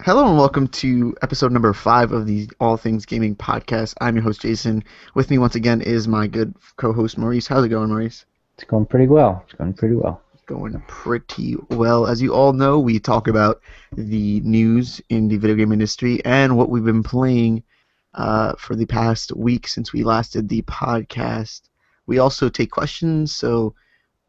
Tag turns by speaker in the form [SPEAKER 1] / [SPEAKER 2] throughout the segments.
[SPEAKER 1] Hello and welcome to episode number 5 of the All Things Gaming podcast. I'm your host Jason. With me once again is my good co-host Maurice. How's it going, Maurice?
[SPEAKER 2] It's going pretty well. It's going pretty well.
[SPEAKER 1] Going pretty well. As you all know, we talk about the news in the video game industry and what we've been playing for the past week since we last did the podcast. We also take questions, so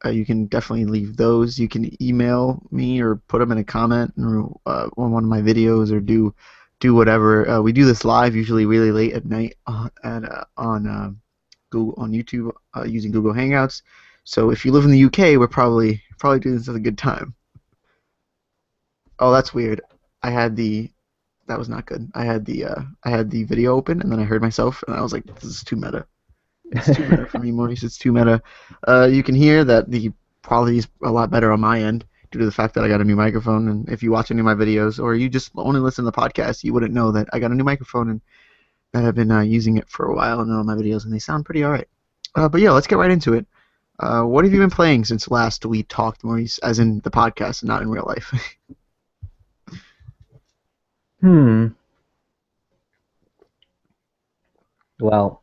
[SPEAKER 1] you can definitely leave those. You can email me or put them in a comment or, on one of my videos or do whatever. We do this live, usually really late at night on Google on YouTube using Google Hangouts. So if you live in the UK, we're probably doing this at a good time. Oh, that's weird. I had the That was not good. I had the video open and then I heard myself and I was like, this is too meta. It's too meta for me, Maurice. It's too meta. You can hear that the quality is a lot better on my end due to the fact that I got a new microphone. And if you watch any of my videos or you just only listen to the podcast, you wouldn't know that I got a new microphone and that I've been using it for a while in all my videos, and they sound pretty alright. But yeah, let's get right into it. What have you been playing since last we talked, Maurice, as in the podcast and not in real life?
[SPEAKER 2] Hmm. Well,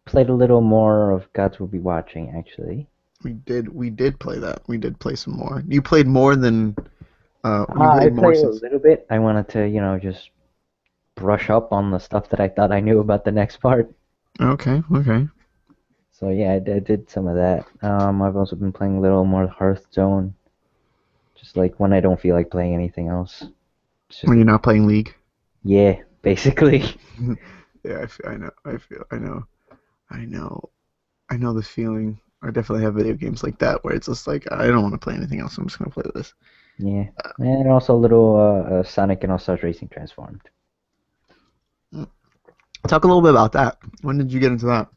[SPEAKER 2] played a little more of Gods Will Be Watching, actually.
[SPEAKER 1] We did play that. We did play some more. You played more than you
[SPEAKER 2] I
[SPEAKER 1] played more
[SPEAKER 2] played a
[SPEAKER 1] since.
[SPEAKER 2] little bit. I wanted to, just brush up on the stuff that I thought I knew about the next part.
[SPEAKER 1] Okay, okay.
[SPEAKER 2] So yeah, I did some of that. I've also been playing a little more Hearthstone, just like when I don't feel like playing anything else. It's just,
[SPEAKER 1] When you're not playing League.
[SPEAKER 2] yeah, basically.
[SPEAKER 1] Yeah, I know. I know the feeling. I definitely have video games like that where it's just like I don't want to play anything else. I'm just gonna play this.
[SPEAKER 2] Yeah. And also a little Sonic and All-Stars Racing Transformed.
[SPEAKER 1] Talk a little bit about that. When did you get into that?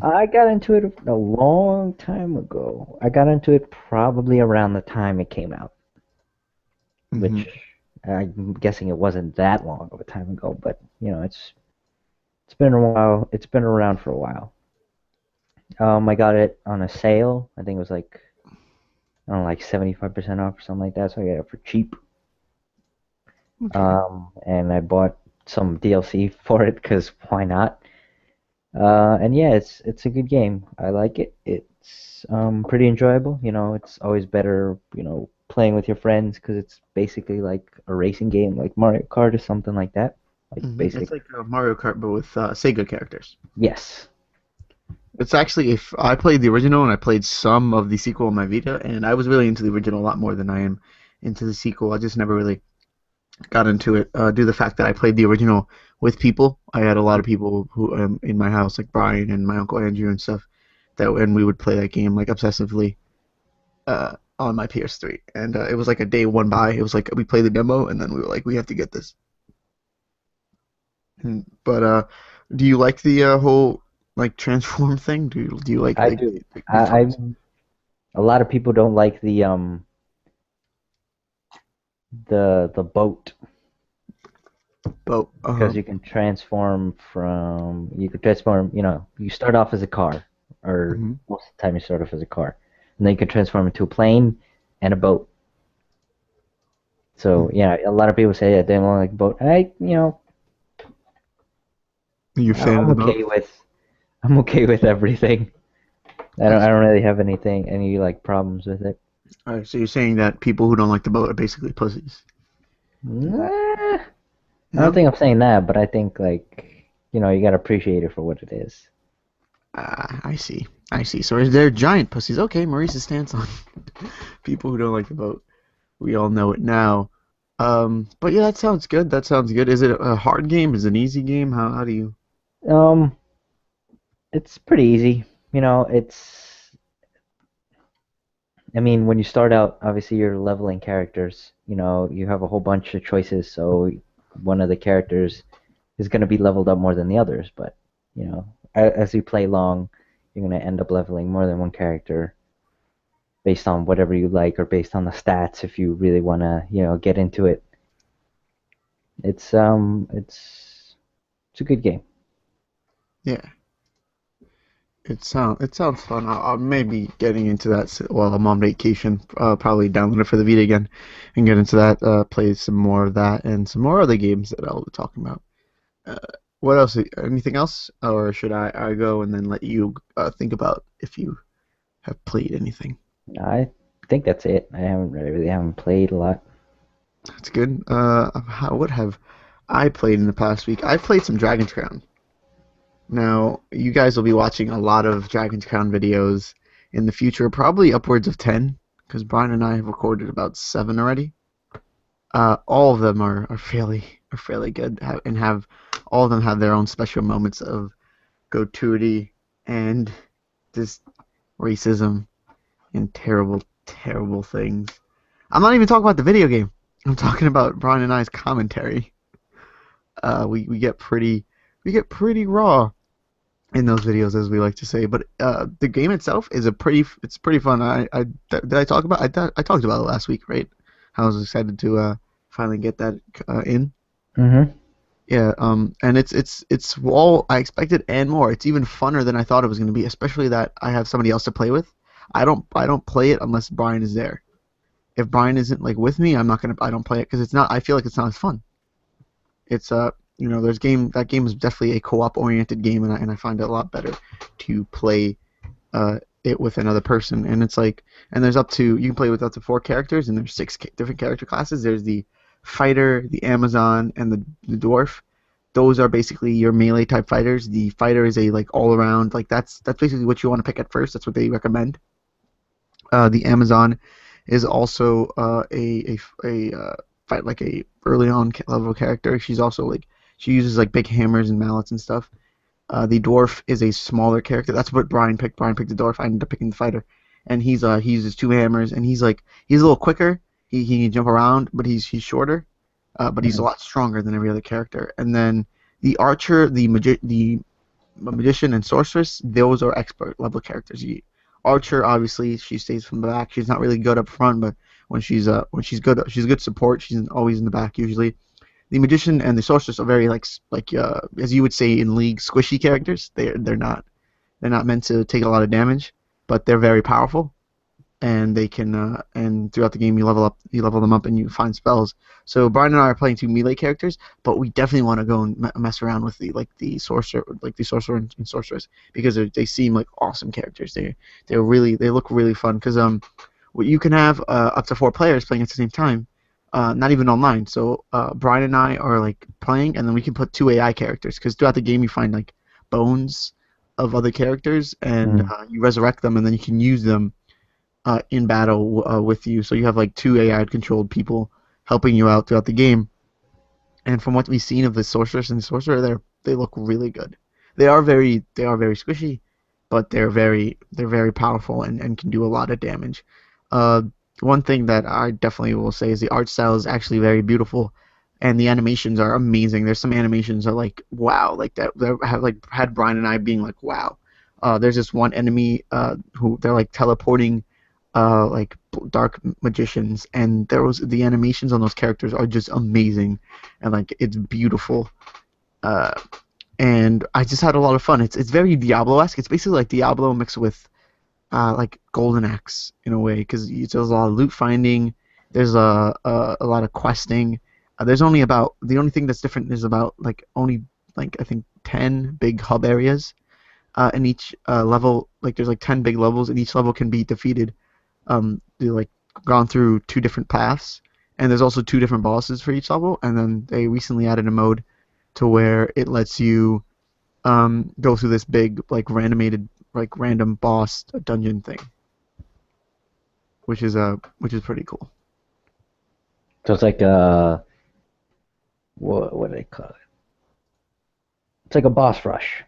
[SPEAKER 2] I got into it a long time ago. I got into it probably around the time it came out,
[SPEAKER 1] Hmm.
[SPEAKER 2] which I'm guessing it wasn't that long of a time ago, but it's been a while. It's been around for a while. I got it on a sale. I think it was like I don't know, like 75% off or something like that. So I got it for cheap.
[SPEAKER 1] Okay.
[SPEAKER 2] And I bought some DLC for it because why not? And yeah, it's a good game. I like it. It's pretty enjoyable. It's always better, playing with your friends because it's basically like a racing game, like Mario Kart or something like that. Like
[SPEAKER 1] It's
[SPEAKER 2] basic.
[SPEAKER 1] like Mario Kart but with Sega characters.
[SPEAKER 2] Yes.
[SPEAKER 1] It's actually if I played the original and I played some of the sequel on my Vita, and I was really into the original a lot more than I am into the sequel. I just never really got into it due to the fact that I played the original with people. I had a lot of people who in my house, like Brian and my uncle Andrew and stuff, and we would play that game like obsessively on my PS3. And it was like a day one by. It was like we played the demo, and then we were like, we have to get this. But do you like the whole like transform thing? Do you like
[SPEAKER 2] I
[SPEAKER 1] like
[SPEAKER 2] do.
[SPEAKER 1] the
[SPEAKER 2] I
[SPEAKER 1] fun?
[SPEAKER 2] A lot of people don't like the boat
[SPEAKER 1] Oh,
[SPEAKER 2] because you can transform, you start off as a car, or
[SPEAKER 1] hmm.
[SPEAKER 2] most of the time you start off as a car, and then you can transform into a plane and a boat. So yeah, a lot of people say that they don't like boat.
[SPEAKER 1] Are you a fan of
[SPEAKER 2] I'm
[SPEAKER 1] the boat?
[SPEAKER 2] okay with everything. I
[SPEAKER 1] That's
[SPEAKER 2] don't really have any like problems with it.
[SPEAKER 1] all right. So you're saying that people who don't like the boat are basically pussies?
[SPEAKER 2] Nah, I don't
[SPEAKER 1] No.
[SPEAKER 2] think I'm saying that, but I think like you gotta appreciate it for what it is.
[SPEAKER 1] I see. I see. So they're giant pussies. Okay, Maurice's stance on people who don't like the boat. We all know it now. But yeah, that sounds good. That sounds good. Is it a hard game? Is it an easy game? How do you?
[SPEAKER 2] Um, it's pretty easy. I mean, when you start out, obviously you're leveling characters. You have a whole bunch of choices, so one of the characters is going to be leveled up more than the others. But, as you play long, you're going to end up leveling more than one character based on whatever you like or based on the stats if you really want to, get into it. It's a good game.
[SPEAKER 1] Yeah. it sounds fun. I'll maybe getting into that while I'm on vacation. Probably download it for the Vita again and get into that. Play some more of that and some more other games that I'll be talking about. Uh, what else? Anything else, or should I go and then let you think about if you have played anything?
[SPEAKER 2] I think that's it. I really haven't played a lot.
[SPEAKER 1] That's good. What have I played in the past week? I've played some Dragon's Crown. Now, you guys will be watching a lot of Dragon's Crown videos in the future, probably upwards of 10, because Brian and I have recorded about 7 already. All of them are fairly good and have all of them have their own special moments of gratuity and just racism and terrible, terrible things. I'm not even talking about the video game. I'm talking about Brian and I's commentary. We get pretty raw in those videos, as we like to say. But the game itself is it's pretty fun. Did I talk about I talked about it last week, right? I was excited to finally get that in.
[SPEAKER 2] Mm-hmm.
[SPEAKER 1] Yeah, and it's all I expected and more. It's even funner than I thought it was going to be, especially that I have somebody else to play with. I don't play it unless Brian is there. If Brian isn't like with me, I don't play it because it's not I feel like it's not as fun. It's there's game that game is definitely a co-op oriented game, and I find it a lot better to play it with another person. And it's like, and there's up to you can play with up to 4 characters, and there's 6 different character classes. There's the fighter, the Amazon, and the dwarf. Those are basically your melee type fighters. The fighter is a like all around like that's basically what you want to pick at first. That's what they recommend. The Amazon is also fight like a early on level character. She's also like she uses like big hammers and mallets and stuff. The dwarf is a smaller character. That's what Brian picked. Brian picked the dwarf. I ended up picking the fighter, and he uses 2 hammers, and he's a little quicker. He can jump around, but he's shorter. But he's a lot stronger than every other character. And then the archer, the magician, and sorceress, those are expert level characters. Archer, obviously, she stays from the back. She's not really good up front, but when she's good, she's a good support. She's always in the back usually. The magician and the sorceress are very as you would say in League, squishy characters. They're not meant to take a lot of damage, but they're very powerful, and they can and throughout the game you level them up and you find spells. So Brian and I are playing 2 melee characters, but we definitely want to go and mess around with the sorcerer and sorceress because they seem like awesome characters. They look really fun because what you can have up to 4 players playing at the same time, not even online. So Brian and I are like playing, and then we can put 2 AI characters because throughout the game you find like bones of other characters, and
[SPEAKER 2] Mm.
[SPEAKER 1] you resurrect them, and then you can use them in battle with you. So you have like 2 AI-controlled people helping you out throughout the game. And from what we've seen of the sorceress and the sorcerer, they look really good. They are very squishy, but they're very powerful and can do a lot of damage. Uh, One thing that I definitely will say is the art style is actually very beautiful, and the animations are amazing. There's some animations that are like wow, like that have like had Brian and I being like wow. There's this one enemy who they're like teleporting dark magicians, and the animations on those characters are just amazing, and like it's beautiful. Uh, and I just had a lot of fun. It's very Diablo-esque. It's basically like Diablo mixed with like Golden Axe in a way, because there's a lot of loot finding. There's a lot of questing. The only thing that's different is about like only like I think 10 big hub areas. In each level, like there's like 10 big levels, and each level can be defeated they like gone through 2 different paths, and there's also 2 different bosses for each level. And then they recently added a mode to where it lets you go through this big like random boss dungeon thing, which is pretty cool.
[SPEAKER 2] So it's like what do they call it? It's like a boss rush.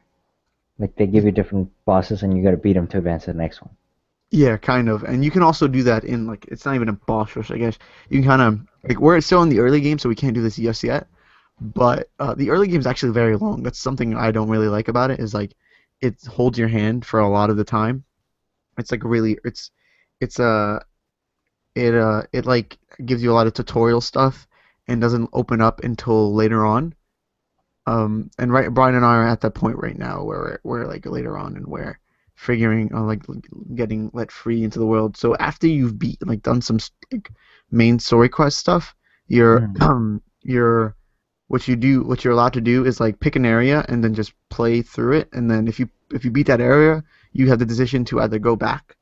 [SPEAKER 2] Like they give you different bosses and you got to beat them to advance to the next one.
[SPEAKER 1] Yeah, kind of. And you can also do that in like it's not even a boss rush, I guess. You can kind of like we're still in the early game, so we can't do this just yet. But the early game is actually very long. That's something I don't really like about it. Is like it holds your hand for a lot of the time. It's like really it's it like gives you a lot of tutorial stuff and doesn't open up until later on. And right, Brian and I are at that point right now where we're like later on and where figuring like getting let free into the world. So after you've beat like done some like main story quest stuff, you're
[SPEAKER 2] Mhm.
[SPEAKER 1] you're what you're allowed to do is like pick an area and then just play through it. And then if you beat that area, you have the decision to either go back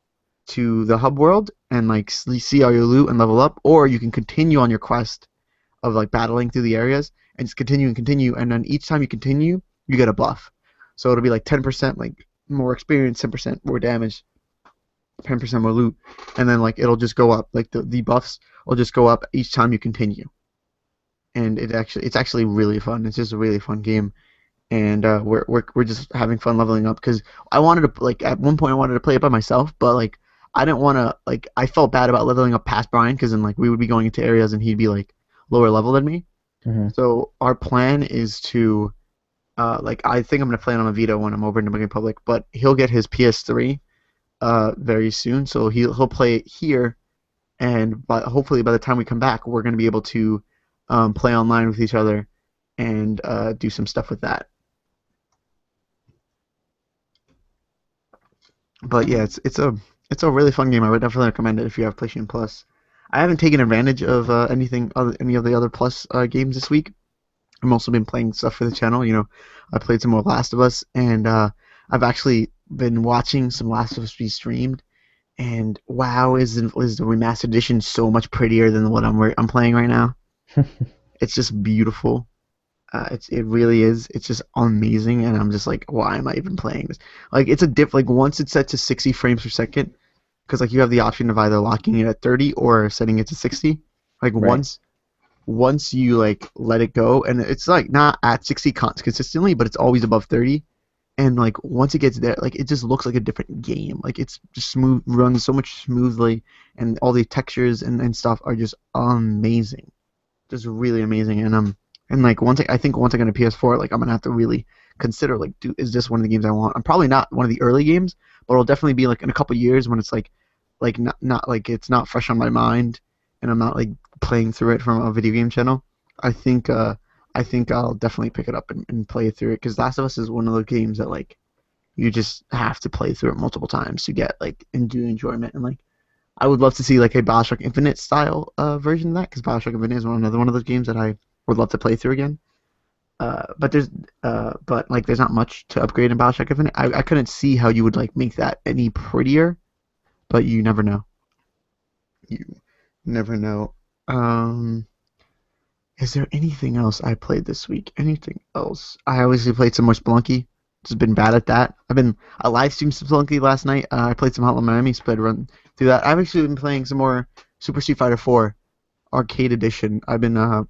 [SPEAKER 1] to the hub world and like see all your loot and level up, or you can continue on your quest of like battling through the areas and just continue and continue. And then each time you continue, you get a buff. So it'll be like 10% like more experience, 10% more damage, 10% more loot, and then like it'll just go up. Like the buffs will just go up each time you continue. And it's actually really fun. It's just a really fun game, and we're just having fun leveling up because I wanted to like at one point I wanted to play it by myself, but like I didn't want to like I felt bad about leveling up past Brian because then like we would be going into areas and he'd be like lower level than me.
[SPEAKER 2] Mhm.
[SPEAKER 1] So our plan is to like I think I'm gonna play it on a Vita when I'm over in the Dominican Republic, but he'll get his PS3 very soon, so he'll play it here, and hopefully by the time we come back, we're gonna be able to play online with each other and do some stuff with that. But yeah, it's a really fun game. I would definitely recommend it if you have PlayStation Plus. I haven't taken advantage of any of the other Plus games this week. I've also been playing stuff for the channel. You know, I played some more Last of Us, and I've actually been watching some Last of Us be streamed. And wow, is the remastered edition so much prettier than what I'm playing right now? It's just beautiful. It really is. It's just amazing, and I'm just like, why am I even playing this? Like, it's a like once it's set to 60 frames per second, because like you have the option of either locking it at 30 or setting it to 60. Like
[SPEAKER 2] Right.
[SPEAKER 1] once you like let it go, and it's like not at 60 consistently, but it's always above 30. And like once it gets there, like it just looks like a different game. Like it's just smooth, runs so much smoothly, and all the textures and stuff are just amazing, just really amazing. And like I think once I get a PS4, like I'm gonna have to really consider like, is this one of the games I want? I'm probably not one of the early games, but it'll definitely be like in a couple years when it's like not like it's not fresh on my mind, and I'm not like playing through it from a video game channel. I think I think I'll definitely pick it up and play through it because Last of Us is one of those games that like you just have to play through it multiple times to get like into enjoyment. And like I would love to see like a Bioshock Infinite style version of that because Bioshock Infinite is another one of those games that I would love to play through again. But like there's not much to upgrade in Bioshock Infinite. I couldn't see how you would like make that any prettier, but you never know. You never know. Um, is there anything else I played this week? Anything else? I obviously played some more Spelunky. Just been bad at that. I live streamed some Spelunky last night. I played some Hotline Miami, sped run through that. I've actually been playing some more Super Street Fighter 4 Arcade Edition. I've been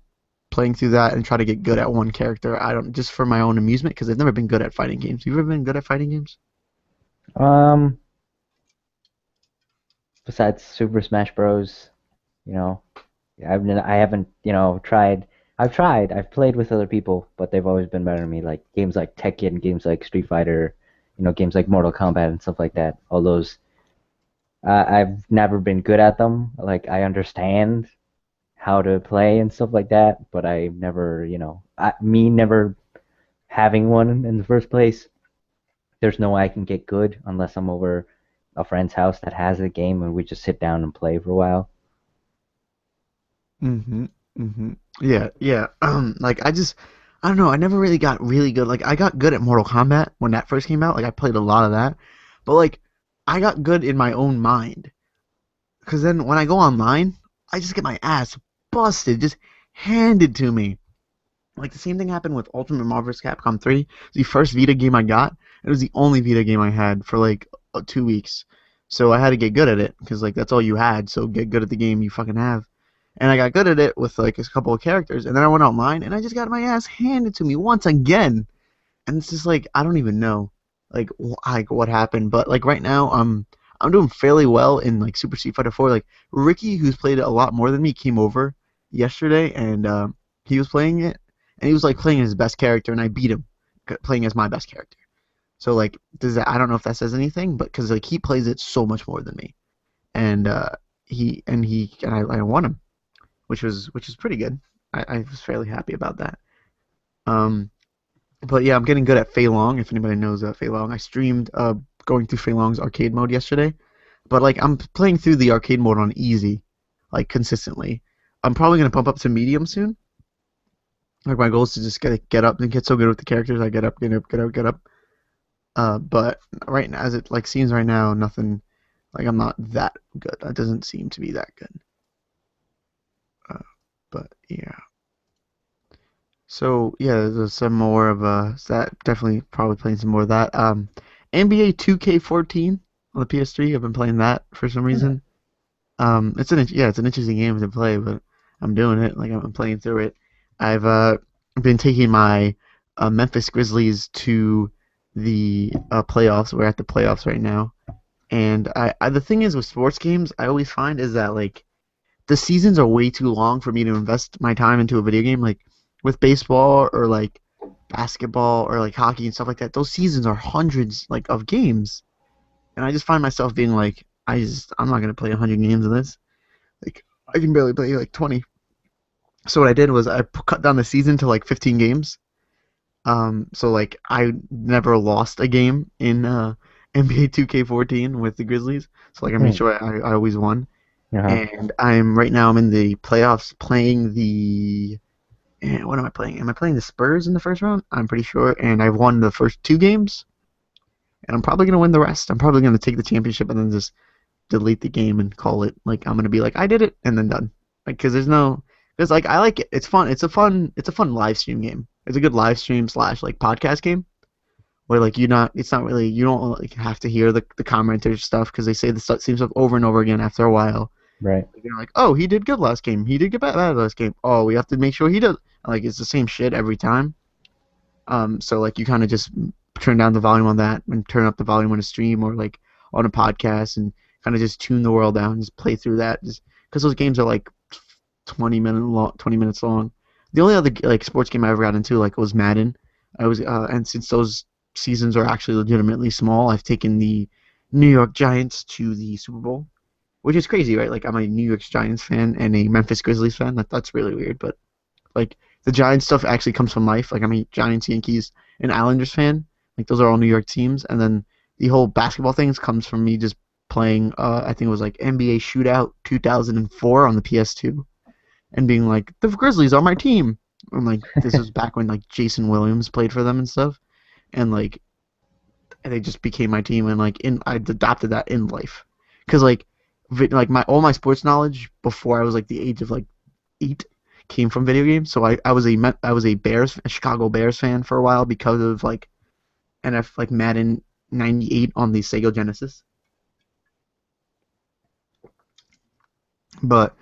[SPEAKER 1] playing through that and try to get good at one character. I don't just for my own amusement because I've never been good at fighting games. You ever been good at fighting games?
[SPEAKER 2] Um, Besides Super Smash Bros, you know, I haven't, tried. I've tried. I've played with other people, but they've always been better than me. Like games like Tekken, games like Street Fighter, games like Mortal Kombat and stuff like that. All those, I've never been good at them. Like I understand how to play and stuff like that, but I never, me never having one in the first place. There's no way I can get good unless I'm over a friend's house that has a game and we just sit down and play for a while.
[SPEAKER 1] Mm-hmm. Mm-hmm. Yeah, yeah. Like I don't know. I never really got really good. Like I got good at Mortal Kombat when that first came out. Like I played a lot of that, but like I got good in my own mind. Because then when I go online, I just get my ass busted, just handed to me. Like the same thing happened with Ultimate Marvel vs. Capcom 3. The first Vita game I got. It was the only Vita game I had for like 2 weeks. So I had to get good at it because like that's all you had. So get good at the game you fucking have. And I got good at it with like a couple of characters. And then I went online and I just got my ass handed to me once again. And it's just like I don't even know like what happened. But like right now I'm doing fairly well in like Super Street Fighter 4. Like Ricky, who's played it a lot more than me, came over yesterday and he was playing it and he was like playing his best character and I beat him playing as my best character. So like does that I don't know if that says anything, but because like he plays it so much more than me and I won him, which was pretty good. I was fairly happy about that. Um, but yeah, I'm getting good at Fei Long. If anybody knows Fei Long, I streamed going through Fei Long's arcade mode yesterday, but like I'm playing through the arcade mode on easy, like consistently. I'm probably gonna pump up to medium soon. Like my goal is to just get up and get so good with the characters. I get up, get up, get up, get up. But right now, as it like seems right now, nothing. Like I'm not that good. That doesn't seem to be that good. Uh, but yeah. So yeah, there's some more of that. Definitely probably playing some more of that. NBA 2K14 on the PS3. I've been playing that for some reason. It's an interesting game to play, but I'm doing it. Like I'm playing through it. I've been taking my Memphis Grizzlies to the playoffs. We're at the playoffs right now, and I the thing is with sports games, I always find is that like the seasons are way too long for me to invest my time into a video game. Like with baseball or like basketball or like hockey and stuff like that, those seasons are hundreds like of games, and I just find myself being like, I'm not gonna play 100 games of this. Like I can barely play like 20. So what I did was I cut down the season to like 15 games. So like I never lost a game in NBA 2K14 with the Grizzlies. So like I made
[SPEAKER 2] Hmm.
[SPEAKER 1] sure I always won.
[SPEAKER 2] Uh-huh.
[SPEAKER 1] And I'm in the playoffs playing the what am I playing? Am I playing the Spurs in the first round? I'm pretty sure. And I've won the first two games, and I'm probably gonna win the rest. I'm probably gonna take the championship and then just delete the game and call it like I'm gonna be like I did it and then done. Like because like I like it. It's fun. It's a fun live stream game. It's a good live stream slash like podcast game where like it's not really you don't like have to hear the commenters stuff because they say the same stuff over and over again after a while.
[SPEAKER 2] Right.
[SPEAKER 1] Like, you're like, oh, he did good last game. He did good bad last game. Oh, we have to make sure he does. Like it's the same shit every time. So like you kind of just turn down the volume on that and turn up the volume on a stream or like on a podcast and kind of just tune the world down, just play through that, just because those games are like 20 minutes long. The only other like sports game I ever got into like was Madden. And since those seasons are actually legitimately small, I've taken the New York Giants to the Super Bowl, which is crazy, right? Like I'm a New York Giants fan and a Memphis Grizzlies fan. That's really weird, but like the Giants stuff actually comes from life. Like I'm a Giants, Yankees, and Islanders fan. Like those are all New York teams, and then the whole basketball things comes from me just playing. I think it was like NBA Shootout 2004 on the PS2, and being like the Grizzlies are my team. And like this was back when like Jason Williams played for them and stuff, and like they just became my team, and like I adopted that in life, because like my all my sports knowledge before I was like the age of like 8 came from video games. So I was a Chicago Bears fan for a while because of like like Madden 98 on the Sega Genesis. But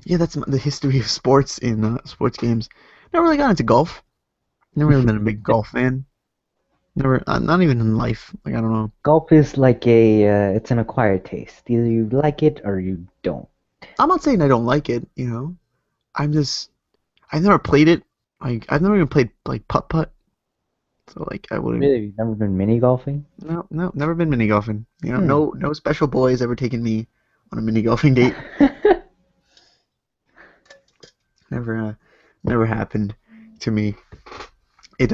[SPEAKER 1] yeah, that's the history of sports in sports games. Never really got into golf. Never really been a big golf fan. Never, not even in life. Like I don't know.
[SPEAKER 2] Golf is like it's an acquired taste. Either you like it or you don't.
[SPEAKER 1] I'm not saying I don't like it. I'm just I've never played it. Like I've never even played like putt putt. So like I wouldn't.
[SPEAKER 2] Really, you've never been mini golfing?
[SPEAKER 1] No, no, never been mini golfing. No special boys ever taken me on a mini golfing date. Never, never happened to me. It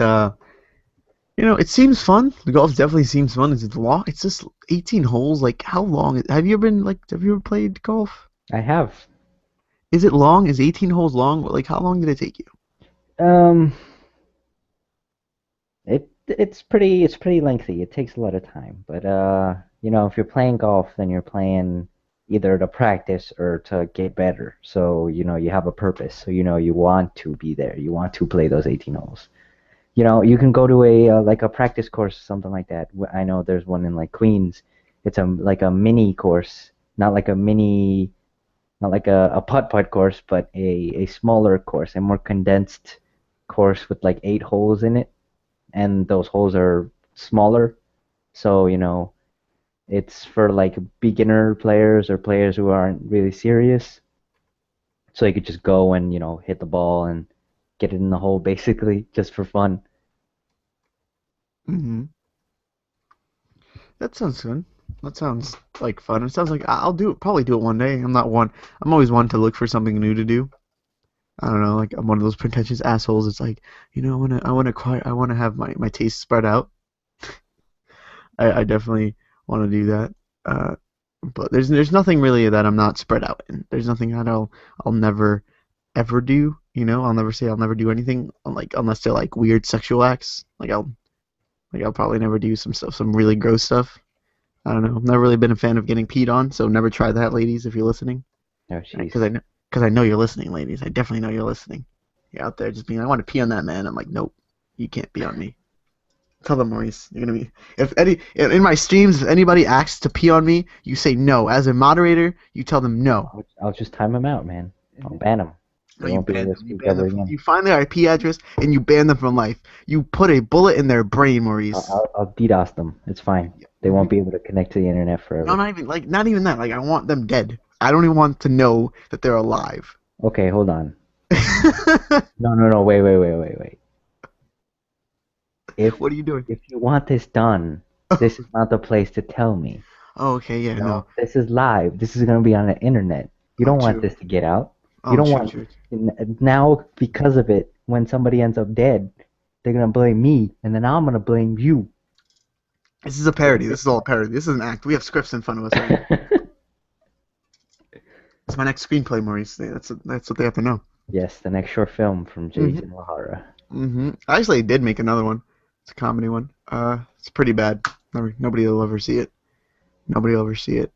[SPEAKER 1] it seems fun. The golf definitely seems fun. It's long. It's just 18 holes. Like how long? Have you ever played golf?
[SPEAKER 2] I have.
[SPEAKER 1] Is it long? Is 18 holes long? Like how long did it take you?
[SPEAKER 2] Um, it's pretty lengthy. It takes a lot of time. But if you're playing golf, then you're playing either to practice or to get better. So, you have a purpose. So, you want to be there. You want to play those 18 holes. You can go to a like a practice course, something like that. I know there's one in like Queens. It's like a mini course, not like a mini, not like a putt-putt course, but a smaller course, a more condensed course with like 8 holes in it, and those holes are smaller. So, it's for like beginner players or players who aren't really serious. So you could just go and, hit the ball and get it in the hole basically just for fun.
[SPEAKER 1] Hmm. That sounds good. That sounds like fun. It sounds like probably do it one day. I'm always one to look for something new to do. I don't know, like I'm one of those pretentious assholes. It's like, I wanna have my taste spread out. I definitely want to do that. Uh, but there's nothing really that I'm not spread out in. There's nothing that I'll never ever do. I'll never say I'll never do anything like unless they're like weird sexual acts. I'll probably never do some stuff, some really gross stuff. I don't know. I've never really been a fan of getting peed on, so never try that, ladies, if you're listening.
[SPEAKER 2] Oh, jeez.
[SPEAKER 1] Because I know you're listening, ladies. I definitely know you're listening. You're out there just being, I want to pee on that man. I'm like, nope, you can't pee on me. Tell them, Maurice. You're gonna be. If any in my streams, if anybody asks to pee on me, you say no. As a moderator, you tell them no.
[SPEAKER 2] I'll just time them out, man. I'll ban them.
[SPEAKER 1] No,
[SPEAKER 2] They
[SPEAKER 1] you
[SPEAKER 2] won't be
[SPEAKER 1] ban
[SPEAKER 2] able
[SPEAKER 1] them.
[SPEAKER 2] to
[SPEAKER 1] You
[SPEAKER 2] speak
[SPEAKER 1] ban
[SPEAKER 2] ever
[SPEAKER 1] them.
[SPEAKER 2] again.
[SPEAKER 1] You find their IP address and you ban them from life. You put a bullet in their brain, Maurice.
[SPEAKER 2] I'll DDoS them. It's fine. They won't be able to connect to the internet forever.
[SPEAKER 1] No, not even that. Like I want them dead. I don't even want to know that they're alive.
[SPEAKER 2] Okay, hold on. No. Wait.
[SPEAKER 1] What are you doing?
[SPEAKER 2] If you want this done, this is not the place to tell me.
[SPEAKER 1] Oh, okay, yeah, no.
[SPEAKER 2] This is live. This is gonna be on the internet. You don't want
[SPEAKER 1] true.
[SPEAKER 2] this to get out.
[SPEAKER 1] Oh,
[SPEAKER 2] You don't
[SPEAKER 1] true,
[SPEAKER 2] want
[SPEAKER 1] true.
[SPEAKER 2] now because of it. When somebody ends up dead, they're gonna blame me, and then I'm gonna blame you.
[SPEAKER 1] This is a parody. This is all a parody. This is an act. We have scripts in front of us. Right? It's my next screenplay, Maurice. That's what they have to know.
[SPEAKER 2] Yes, the next short film from Jason Lahara.
[SPEAKER 1] I actually did make another one. It's a comedy one. It's pretty bad. Nobody will ever see it. Nobody will ever see it.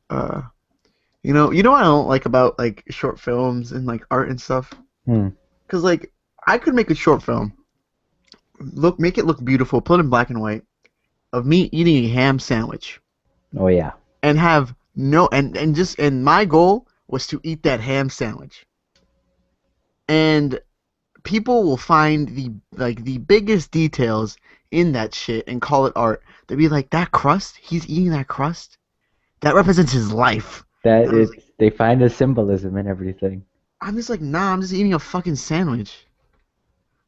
[SPEAKER 1] You know what I don't like about like short films and like art and stuff? Cause like I could make a short film, make it look beautiful, put it in black and white, of me eating a ham sandwich.
[SPEAKER 2] Oh yeah.
[SPEAKER 1] And have no and my goal was to eat that ham sandwich. And people will find the biggest details in that shit and call it art. They'll be like, that crust, he's eating that crust? That represents his life.
[SPEAKER 2] They find the symbolism in everything.
[SPEAKER 1] I'm just like, nah, I'm just eating a fucking sandwich.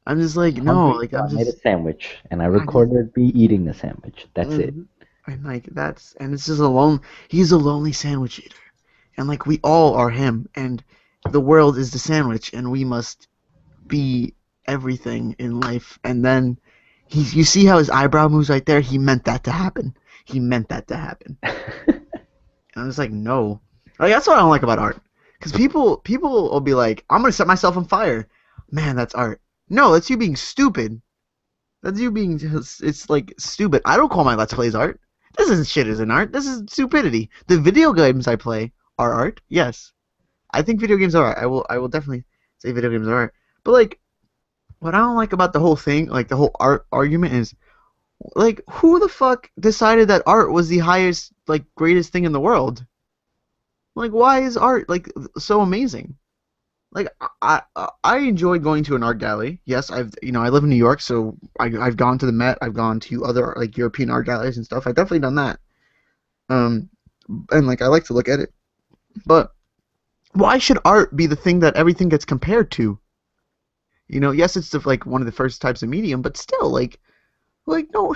[SPEAKER 1] I'm just like, no, like
[SPEAKER 2] I made a sandwich and I recorded me eating the sandwich. That's it.
[SPEAKER 1] And like and it's just he's a lonely sandwich eater. And like we all are him, and the world is the sandwich, and we must be everything in life. And then you see how his eyebrow moves right there? He meant that to happen. He meant that to happen. And I was like, no. Like that's what I don't like about art. Because people will be like, I'm gonna set myself on fire. Man, that's art. No, that's you being stupid. That's you being it's like stupid. I don't call my Let's Plays art. This isn't shit isn't art. This is stupidity. The video games I play are art. Yes. I think video games are art. I will definitely say video games are art. But like what I don't like about the whole thing, like the whole art argument is like who the fuck decided that art was the highest like greatest thing in the world? Like why is art like so amazing? Like I enjoy going to an art gallery. Yes, I live in New York, so I've gone to the Met. I've gone to other like European art galleries and stuff. I've definitely done that. And like I like to look at it. But why should art be the thing that everything gets compared to? Yes, it's like one of the first types of medium, but still, like no,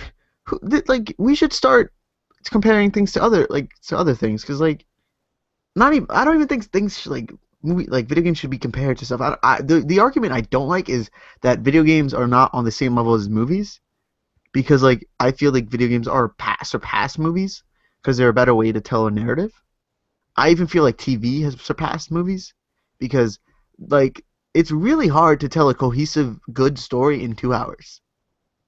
[SPEAKER 1] like we should start comparing things to other things, because like not even I don't even think things should, like video games should be compared to stuff. The argument I don't like is that video games are not on the same level as movies, because like I feel like video games are surpass movies because they're a better way to tell a narrative. I even feel like TV has surpassed movies because like it's really hard to tell a cohesive good story in 2 hours.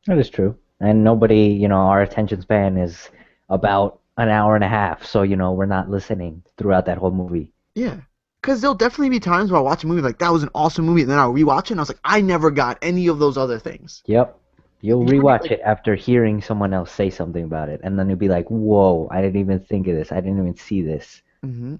[SPEAKER 2] That is true. And nobody, our attention span is about an hour and a half, so we're not listening throughout that whole movie.
[SPEAKER 1] Yeah. Because there'll definitely be times where I watch a movie like, that was an awesome movie, and then I'll rewatch it, and I was like, I never got any of those other things.
[SPEAKER 2] Yep. You'll rewatch it after hearing someone else say something about it, and then you'll be like, whoa, I didn't even think of this. I didn't even see this.
[SPEAKER 1] Mm-hmm.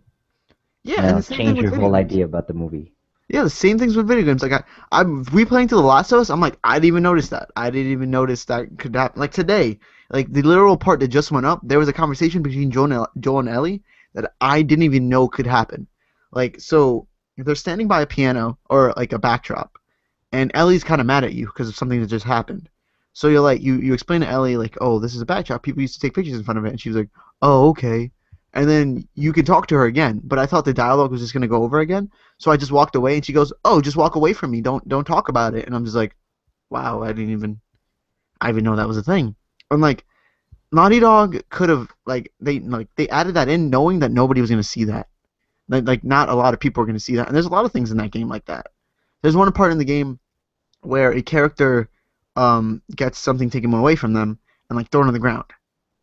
[SPEAKER 1] Yeah, and the same
[SPEAKER 2] change
[SPEAKER 1] thing with
[SPEAKER 2] your whole idea about the movie.
[SPEAKER 1] Yeah, the same things with video games. Like I'm replaying to The Last of Us. I'm like, I didn't even notice that. I didn't even notice that could happen. Like today, like the literal part that just went up, there was a conversation between Joel and Ellie that I didn't even know could happen. Like, so they're standing by a piano or like a backdrop, and Ellie's kind of mad at you because of something that just happened. So you're like, you explain to Ellie like, oh, this is a backdrop. People used to take pictures in front of it, and she was like, oh, okay. And then you can talk to her again, but I thought the dialogue was just gonna go over again, so I just walked away, and she goes, "Oh, just walk away from me. Don't talk about it." And I'm just like, "Wow, I didn't even know that was a thing." I'm like Naughty Dog could have they added that in knowing that nobody was gonna see that. Not a lot of people are gonna see that. And there's a lot of things in that game like that. There's one part in the game where a character gets something taken away from them and like thrown on the ground,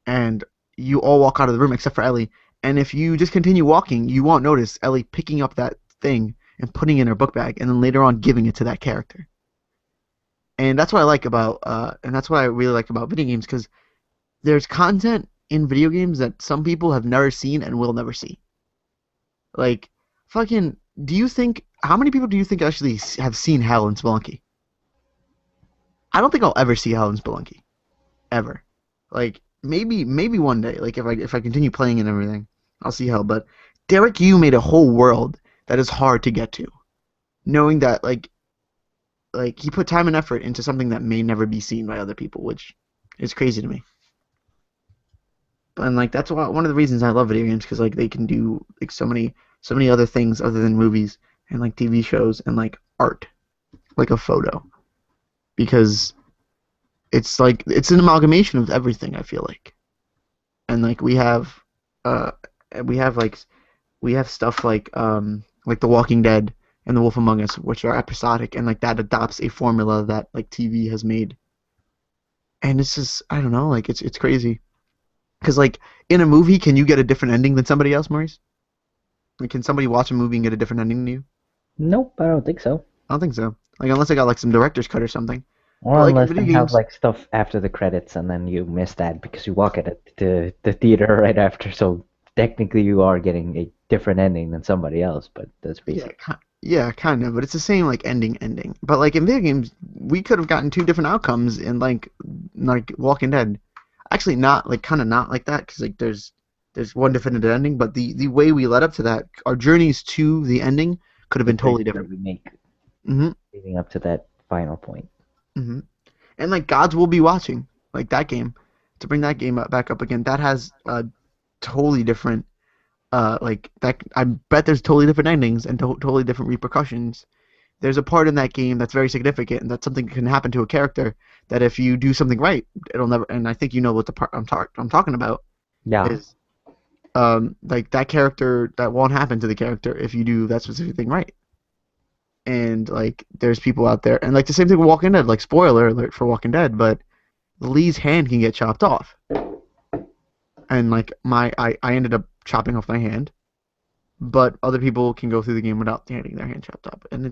[SPEAKER 1] and you all walk out of the room except for Ellie. And if you just continue walking, you won't notice Ellie picking up that thing and putting it in her book bag, and then later on giving it to that character. And that's what I like about, and that's what I really like about video games, because there's content in video games that some people have never seen and will never see. Like, fucking, do you think, how many people do you think actually have seen Hell in Spelunky? I don't think I'll ever see Hell in Spelunky. Ever. Like, maybe one day, like if I continue playing and everything, I'll see Hell. But Derek Yu made a whole world that is hard to get to. Knowing that, like he put time and effort into something that may never be seen by other people, which is crazy to me. And like that's one of the reasons I love video games, because like they can do like so many other things other than movies and like TV shows and like art, like a photo, because it's like it's an amalgamation of everything, I feel like. And like uh we have like we have stuff like The Walking Dead and The Wolf Among Us, which are episodic, and like that adopts a formula that like TV has made. And it's just, I don't know, like it's crazy. Because like in a movie, can you get a different ending than somebody else, Maurice? Like, can somebody watch a movie and get a different ending than you?
[SPEAKER 2] Nope, I don't think so.
[SPEAKER 1] I don't think so. Like unless they got like some director's cut or something.
[SPEAKER 2] Or
[SPEAKER 1] But like in
[SPEAKER 2] unless
[SPEAKER 1] video
[SPEAKER 2] they have
[SPEAKER 1] games,
[SPEAKER 2] like stuff after the credits and then you miss that because you walk at the theater right after. So technically you are getting a different ending than somebody else, but that's
[SPEAKER 1] yeah,
[SPEAKER 2] basic.
[SPEAKER 1] yeah, kind of. But it's the same like ending. But like in video games, we could have gotten two different outcomes in like Walking Dead. Actually, not like kind of not like that, because like there's one definitive ending, but the way we led up to that, our journeys to the ending could have
[SPEAKER 2] The
[SPEAKER 1] been totally
[SPEAKER 2] bridge that
[SPEAKER 1] different.
[SPEAKER 2] we make
[SPEAKER 1] Mhm.
[SPEAKER 2] leading up to that final point.
[SPEAKER 1] Mhm. And like Gods Will Be Watching, like that game, to bring that game back up again, that has totally different like that. I bet there's totally different endings and totally different repercussions. There's a part in that game that's very significant, and that something can happen to a character that if you do something right, it'll never. And I think you know what the part I'm talking about
[SPEAKER 2] Yeah.
[SPEAKER 1] is. Like that character, that won't happen to the character if you do that specific thing right. And like there's people out there, and like the same thing with Walking Dead. Like spoiler alert for Walking Dead, but Lee's hand can get chopped off, and like I ended up chopping off my hand, but other people can go through the game without getting their hand chopped off, and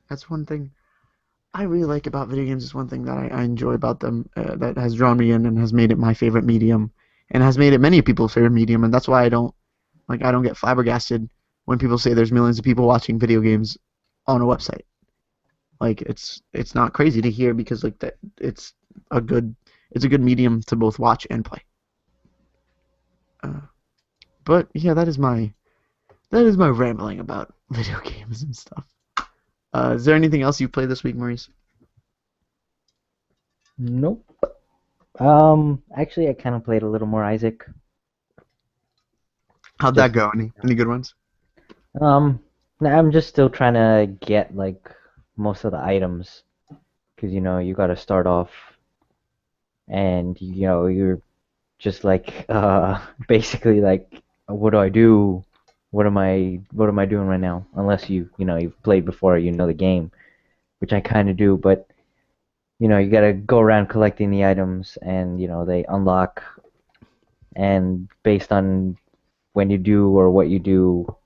[SPEAKER 1] that's one thing I really like about video games. Is one thing that I enjoy about them, that has drawn me in and has made it my favorite medium, and has made it many people's favorite medium, and that's why I don't get flabbergasted when people say there's millions of people watching video games on a website. Like it's not crazy to hear, because like that a good it's a good medium to both watch and play. Uh, but yeah, that is my rambling about video games and stuff. Is there anything else you've played this week, Maurice?
[SPEAKER 2] Nope. Actually, I kind of played a little more Isaac.
[SPEAKER 1] How'd that
[SPEAKER 2] Just,
[SPEAKER 1] go? Any good ones?
[SPEAKER 2] um, I'm just still trying to get like most of the items, because you got to start off, and you're just like basically like, what do I do? What am I doing right now? Unless you've played before, you know the game, which I kind of do, but you gotta go around collecting the items, and they unlock, and based on when you do or what you do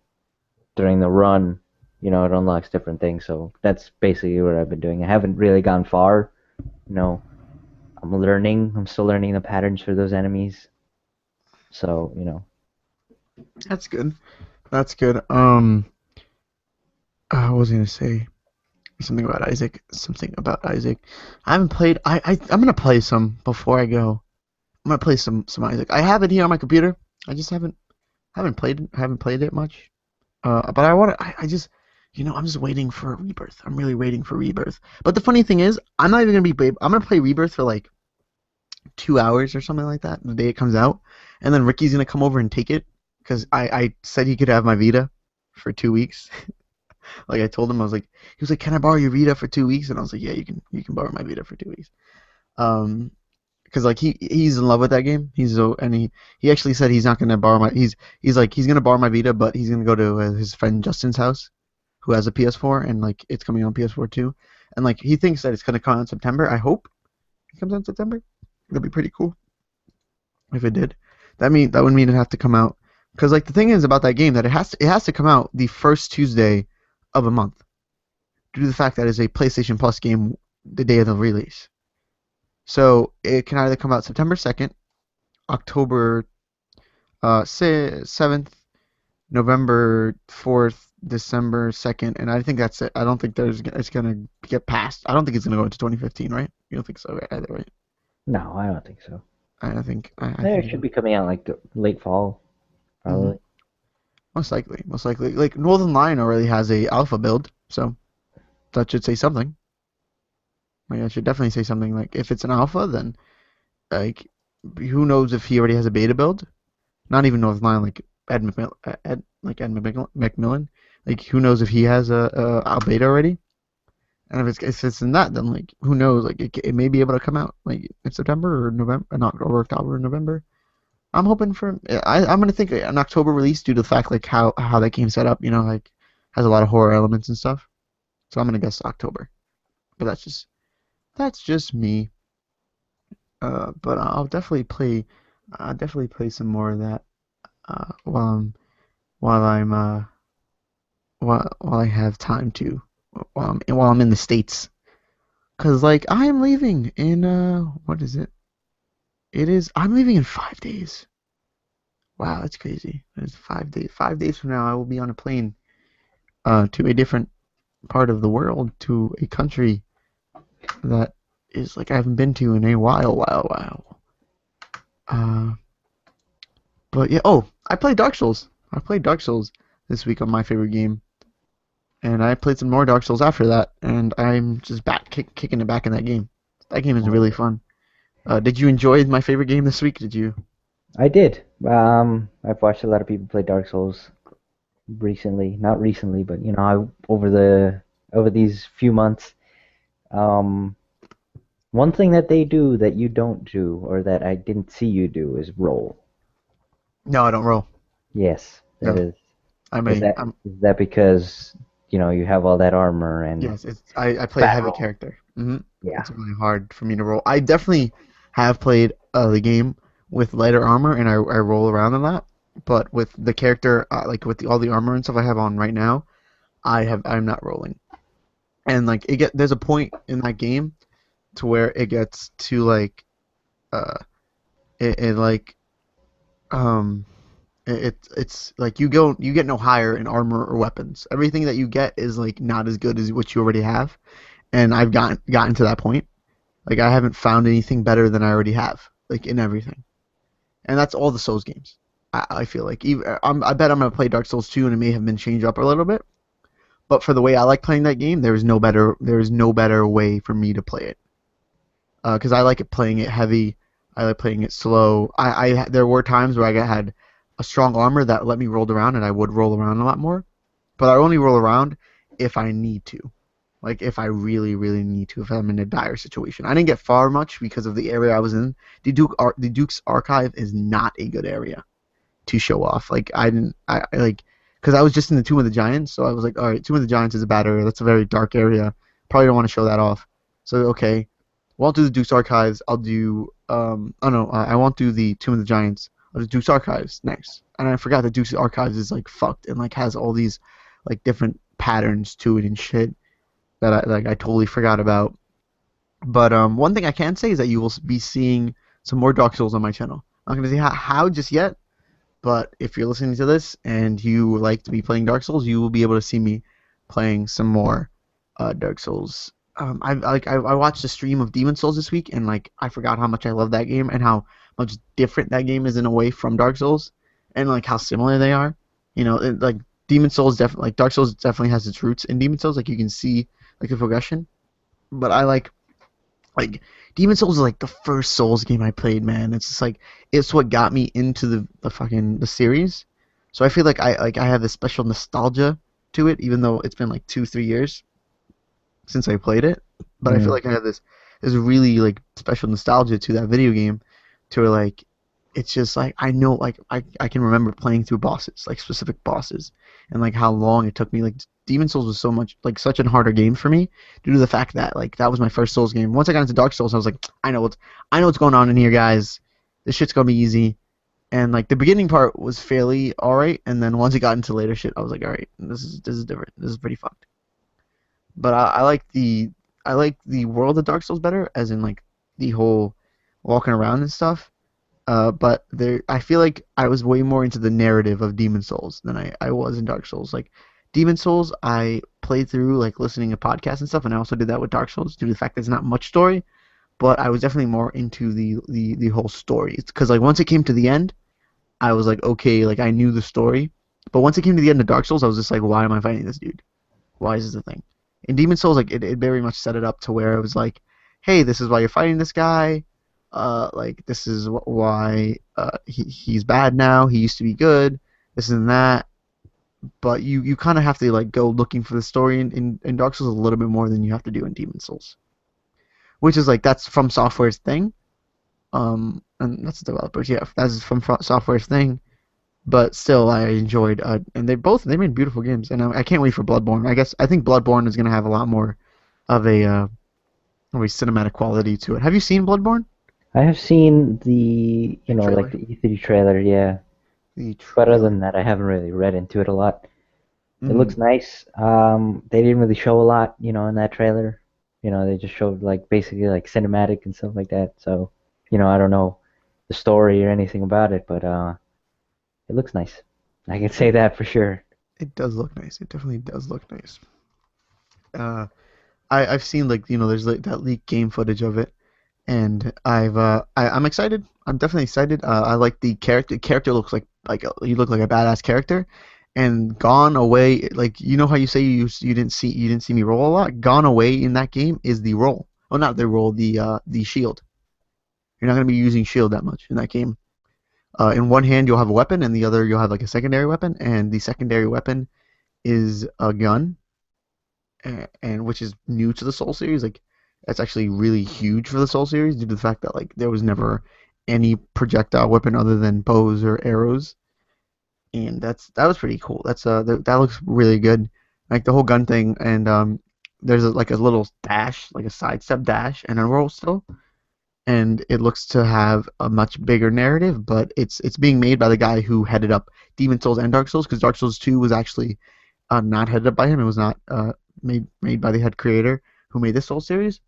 [SPEAKER 2] during the run, it unlocks different things. So that's basically what I've been doing. I haven't really gone far. You know, I'm still learning the patterns for those enemies. So.
[SPEAKER 1] That's good. That's good. What was I gonna say? Something about Isaac. Something about Isaac. I haven't played. I'm gonna play some before I go. I'm gonna play some Isaac. I have it here on my computer. I just haven't played it. Haven't played it much. But I want to. I just, I'm just waiting for Rebirth. I'm really waiting for Rebirth. But the funny thing is, I'm not even gonna be. I'm gonna play Rebirth for like 2 hours or something like that the day it comes out, and then Ricky's gonna come over and take it, because I said he could have my Vita for 2 weeks. Like I told him, he was like, "Can I borrow your Vita for 2 weeks?" And I was like, "Yeah, you can borrow my Vita for 2 weeks." Because because like he's in love with that game. He actually said he's not gonna borrow my he's gonna borrow my Vita, but he's gonna go to his friend Justin's house, who has a PS4, and like it's coming on PS4 too, and like he thinks that it's gonna come out in September. I hope it comes out in September. That'd be pretty cool if it did. That would mean it have to come out because like the thing is about that game that it has to come out the first Tuesday of a month due to the fact that it's a PlayStation Plus game the day of the release. So it can either come out September 2nd, October 7th, November 4th, December 2nd, and I think that's it. I don't think it's gonna get past. I don't think it's gonna go into 2015, right? You don't think so either, right?
[SPEAKER 2] No, I don't think so.
[SPEAKER 1] I
[SPEAKER 2] It
[SPEAKER 1] think
[SPEAKER 2] should be coming out like late fall,
[SPEAKER 1] hmm
[SPEAKER 2] probably.
[SPEAKER 1] most likely. Like Northern Lion already has a alpha build, so that should say something. Like I should definitely say something. Like if it's an alpha, then like who knows if he already has a beta build? Not even Northern Lion, like Ed McMillan. Like who knows if he has a beta already? And if it's in that, then like who knows? Like it may be able to come out like in September or November, not or October or November. I'm hoping for I'm gonna think an October release due to the fact like how that game's set up. You know, like has a lot of horror elements and stuff. So I'm gonna guess October. But that's just me. But I'll definitely play some more of that while I'm while I have time to while I'm in the States. Cause like I am leaving in what is it? I'm leaving in 5 days. Wow, that's crazy. It's 5 days. 5 days from now, I will be on a plane to a different part of the world, to a country that is like I haven't been to in a while. Uh, but yeah. Oh, I played Dark Souls. I played Dark Souls this week on my favorite game, and I played some more Dark Souls after that, and I'm just kicking it back in that game. That game is really fun. Did you enjoy my favorite game this week? Did you?
[SPEAKER 2] I did. I've watched a lot of people play Dark Souls recently. Not recently, but over these few months. Um, One thing that they do that you don't do, or that I didn't see you do, is roll.
[SPEAKER 1] No, I don't roll.
[SPEAKER 2] Yes, that
[SPEAKER 1] No,
[SPEAKER 2] is.
[SPEAKER 1] I'm
[SPEAKER 2] Is
[SPEAKER 1] a
[SPEAKER 2] that
[SPEAKER 1] I'm
[SPEAKER 2] is that because you have all that armor and
[SPEAKER 1] yes. I play a
[SPEAKER 2] fat
[SPEAKER 1] heavy
[SPEAKER 2] roll?
[SPEAKER 1] character.
[SPEAKER 2] Yeah.
[SPEAKER 1] It's really hard for me to roll. I definitely have played the game with lighter armor, and I roll around a lot. But with the character, like with all the armor and stuff I have on right now, I'm not rolling. And like there's a point in that game to where it gets to like uh it like um it's like you get no higher in armor or weapons. Everything that you get is like not as good as what you already have. And I've gotten to that point. Like I haven't found anything better than I already have, like in everything. And that's all the Souls games. I feel like I bet I'm gonna play Dark Souls 2 and it may have been changed up a little bit. But for the way I like playing that game, there is no better way for me to play it. Because I like playing it heavy. I like playing it slow. There were times where had a strong armor that let me roll around, and I would roll around a lot more. But I only roll around if I need to, like if I really really need to, if I'm in a dire situation. I didn't get far much because of the area I was in. The Duke's Archive is not a good area to show off. Like I didn't I like because I was just in the Tomb of the Giants, so I was like, all right, Tomb of the Giants is a bad area. That's a very dark area. Probably don't want to show that off. So okay, won't do the Duke's Archives. I'll do oh no, I won't do the Tomb of the Giants. I'll do Duke's Archives next. And I forgot that Duke's Archives is like fucked and like has all these like different patterns to it and shit that I totally forgot about. But one thing I can say is that you will be seeing some more Dark Souls on my channel. I'm not gonna say how just yet, but if you're listening to this and you like to be playing Dark Souls, you will be able to see me playing some more Dark Souls. I watched a stream of Demon Souls this week, and like I forgot how much I love that game and how much different that game is in a way from Dark Souls, and like how similar they are. Like Demon Souls definitely, like Dark Souls definitely has its roots in Demon Souls. Like you can see like the progression, but I like Demon Souls is like the first Souls game I played, man. It's just like it's what got me into the series. So I feel like I have this special nostalgia to it, even though it's been like 2-3 years since I played it. But I feel
[SPEAKER 2] Mm.
[SPEAKER 1] like I have this there's a really like special nostalgia to that video game, to where like it's just like I know like I can remember playing through bosses, like specific bosses, and like how long it took me. Like Demon Souls was so much like such a harder game for me due to the fact that like that was my first Souls game. Once I got into Dark Souls, I was like, I know what's going on in here, guys. This shit's gonna be easy. And like the beginning part was fairly alright, and then once it got into later shit, I was like, alright, this is different. This is pretty fucked. But I like the world of Dark Souls better, as in like the whole walking around and stuff. But there, I feel like I was way more into the narrative of Demon Souls than I was in Dark Souls. Like Demon Souls, I played through like listening to podcasts and stuff, and I also did that with Dark Souls due to the fact there's not much story. But I was definitely more into the whole story. It's because like once it came to the end, I was like, okay, like I knew the story. But once it came to the end of Dark Souls, I was just like, why am I fighting this dude? Why is this a thing? In Demon Souls, like it very much set it up to where it was like, hey, this is why you're fighting this guy. Like this is why he's bad now. He used to be good. This and that. But you kind of have to like go looking for the story in Dark Souls a little bit more than you have to do in Demon Souls, which is like that's from Software's thing. And that's the developers. Yeah, that's from Software's thing. But still, I enjoyed, and they made beautiful games, and I can't wait for Bloodborne. I think Bloodborne is gonna have a lot more of a cinematic quality to it. Have you seen Bloodborne?
[SPEAKER 2] I have seen the,
[SPEAKER 1] The
[SPEAKER 2] like
[SPEAKER 1] trailer.
[SPEAKER 2] the E3 trailer, yeah.
[SPEAKER 1] The
[SPEAKER 2] But other
[SPEAKER 1] trailer.
[SPEAKER 2] than that, I haven't really read into it a lot. It
[SPEAKER 1] Mm.
[SPEAKER 2] looks nice. They didn't really show a lot, in that trailer. They just showed like basically like cinematic and stuff like that. So, I don't know the story or anything about it, but it looks nice. I can say that for sure.
[SPEAKER 1] It does look nice. It definitely does look nice. Uh, I've seen like there's like that leaked game footage of it, and I'm excited. I'm definitely excited. I like the character. The character looks you look like a badass character, and Gone Away. Like how you say you didn't see me roll a lot. Gone Away in that game is the roll. Oh, not the roll. The shield. You're not gonna be using shield that much in that game. In one hand you'll have a weapon, and the other you'll have like a secondary weapon, and the secondary weapon is a gun, and which is new to the Soul series. Like that's actually really huge for the Soul series due to the fact that like there was never any projectile weapon other than bows or arrows, and that was pretty cool. That looks really good. Like the whole gun thing, and there's like a little dash, like a sidestep dash, and a roll still. And it looks to have a much bigger narrative, but it's being made by the guy who headed up Demon Souls and Dark Souls, because Dark Souls 2 was actually not headed up by him. It was not made by the head creator who made this Soul series.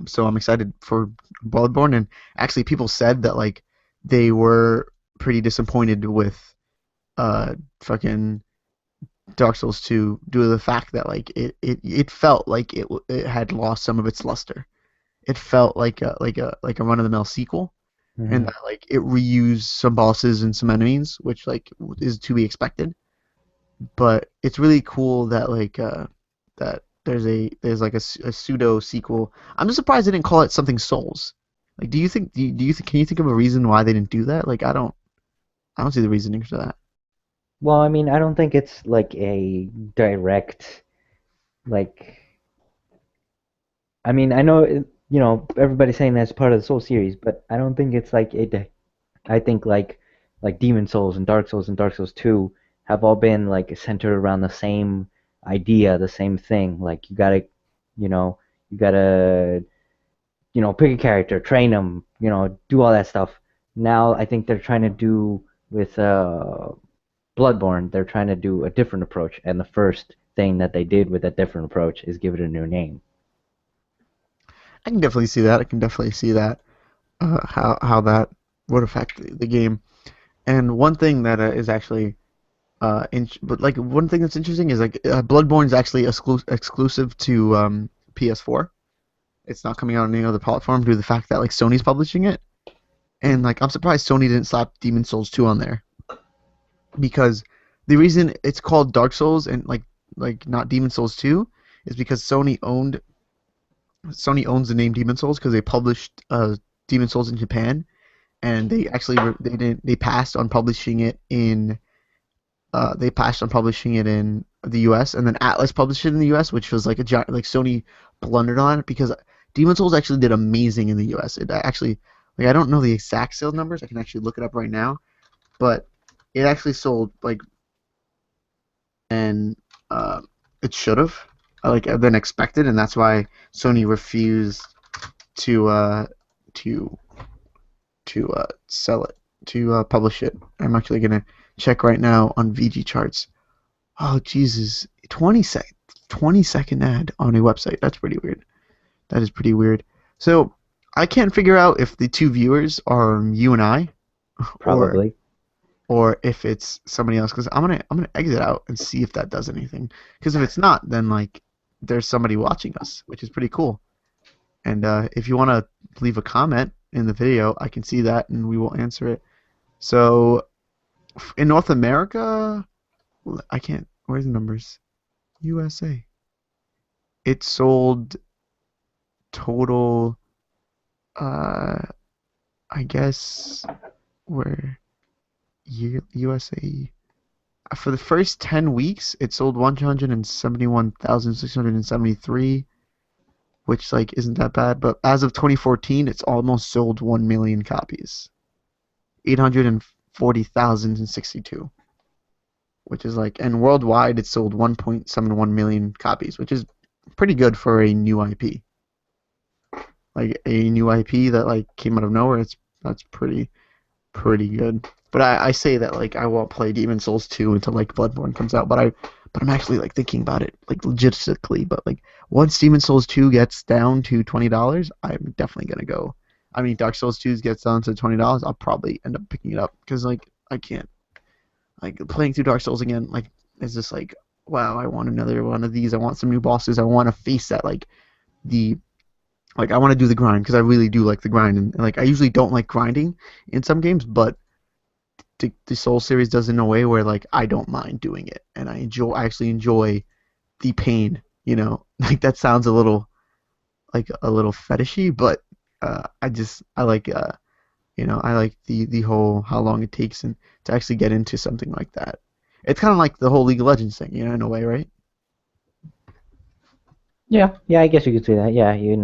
[SPEAKER 1] So I'm excited for Bloodborne. And actually, people said that like they were pretty disappointed with fucking Dark Souls 2 due to the fact that like it felt like it had lost some of its luster. It felt like a run of the mill sequel, and
[SPEAKER 2] Hmm.
[SPEAKER 1] that like it reused some bosses and some enemies, which like is to be expected. But it's really cool that that there's like a pseudo sequel. I'm just surprised they didn't call it something Souls. Like, do you think can you think of a reason why they didn't do that? Like, I don't see the reasoning for that.
[SPEAKER 2] Well, I mean, I don't think it's like a direct like. I mean, I know everybody's saying that's part of the Soul series, but I don't think it's like I think like Demon Souls and Dark Souls 2 have all been like centered around the same idea, the same thing. Like you know, you gotta pick a character, train them, do all that stuff. Now I think they're trying to do with Bloodborne, they're trying to do a different approach, and the first thing that they did with that different approach is give it a new name.
[SPEAKER 1] I can definitely see that. I can definitely see that. How that would affect the game. And one thing that is actually but like one thing that's interesting is like Bloodborne is actually exclusive to PS4. It's not coming out on any other platform due to the fact that like Sony's publishing it. And like I'm surprised Sony didn't slap Demon Souls 2 on there, because the reason it's called Dark Souls and like not Demon Souls 2 is because Sony owns the name Demon Souls because they published Demon Souls in Japan, and they actually they didn't they passed on publishing it in the U.S., and then Atlas published it in the U.S., which was like a giant, like Sony blundered on it because Demon Souls actually did amazing in the U.S. It actually, like, I don't know the exact sales numbers. I can actually look it up right now, but it actually sold like, and it should have, like, than expected, and that's why Sony refused to to sell it, to publish it. I'm actually gonna check right now on VG charts. Oh Jesus, 20-second ad on a website. That's pretty weird. That is pretty weird. So I can't figure out if the two viewers are you and I, or
[SPEAKER 2] Probably.
[SPEAKER 1] if it's somebody else. Because I'm gonna exit out and see if that does anything. Because if it's not, then like there's somebody watching us, which is pretty cool. And if you want to leave a comment in the video, I can see that and we will answer it. So in North America, I can't. Where's the numbers? USA. It sold total. Uh, I guess where USA for the first 10 weeks, it sold 171,673, which like isn't that bad. But as of 2014, it's almost sold 1 million copies, 840,062, which is like, and worldwide it sold 1.71 million copies, which is pretty good for a new IP. Like a new IP that like came out of nowhere, that's pretty good. But I say that like I won't play Demon Souls 2 until like Bloodborne comes out, but I'm actually like thinking about it like logistically. But like once Demon Souls 2 gets down to $20, I'm definitely gonna go. I mean, Dark Souls 2 gets down to $20, I'll probably end up picking it up because like I can't like playing through Dark Souls again. Like it's just like wow, I want another one of these. I want some new bosses. I want to face that the I want to do the grind because I really do like the grind, and like I usually don't like grinding in some games, but the Soul series does in a way where like I don't mind doing it, and I actually enjoy the pain. Like that sounds a little fetishy, but I like I like the whole how long it takes and to actually get into something like that. It's kind of like the whole League of Legends thing, in a way, right?
[SPEAKER 2] Yeah, yeah, I guess you could say that. Yeah, you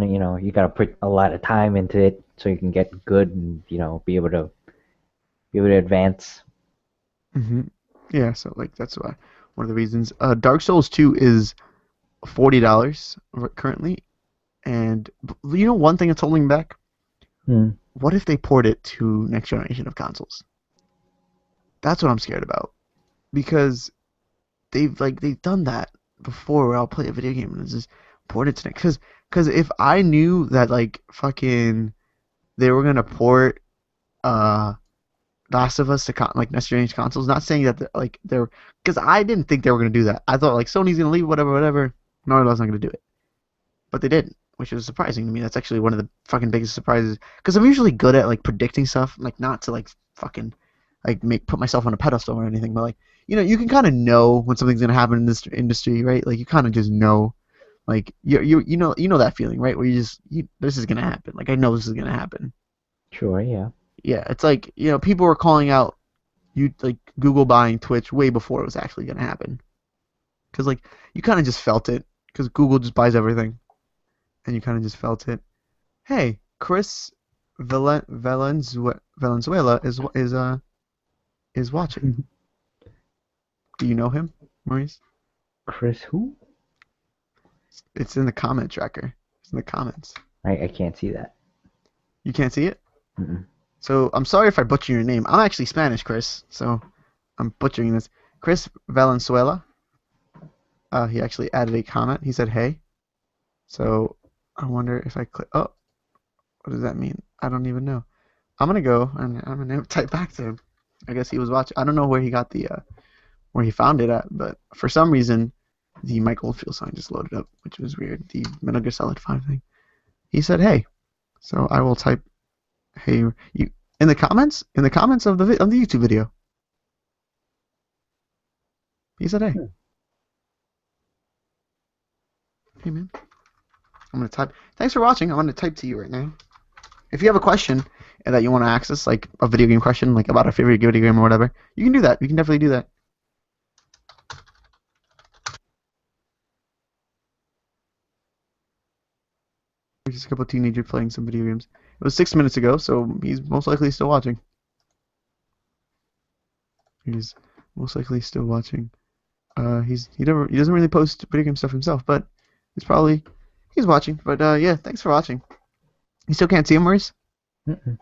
[SPEAKER 2] gotta put a lot of time into it so you can get good and be able to advance.
[SPEAKER 1] hmm Yeah, so like that's why one of the reasons. Dark Souls 2 is $40 currently, and one thing that's holding back.
[SPEAKER 2] Hmm.
[SPEAKER 1] What if they port it to next generation of consoles? That's what I'm scared about because they've done that before where I'll play a video game and it's just port it to next. Because if I knew that like fucking they were gonna port uh Last of Us to like next generation consoles, not saying that they're because I didn't think they were gonna do that. I thought like Sony's gonna leave whatever whatever. No, Naughty Dog's not gonna do it, but they didn't, which was surprising to me. That's actually one of the fucking biggest surprises because I'm usually good at like predicting stuff, like not to like fucking like make put myself on a pedestal or anything, but like you can kind of know when something's gonna happen in this industry, right? Like you kind of just know, like you know that feeling, right? Where this is gonna happen. Like I know this is gonna happen.
[SPEAKER 2] Sure, yeah.
[SPEAKER 1] Yeah, it's like people were calling out you like Google buying Twitch way before it was actually gonna happen, because like you kind of just felt it because Google just buys everything, and you kind of just felt it. Hey, Chris Valenzuela is watching. Do you know him, Maurice?
[SPEAKER 2] Chris, who?
[SPEAKER 1] It's in the comment tracker. It's in the comments.
[SPEAKER 2] I can't see that.
[SPEAKER 1] You can't see it?
[SPEAKER 2] Mm-mm.
[SPEAKER 1] So I'm sorry if I butcher your name. I'm actually Spanish, Chris, so I'm butchering this. Chris Valenzuela. He actually added a comment. He said, "Hey." So I wonder if I click. Oh, what does that mean? I don't even know. I'm gonna go and I'm gonna type back to him. I guess he was watching. I don't know where he got where he found it at, but for some reason, the Mike Oldfield sign just loaded up, which was weird. The Metal Gear Solid 5 thing. He said, "Hey," so I will type, "Hey," you in the comments of the YouTube video. He said, "Hey, hey man." I'm gonna type. Thanks for watching. I'm gonna type to you right now. If you have a question and that you want to access, like a video game question, like about a favorite video game or whatever, you can do that. You can definitely do that. Just a couple of teenagers playing some video games. It was 6 minutes ago, so he's most likely still watching. He's most likely still watching. He doesn't really post video game stuff himself, but he's watching. But yeah, thanks for watching. You still can't see him, Maurice?
[SPEAKER 2] Mm-mm.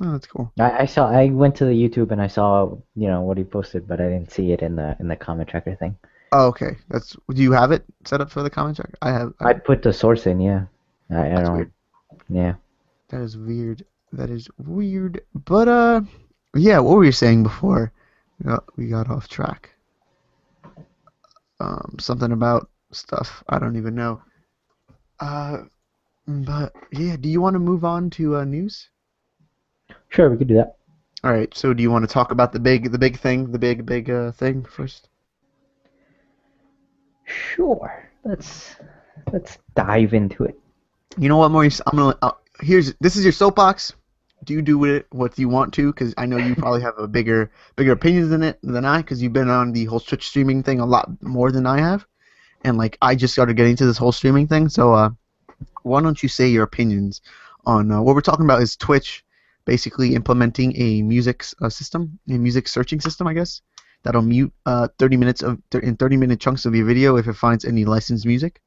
[SPEAKER 1] Oh, that's cool.
[SPEAKER 2] I went to the YouTube and I saw, what he posted, but I didn't see it in the comment tracker thing.
[SPEAKER 1] Oh, okay. Do you have it set up for the comment tracker? I have.
[SPEAKER 2] I put the source in, yeah. I
[SPEAKER 1] That's
[SPEAKER 2] don't,
[SPEAKER 1] weird.
[SPEAKER 2] yeah.
[SPEAKER 1] That is weird. That is weird. But yeah. What were you saying before? We got off track. Something about stuff. I don't even know. Uh, but yeah. Do you want to move on to news?
[SPEAKER 2] Sure, we could do that.
[SPEAKER 1] All right. So do you want to talk about the big thing, the big thing first?
[SPEAKER 2] Sure. Let's dive into it.
[SPEAKER 1] You know what, Maurice? I'm gonna. This is your soapbox. Do with it what you want to, because I know you probably have a bigger opinions in it than I, because you've been on the whole Twitch streaming thing a lot more than I have, and like I just started getting into this whole streaming thing. So why don't you say your opinions on what we're talking about? Is Twitch basically implementing a music system, a music searching system, I guess, that'll mute 30 minutes in 30-minute chunks of your video if it finds any licensed music,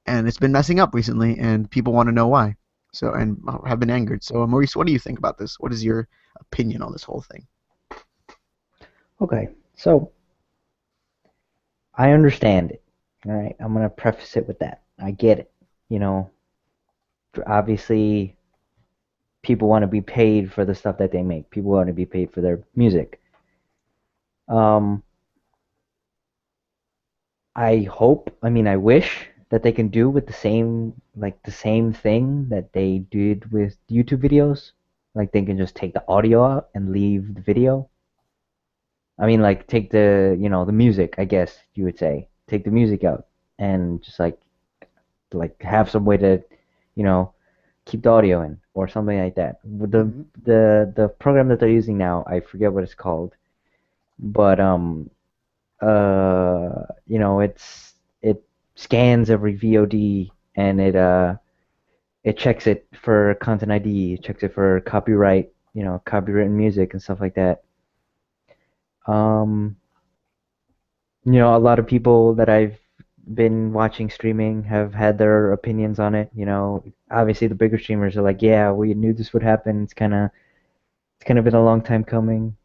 [SPEAKER 1] and it's been messing up recently, and people want to know why. So and have been angered. So Maurice, what do you think about this? What is your opinion on this whole thing?
[SPEAKER 2] Okay, so I understand it. All right, I'm gonna preface it with that. I get it. You know, obviously, people want to be paid for the stuff that they make. People want to be paid for their music. Um, I wish that they can do with the same thing that they did with YouTube videos. Like they can just take the audio out and leave the video. I mean, like take the music, I guess you would say. Take the music out and just like have some way to, you know, keep the audio in or something like that. With
[SPEAKER 1] Hmm.
[SPEAKER 2] the program that they're using now, I forget what it's called, but it scans every VOD and it checks it for content ID, it checks it for copyright, copywritten music and stuff like that. Um, a lot of people that I've been watching streaming have had their opinions on it. Obviously the bigger streamers are like, yeah, we knew this would happen. It's kind of been a long time coming.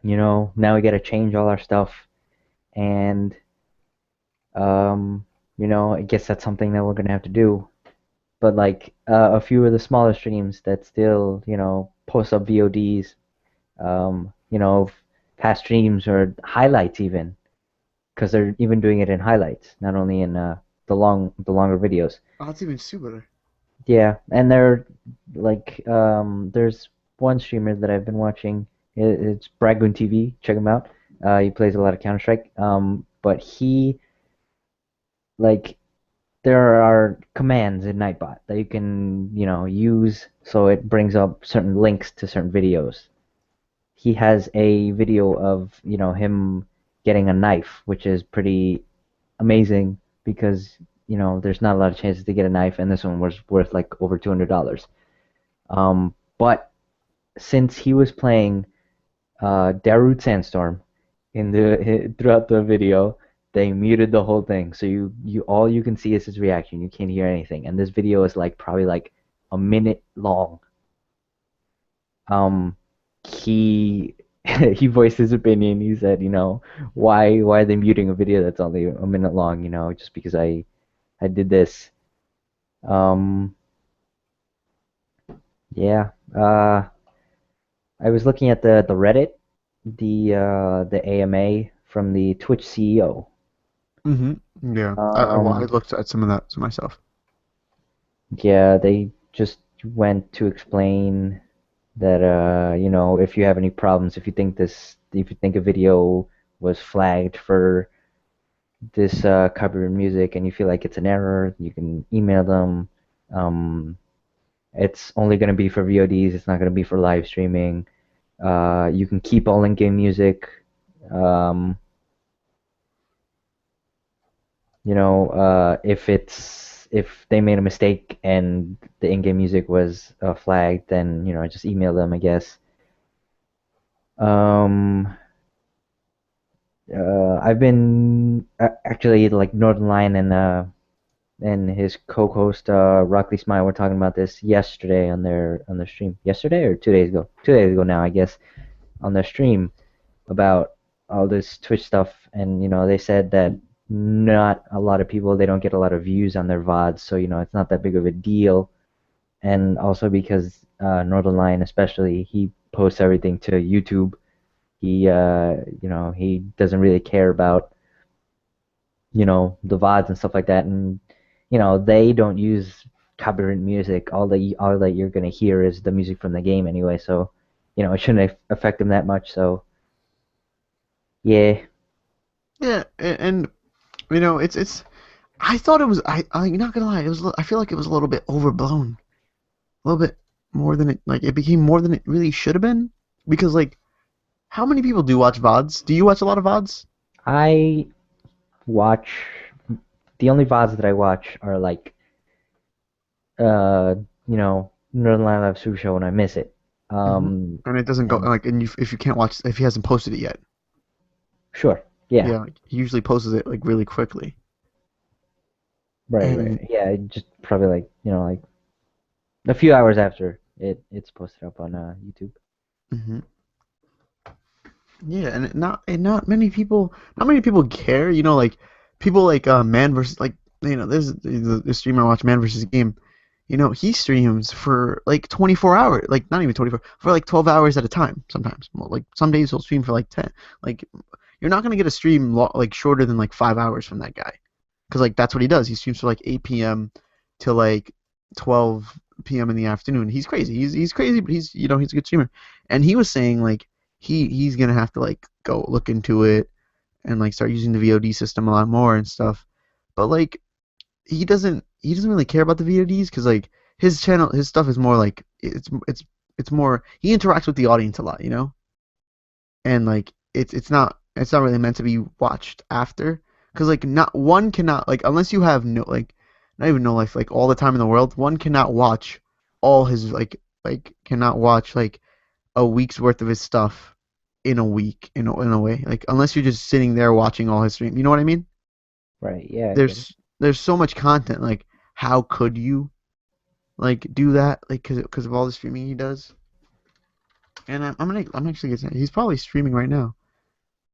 [SPEAKER 2] Now we got to change all our stuff, and I guess that's something that we're gonna have to do. But like a few of the smaller streams that still, post up VODs, past streams or highlights even, because they're even doing it in highlights, not only in the longer videos.
[SPEAKER 1] Oh, that's even stupider.
[SPEAKER 2] Yeah, and they're like there's one streamer that I've been watching. It's Bragoon TV. Check him out. He plays a lot of Counter Strike. But he like there are commands in Nightbot that you can use so it brings up certain links to certain videos. He has a video of him getting a knife, which is pretty amazing because there's not a lot of chances to get a knife, and this one was worth like over $200. But since he was playing Darude Sandstorm throughout the video, they muted the whole thing, so you all you can see is his reaction. You can't hear anything, and this video is like probably like a minute long. Um, he he voiced his opinion. He said, why are they muting a video that's only a minute long? Just because I did this. Um, yeah. I was looking at the Reddit, the AMA from the Twitch CEO.
[SPEAKER 1] Yeah. I
[SPEAKER 2] Um,
[SPEAKER 1] looked at some of that myself.
[SPEAKER 2] yeah, they just went to explain that if you have any problems, if you think a video was flagged for this copyright music and you feel like it's an error, you can email them. Um, it's only going to be for VODs. It's not going to be for live streaming. You can keep all in-game music. Um, if it's if they made a mistake and the in-game music was flagged, then I just email them, I guess. Um, I've been actually like Northern Lion and his co-host Rockley Smile were talking about this yesterday on their stream. Yesterday or 2 days ago? 2 days ago now, I guess, on their stream about all this Twitch stuff, and they said that not a lot of people, they don't get a lot of views on their VODs, so it's not that big of a deal. And also because Northern Lion especially, he posts everything to YouTube. He doesn't really care about the VODs and stuff like that, and they don't use copyright music. All that you're gonna hear is the music from the game anyway, so it shouldn't affect them that much. So yeah.
[SPEAKER 1] Yeah, and it's. I thought it was. I'm not gonna lie. It was. I feel like it was a little bit overblown. A little bit more than it. Like it became more than it really should have been. Because like, how many people do watch VODs? Do you watch a lot of VODs?
[SPEAKER 2] I watch the only VODs that I watch are like uh Northern Lion Live Super Show when I miss it.
[SPEAKER 1] Hmm.
[SPEAKER 2] Um
[SPEAKER 1] And it doesn't go
[SPEAKER 2] and
[SPEAKER 1] like, and if you can't watch, if he hasn't posted it yet,
[SPEAKER 2] sure. Yeah.
[SPEAKER 1] yeah, like, he usually posts it like really quickly.
[SPEAKER 2] Right,
[SPEAKER 1] And
[SPEAKER 2] right. Yeah, just probably like, like a few hours after it's posted up on YouTube.
[SPEAKER 1] hmm yeah, and not many people care. Like people like Man versus like there's the streamer I watch, Man versus Game. He streams for like 24 hours, like not even 24, for like 12 hours at a time sometimes. Well, like some days he'll stream for like 10. Like you're not gonna get a stream like shorter than like 5 hours from that guy, because like that's what he does. He streams from like 8 p.m. to like 12 p.m. in the afternoon. He's crazy. He's crazy, but he's a good streamer. And he was saying like he's gonna have to like go look into it and like start using the VOD system a lot more and stuff. But like he doesn't really care about the VODs, because like his stuff is more like it's more, he interacts with the audience a lot, and like it's not really meant to be watched after, because like not one cannot, like, unless you have no, like, not even no life, like all the time in the world, one cannot watch all his like cannot watch like a week's worth of his stuff in a week, in a way, like, unless you're just sitting there watching all his stream, you know what I mean?
[SPEAKER 2] Right. Yeah, I get it.
[SPEAKER 1] There's so much content, like how could you like do that, like, because of all the streaming he does. And I'm actually gonna say he's probably streaming right now.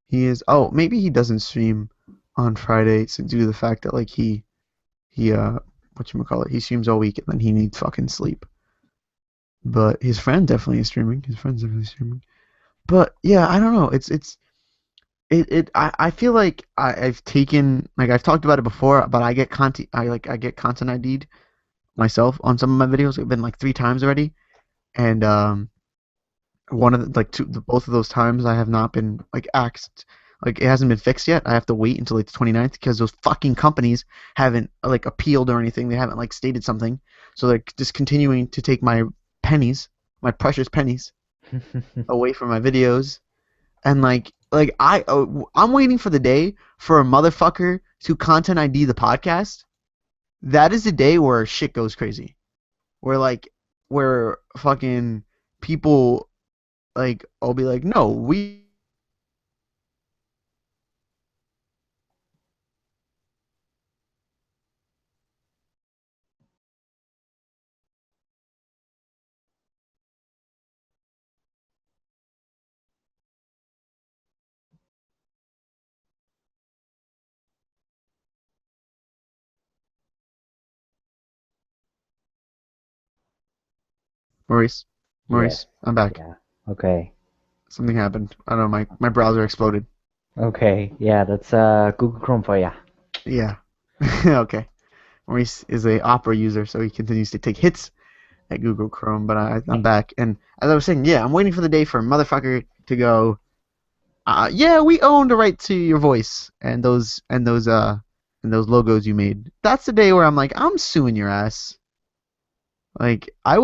[SPEAKER 1] He is. Oh, maybe he doesn't stream on Friday, so due to the fact that like he whatchamacallit, he streams all week and then he needs fucking sleep. But his friend definitely is streaming. His friend's definitely streaming. But yeah, I don't know. I feel like I've taken, like, I've talked about it before, but I get content ID'd myself on some of my videos. It's been like 3 times already, and one of the, like both of those times I have not been like axed. Like it hasn't been fixed yet. I have to wait until like the 29th, because those fucking companies haven't like appealed or anything. They haven't like stated something. So they're just continuing to take my pennies, my precious pennies, away from my videos. And I'm waiting for the day for a motherfucker to content ID the podcast. That is the day where shit goes crazy. Where fucking people, like, I'll be like, no, we. Maurice,
[SPEAKER 2] Yes.
[SPEAKER 1] Maurice, I'm back.
[SPEAKER 2] Yeah. Okay.
[SPEAKER 1] Something happened. I don't know. My browser exploded.
[SPEAKER 2] Okay. Yeah, that's Google Chrome for ya.
[SPEAKER 1] Yeah. Okay. Maurice is a Opera user, so he continues to take hits at Google Chrome. But I'm back, and as I was saying, yeah, I'm waiting for the day for a motherfucker to go. Yeah, we own the right to your voice and those logos you made. That's the day where I'm like, I'm suing your ass. Like, I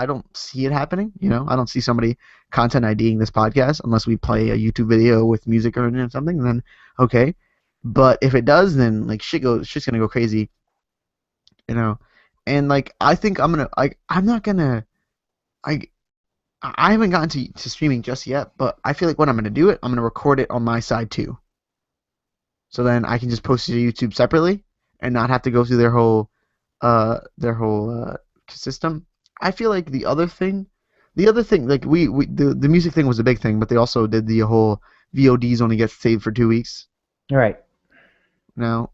[SPEAKER 1] don't see it happening. I don't see somebody content IDing this podcast unless we play a YouTube video with music or something. And then okay, But if it does, then like shit's gonna go crazy, you know. And like I think I'm not gonna I I haven't gotten to streaming just yet, but I feel like when I'm gonna do it, I'm gonna record it on my side too. So then I can just post it to YouTube separately and not have to go through their whole system. I feel like the other thing like the music thing was a big thing, but they also did the whole VODs only get saved for 2 weeks
[SPEAKER 2] All right.
[SPEAKER 1] now,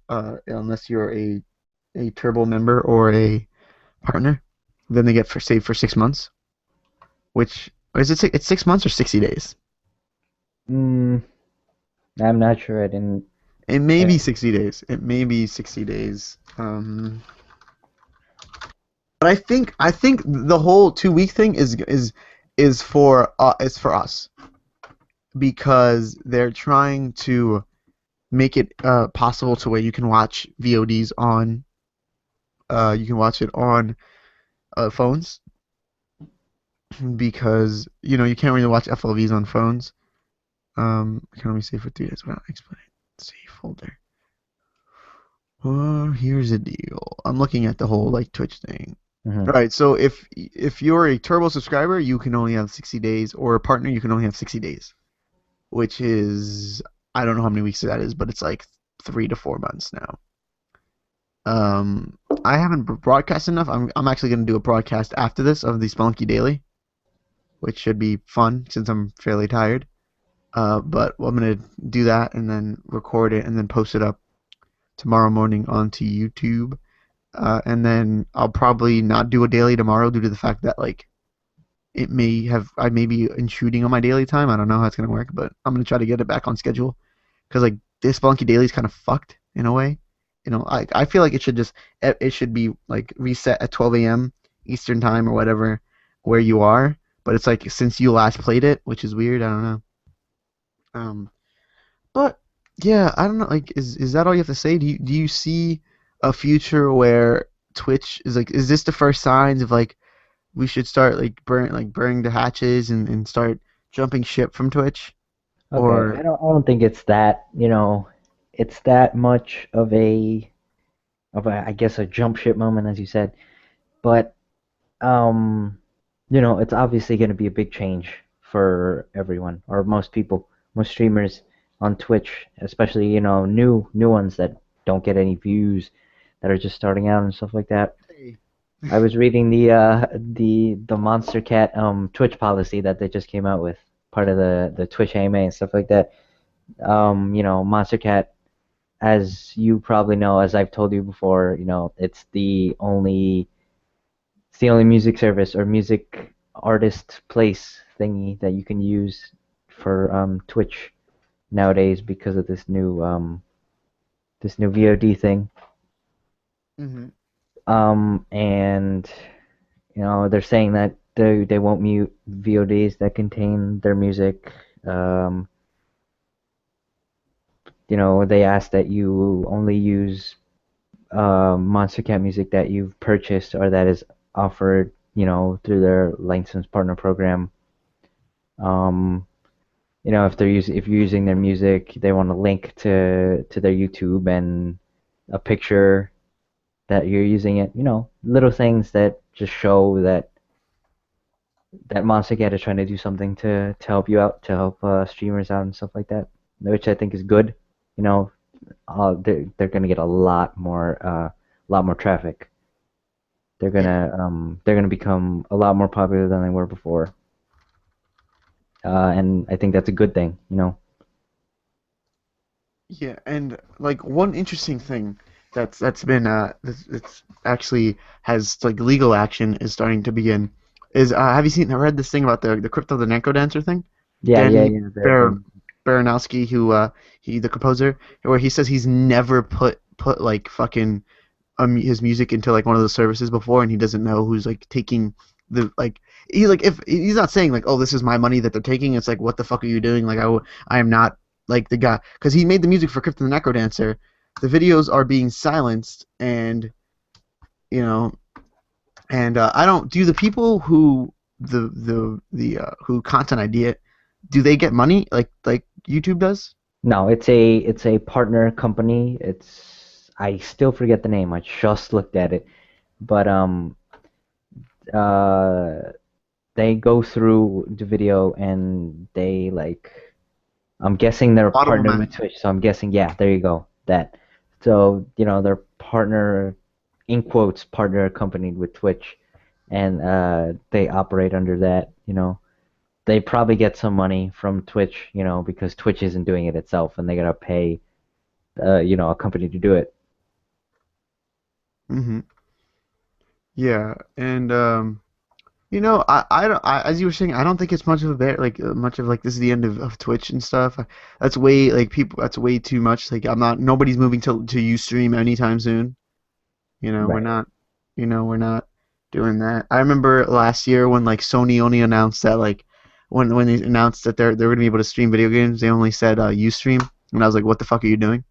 [SPEAKER 1] unless you're a Turbo member or a partner, then they get for saved for 6 months. Which is it? It's 6 months or 60 days.
[SPEAKER 2] Mm, I'm not sure. I didn't.
[SPEAKER 1] It may
[SPEAKER 2] I,
[SPEAKER 1] be 60 days. It may be 60 days. But I think the whole 2 week thing is for us because they're trying to make it possible to where you can watch VODs on you can watch it on phones because you can't really watch FLVs on phones. Can only save for 3 days without explaining. Save folder. Here's the deal. I'm looking at the whole like Twitch thing.
[SPEAKER 2] mhm.
[SPEAKER 1] All right, so if you're a Turbo subscriber, you can only have 60 days, or a partner, you can only have 60 days, which is I don't know how many weeks that is, but it's like 3 to 4 months now. I haven't broadcast enough. I'm actually gonna do a broadcast after this of the Spelunky Daily, which should be fun since I'm fairly tired. But I'm gonna do that and then record it and then post it up tomorrow morning onto YouTube. And then I'll probably not do a daily tomorrow due to the fact that like I may be intruding on my daily time. I don't know how it's gonna work, but I'm gonna try to get it back on schedule because like this Spelunky Daily is kind of fucked in a way. I feel like it should be like reset at 12 a.m. Eastern time or whatever where you are. But it's like since you last played it, which is weird. I don't know. Um, but yeah, I don't know. Like, is that all you have to say? Do you see a future where Twitch is like? Is this the first signs of like we should start like burning the hatches and start jumping ship from Twitch?
[SPEAKER 2] Okay.
[SPEAKER 1] Or
[SPEAKER 2] I don't think it's that. It's that much of a I guess a jump ship moment, as you said. But um, it's obviously going to be a big change for everyone or most people, most streamers on Twitch, especially new ones that don't get any views, that are just starting out and stuff like that.
[SPEAKER 1] Hey.
[SPEAKER 2] I was reading the Monster Cat Twitch policy that they just came out with, part of the Twitch AMA and stuff like that. Monster Cat, as you probably know, as I've told you before, it's the only music service or music artist place thingy that you can use for Twitch nowadays because of this new VOD thing.
[SPEAKER 1] hmm
[SPEAKER 2] And they're saying that they won't mute VODs that contain their music. Um, they ask that you only use Monster Cat music that you've purchased or that is offered, through their licensed partner program. Um, if you're using their music, they want a link to their YouTube and a picture that you're using it. Little things that just show that Monster Cat is trying to do something to help you out, to help streamers out and stuff like that, which I think is good. You know, they're gonna get a lot more traffic. They're gonna become a lot more popular than they were before, and I think that's a good thing.
[SPEAKER 1] Yeah, and like one interesting thing that's been it's actually has like legal action is starting to begin is have you seen I read this thing about the Crypto the Necro Dancer thing?
[SPEAKER 2] Yeah, yeah,
[SPEAKER 1] Danny
[SPEAKER 2] yeah. The
[SPEAKER 1] Baranowski, who he the composer, where he says he's never put like fucking his music into like one of those services before, and he doesn't know who's like taking the like he's like if he's not saying like oh this is my money that they're taking. It's like what the fuck are you doing? Like I am not like the guy because he made the music for Crypto the Necro Dancer. The videos are being silenced, and you know, and I don't do the people who the who content ID it. Do they get money like YouTube does?
[SPEAKER 2] No, it's a partner company. I still forget the name. I just looked at it, but uh they go through the video and they like I'm guessing they're
[SPEAKER 1] Audible
[SPEAKER 2] partnered with
[SPEAKER 1] management.
[SPEAKER 2] Twitch, so I'm guessing yeah, there you go. That. So, they're partner in quotes partner accompanied with Twitch and they operate under that, They probably get some money from Twitch, because Twitch isn't doing it itself and they gotta pay a company to do it.
[SPEAKER 1] Hmm. Yeah, and as you were saying, I don't think it's much of a bear, like much of like this is the end of Twitch and stuff. That's way like people. That's way too much. Like I'm not. Nobody's moving to Ustream anytime soon. We're
[SPEAKER 2] Right.
[SPEAKER 1] not. We're not doing that. I remember last year when like Sony only announced that like when they announced that they're gonna be able to stream video games, they only said Ustream, and I was like, what the fuck are you doing?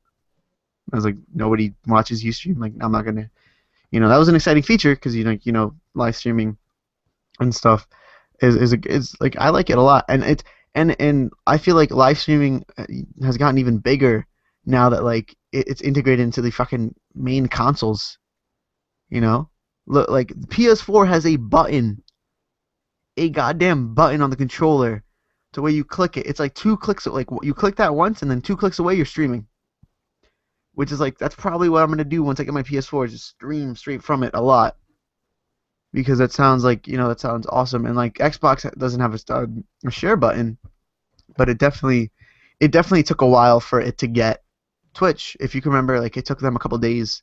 [SPEAKER 1] I was like, nobody watches Ustream. Like I'm not gonna. That was an exciting feature because live streaming and stuff is like I like it a lot, and and I feel like live streaming has gotten even bigger now that like it's integrated into the fucking main consoles. You know, look like the PS4 has a goddamn button on the controller, to where you click it. It's like 2 clicks. Like you click that once, and then 2 clicks away, you're streaming. Which is like that's probably what I'm gonna do once I get my PS4. Is just stream straight from it a lot because that sounds like that sounds awesome. And like Xbox doesn't have a share button, but it definitely took a while for it to get Twitch. If you can remember, like it took them a couple days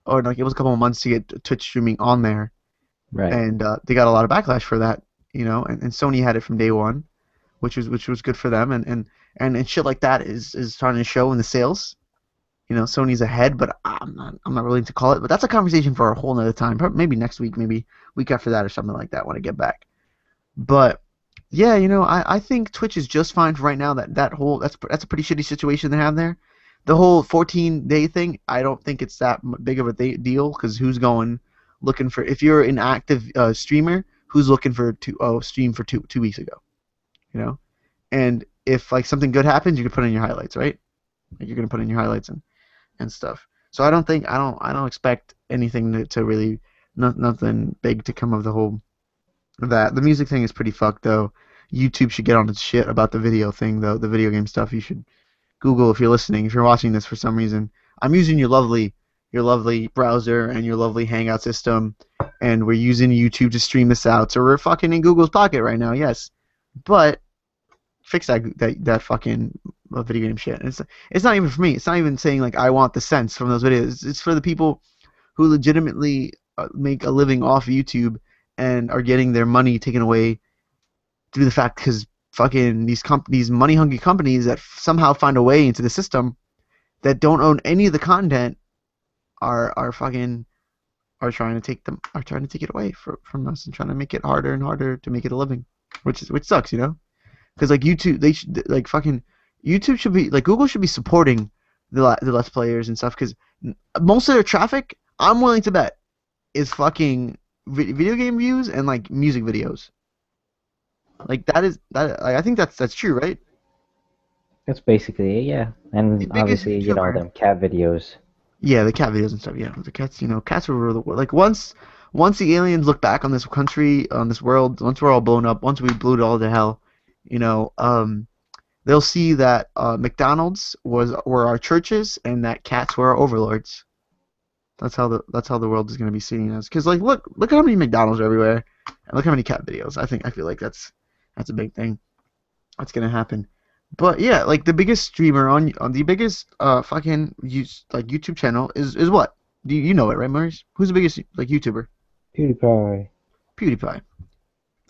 [SPEAKER 1] or like it was a couple of months to get Twitch streaming on there,
[SPEAKER 2] Right.
[SPEAKER 1] and they got a lot of backlash for that. And Sony had it from day one, which was good for them, and shit like that is starting to show in the sales. Sony's ahead, but I'm not willing to call it. But that's a conversation for a whole nother time. Probably maybe next week, maybe week after that, or something like that when I get back. But yeah, I think Twitch is just fine for right now. That's a pretty shitty situation they have there. The whole 14-day thing, I don't think it's that big of a deal because who's going looking for if you're an active streamer who's looking for to stream for two weeks ago, you know? And if like something good happens, you can put in your highlights, right? Like you're gonna put in your highlights and stuff. So I don't expect anything to really nothing big to come of the whole that. The music thing is pretty fucked though. YouTube should get on its shit about the video thing though. The video game stuff. You should Google if you're listening. If you're watching this for some reason, I'm using your lovely browser and your lovely Hangout system, and we're using YouTube to stream this out. So we're fucking in Google's pocket right now. Yes, but fix that fucking video game shit. It's not even for me. It's not even saying like I want the cents from those videos. It's for the people who legitimately make a living off YouTube and are getting their money taken away through the fact because fucking these money hungry companies that somehow find a way into the system that don't own any of the content are fucking are trying to take it away from us and trying to make it harder and harder to make it a living, which sucks, because like YouTube, they should like fucking YouTube should be like Google should be supporting the Let's Players and stuff because most of their traffic, I'm willing to bet, is fucking video game views and like music videos. Like that is that like, I think that's true, right?
[SPEAKER 2] That's basically it, yeah.
[SPEAKER 1] The
[SPEAKER 2] And
[SPEAKER 1] biggest
[SPEAKER 2] obviously,
[SPEAKER 1] YouTuber.
[SPEAKER 2] them cat videos.
[SPEAKER 1] Yeah, the cat videos and stuff. Yeah, the cats. Cats were the like once the aliens look back on this country, on this world, once we're all blown up, once we blew it all to hell, you know, um, they'll see that McDonald's were our churches and that cats were our overlords. That's how the world is going to be seeing us. Because like look how many McDonald's are everywhere, and look how many cat videos. I feel like that's a big thing. That's going to happen. But yeah, like the biggest streamer on the biggest fucking like YouTube channel is what? Do you know it, right, Maurice? Who's the biggest like YouTuber?
[SPEAKER 2] PewDiePie.
[SPEAKER 1] PewDiePie.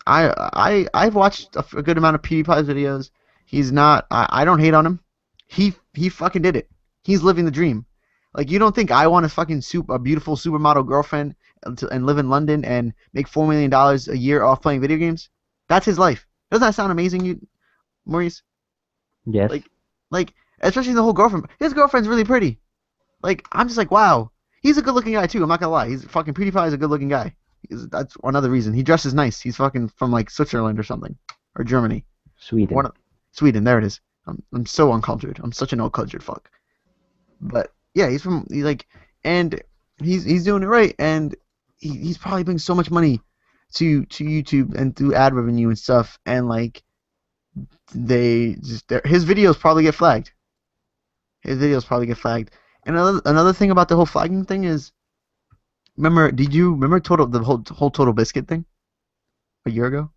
[SPEAKER 1] I've watched a good amount of PewDiePie's videos. He's not. I don't hate on him. He fucking did it. He's living the dream. Like you don't think I want a beautiful supermodel girlfriend and live in London and make $4 million a year off playing video games? That's his life. Doesn't that sound amazing, you Maurice?
[SPEAKER 2] Yes.
[SPEAKER 1] Like like especially the whole girlfriend. His girlfriend's really pretty. Like I'm just like wow. He's a good looking guy too. I'm not gonna lie. He's fucking PewDiePie is a good looking guy. That's another reason. He dresses nice. He's fucking from like Switzerland or something or Germany.
[SPEAKER 2] Sweden.
[SPEAKER 1] One Sweden. There it is. I'm so uncultured. I'm such an uncultured fuck. But yeah, and he's doing it right, and he's probably bringing so much money to YouTube and through ad revenue and stuff, and like his videos probably get flagged. His videos probably get flagged. And another thing about the whole flagging thing is, did you remember the whole Total Biscuit thing a year ago?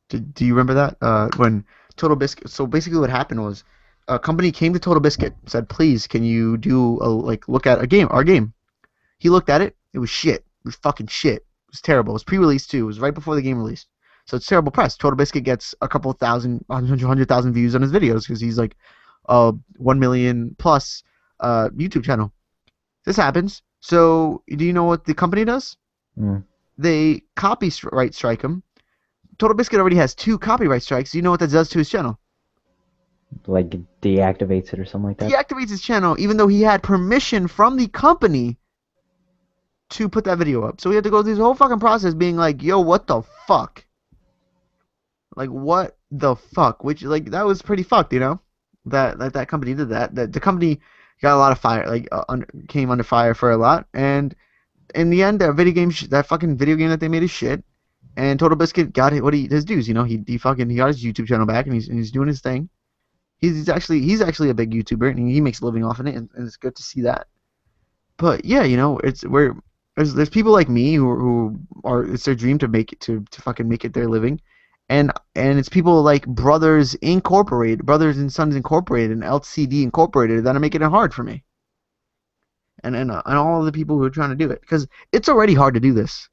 [SPEAKER 1] Do you remember that? When Total Biscuit. So basically, what happened was a company came to Total Biscuit, said, "Please, can you do look at our game?" He looked at it. It was shit. It was fucking shit. It was terrible. It was pre-release too. It was right before the game released. So it's terrible press. Total Biscuit gets a couple thousand, 100,000 views on his videos because he's like 1 million plus YouTube channel. This happens. So do you know what the company does?
[SPEAKER 2] Mm.
[SPEAKER 1] They copyright strike him. Total Biscuit already has 2 copyright strikes. Do you know what that does to his channel?
[SPEAKER 2] Like deactivates it or something like that.
[SPEAKER 1] Deactivates his channel even though he had permission from the company to put that video up. So we had to go through this whole fucking process being like, yo, what the fuck? Like, what the fuck? Which, like, that was pretty fucked, you know? That company did that. That the company got a lot of fire, like, came under fire for a lot. And in the end, that fucking video game that they made is shit. And Total Biscuit got his dues, you know? He got his YouTube channel back, and he's doing his thing. He's actually a big YouTuber, and he makes a living off of it, and it's good to see that. But yeah, you know, there's people like me who are it's their dream to make it to fucking make it their living, and it's people like Brothers Incorporated, Brothers and Sons Incorporated, and LCD Incorporated that are making it hard for me, and all of the people who are trying to do it, because it's already hard to do this,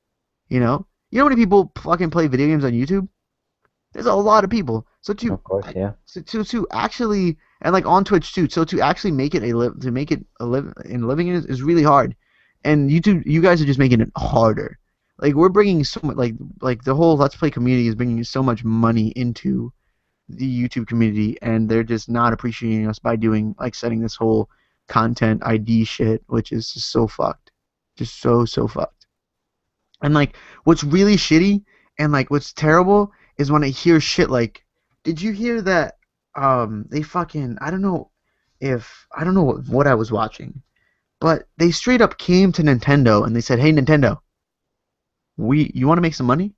[SPEAKER 1] you know. You know how many people fucking play video games on YouTube? There's a lot of people. So
[SPEAKER 2] Of course, yeah.
[SPEAKER 1] to actually, and like on Twitch too. So to actually make it living is really hard. And you guys are just making it harder. Like we're bringing so much, like the whole Let's Play community is bringing so much money into the YouTube community, and they're just not appreciating us by doing like setting this whole content ID shit, which is just so fucked, just so fucked. And like what's really shitty and like what's terrible is when I hear shit like, did you hear that? They fucking I don't know what I was watching. But they straight up came to Nintendo and they said, "Hey Nintendo, you want to make some money?" And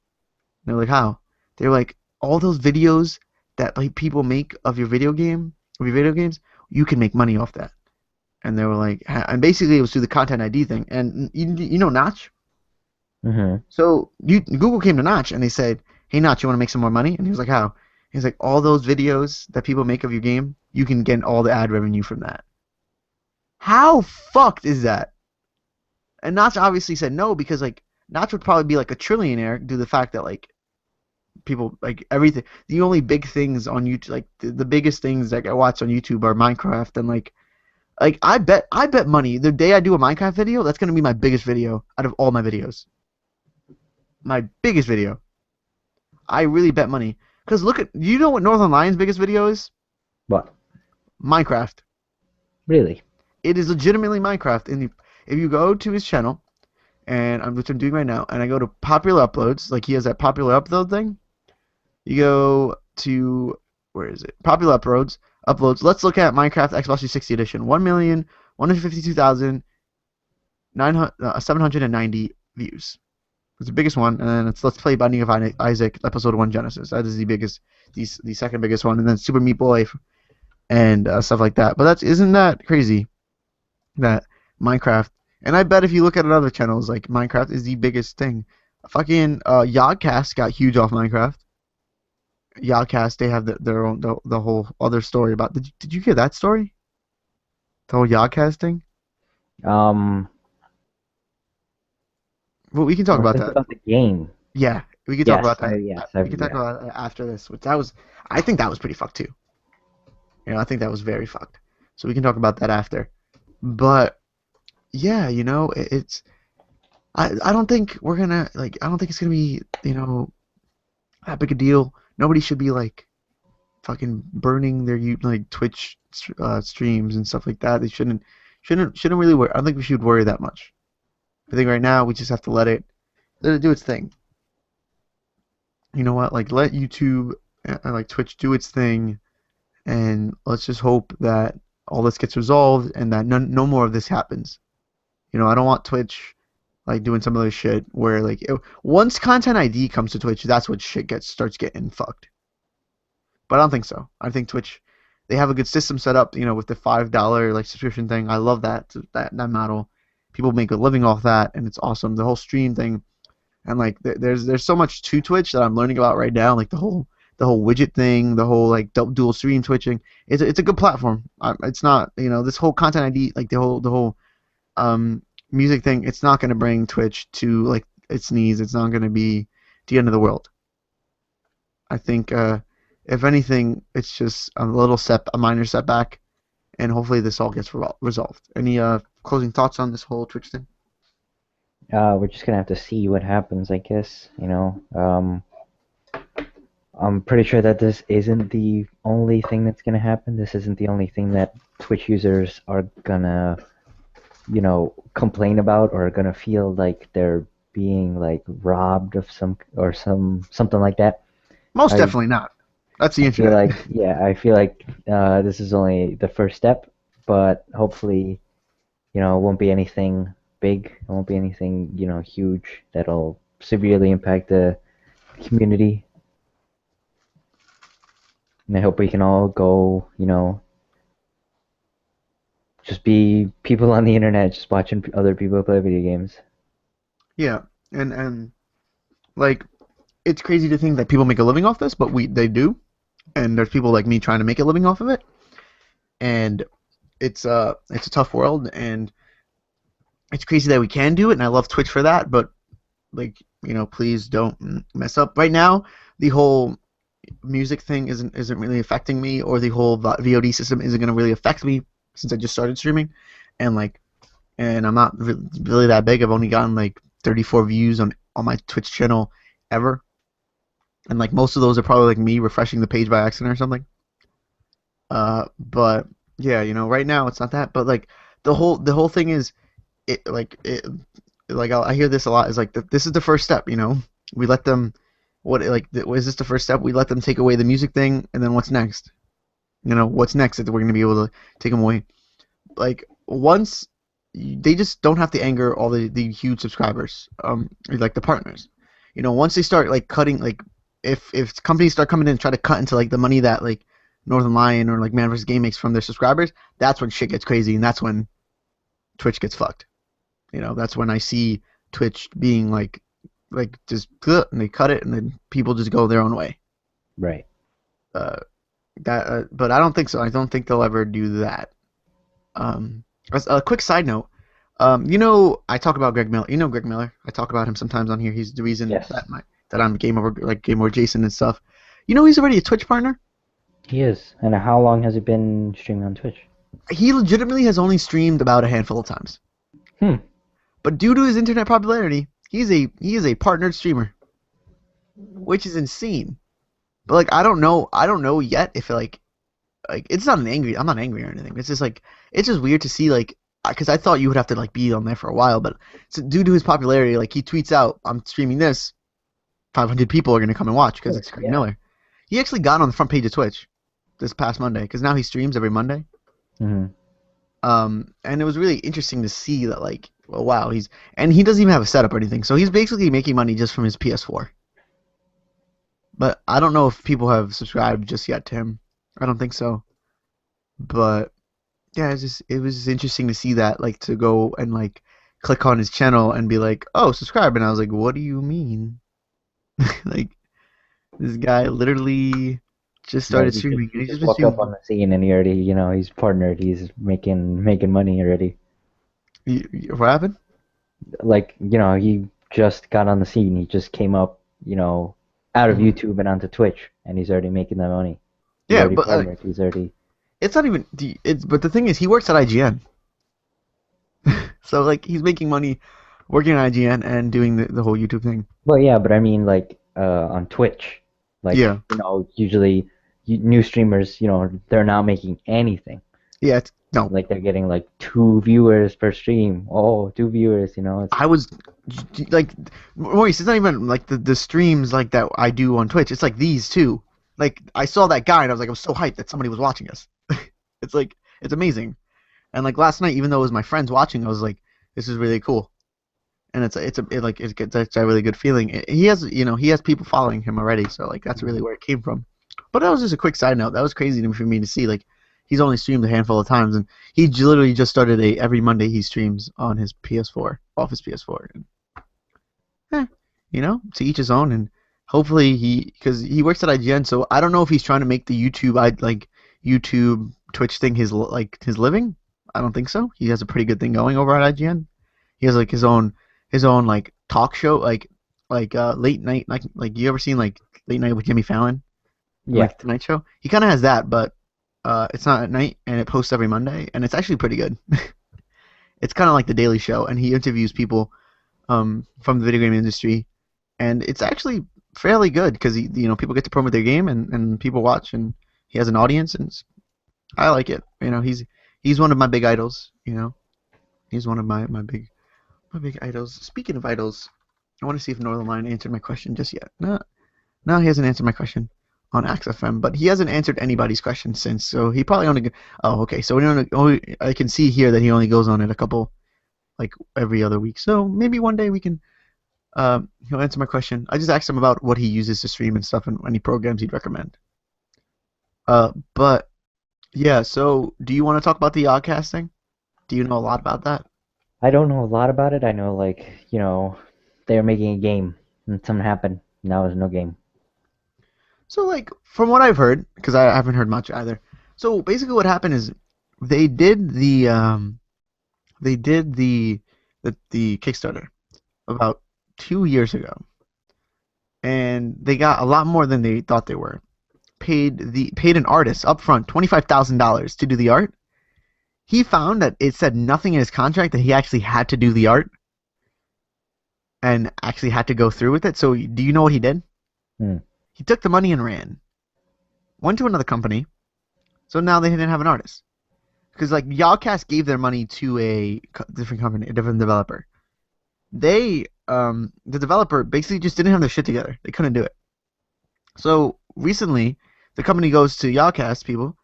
[SPEAKER 1] they're like, "How?" They're like, "All those videos that like people make of your video games, you can make money off that." And they were like, and basically it was through the Content ID thing. And you know Notch?
[SPEAKER 2] Mhm.
[SPEAKER 1] So Google came to Notch and they said, "Hey Notch, you want to make some more money?" And he was like, "How?" He's like, "All those videos that people make of your game, you can get all the ad revenue from that." How fucked is that? And Notch obviously said no because like Notch would probably be like a trillionaire due to the fact that like people like everything. The only big things on YouTube, like the biggest things that I watch on YouTube are Minecraft and like I bet money the day I do a Minecraft video, that's gonna be my biggest video out of all my videos. My biggest video. I really bet money because you know what Northern Lion's biggest video is?
[SPEAKER 2] What?
[SPEAKER 1] Minecraft.
[SPEAKER 2] Really?
[SPEAKER 1] It is legitimately Minecraft. If you go to his channel, which I'm doing right now, and I go to popular uploads, like he has that popular upload thing. You go to where is it? Popular uploads. Let's look at Minecraft Xbox 360 edition. 1,152,790 views. It's the biggest one, and then it's Let's Play Binding of Isaac Episode 1 Genesis. That is the second biggest one, and then Super Meat Boy and stuff like that. But isn't that crazy? That Minecraft, and I bet if you look at other channels, like Minecraft is the biggest thing. Fucking Yogcast got huge off Minecraft. Yogcast, they have their own the whole other story about. Did you hear that story? The whole Yogcast thing.
[SPEAKER 2] Um.
[SPEAKER 1] Well, we can talk about
[SPEAKER 2] This
[SPEAKER 1] that.
[SPEAKER 2] about the game.
[SPEAKER 1] Yeah, we can talk about that.
[SPEAKER 2] Yes.
[SPEAKER 1] We can talk about it after this. I think that was pretty fucked too. You know, I think that was very fucked. So we can talk about that after. But yeah, you know, I don't think we're gonna like. I don't think it's gonna be that big a deal. Nobody should be like fucking burning their like Twitch streams and stuff like that. They shouldn't really worry. I don't think we should worry that much. I think right now we just have to let it do its thing. You know what? Like let YouTube and like Twitch do its thing, and let's just hope that all this gets resolved and that no more of this happens. I don't want Twitch like doing some of this shit where like once Content ID comes to Twitch, that's when shit starts getting fucked. But I don't think so. I think Twitch, they have a good system set up, with the $5 like subscription thing. I love that model. People make a living off that, and it's awesome. The whole stream thing, and like there's so much to Twitch that I'm learning about right now. Like the whole widget thing, the whole like dual stream twitching. It's a good platform. It's not this whole Content ID, like the whole music thing. It's not going to bring Twitch to like its knees. It's not going to be the end of the world. I think if anything, it's just a minor setback, and hopefully this all gets resolved. Any closing thoughts on this whole Twitch thing?
[SPEAKER 2] We're just gonna have to see what happens, I guess. I'm pretty sure that this isn't the only thing that's gonna happen. This isn't the only thing that Twitch users are gonna, complain about or are gonna feel like they're being like robbed of something like that.
[SPEAKER 1] Most definitely not. That's the internet.
[SPEAKER 2] I feel like this is only the first step, but hopefully, it won't be anything big. It won't be anything, huge that'll severely impact the community. And I hope we can all go, just be people on the internet, just watching other people play video games.
[SPEAKER 1] Yeah, and like it's crazy to think that people make a living off this, but they do, and there's people like me trying to make a living off of it, and it's a tough world, and it's crazy that we can do it, and I love Twitch for that, but like please don't mess up. Right now, the whole music thing isn't really affecting me, or the whole VOD system isn't going to really affect me since I just started streaming, and I'm not really that big. I've only gotten like 34 views on my Twitch channel ever, and like most of those are probably like me refreshing the page by accident or something. But yeah, right now it's not that, but like the whole thing is I hear this a lot, is like this is the first step. We let them. Is this the first step? We let them take away the music thing, and then what's next? What's next that we're going to be able to take them away? Like, once they just don't have to anger all the huge subscribers, like the partners. Once they start like cutting, like if companies start coming in and try to cut into like the money that like Northern Lion or like Man vs. Game makes from their subscribers, that's when shit gets crazy, and that's when Twitch gets fucked. That's when I see Twitch being like just and they cut it, and then people just go their own way.
[SPEAKER 2] Right.
[SPEAKER 1] But I don't think so. I don't think they'll ever do that. A quick side note. I talk about Greg Miller. Greg Miller. I talk about him sometimes on here. He's the reason that I'm Game Over Jason and stuff. He's already a Twitch partner.
[SPEAKER 2] He is. And how long has he been streaming on Twitch?
[SPEAKER 1] He legitimately has only streamed about a handful of times. But due to his internet popularity, he is a partnered streamer, which is insane. But like I don't know yet if like it's not an angry. I'm not angry or anything. It's just like it's just weird to see like because I thought you would have to like be on there for a while, but due to his popularity, like he tweets out, "I'm streaming this, 500 people are gonna come and watch because it's Greg Miller." He actually got on the front page of Twitch this past Monday because now he streams every Monday.
[SPEAKER 2] Mm-hmm.
[SPEAKER 1] And it was really interesting to see that like, well, wow, he doesn't even have a setup or anything, so he's basically making money just from his PS4. But I don't know if people have subscribed just yet to him. I don't think so. But yeah, it was just interesting to see that, like to go and like click on his channel and be like, oh, subscribe, and I was like, what do you mean? Like this guy literally just started streaming, and he just
[SPEAKER 2] woke up on the scene, and he already, he's partnered. He's making money already.
[SPEAKER 1] What happened?
[SPEAKER 2] Like, he just got on the scene. He just came up, out of YouTube and onto Twitch, and he's already making that money.
[SPEAKER 1] But
[SPEAKER 2] he's already.
[SPEAKER 1] It's not even. But the thing is, he works at IGN. So like, he's making money working at IGN and doing the whole YouTube thing.
[SPEAKER 2] Well, yeah, but I mean, like, on Twitch, like, usually new streamers, they're not making anything.
[SPEAKER 1] Yeah, no.
[SPEAKER 2] Like they're getting like 2 viewers per stream. Oh, 2 viewers,
[SPEAKER 1] I was like, Maurice, it's not even like the streams like that I do on Twitch. It's like these two. like I saw that guy and I was like, I was so hyped that somebody was watching us. It's like it's amazing. And like last night, even though it was my friends watching, I was like, this is really cool. And it's a really good feeling. He has he has people following him already, so like that's really where it came from. But that was just a quick side note. That was crazy for me to see. Like he's only streamed a handful of times, and literally just started a every Monday he streams on his PS4, off his PS4. And, to each his own. And hopefully because he works at IGN, so I don't know if he's trying to make the YouTube Twitch thing his living. I don't think so. He has a pretty good thing going over at IGN. He has like his own like talk show, late night, like you ever seen like Late Night with Jimmy Fallon,
[SPEAKER 2] Yeah.
[SPEAKER 1] like Tonight Show. He kind of has that, but it's not at night and it posts every Monday, and it's actually pretty good. It's kind of like the Daily Show, and he interviews people from the video game industry, and it's actually fairly good because people get to promote their game and people watch, and he has an audience, and I like it. He's one of my big idols. He's one of my big idols. Speaking of idols, I want to see if Northernline answered my question just yet. No, he hasn't answered my question on AXFM, but he hasn't answered anybody's question since. So he probably only. Oh, okay. So I can see here that he only goes on it a couple, like every other week. So maybe one day we can. He'll answer my question. I just asked him about what he uses to stream and stuff, and any programs he'd recommend. But yeah. So do you want to talk about the Oddcast thing? Do you know a lot about that?
[SPEAKER 2] I don't know a lot about it. I know, like, they were making a game, and something happened. Now there's no game.
[SPEAKER 1] So, like, from what I've heard, because I haven't heard much either. So basically, what happened is they did the Kickstarter about 2 years ago, and they got a lot more than they thought they were. Paid an artist upfront $25,000 to do the art. He found that it said nothing in his contract that he actually had to do the art and actually had to go through with it. So do you know what he did? He took the money and ran. Went to another company. So now they didn't have an artist. Because like Yogcast gave their money to a different company, a different developer. The developer basically just didn't have their shit together. They couldn't do it. So recently, the company goes to Yogcast people,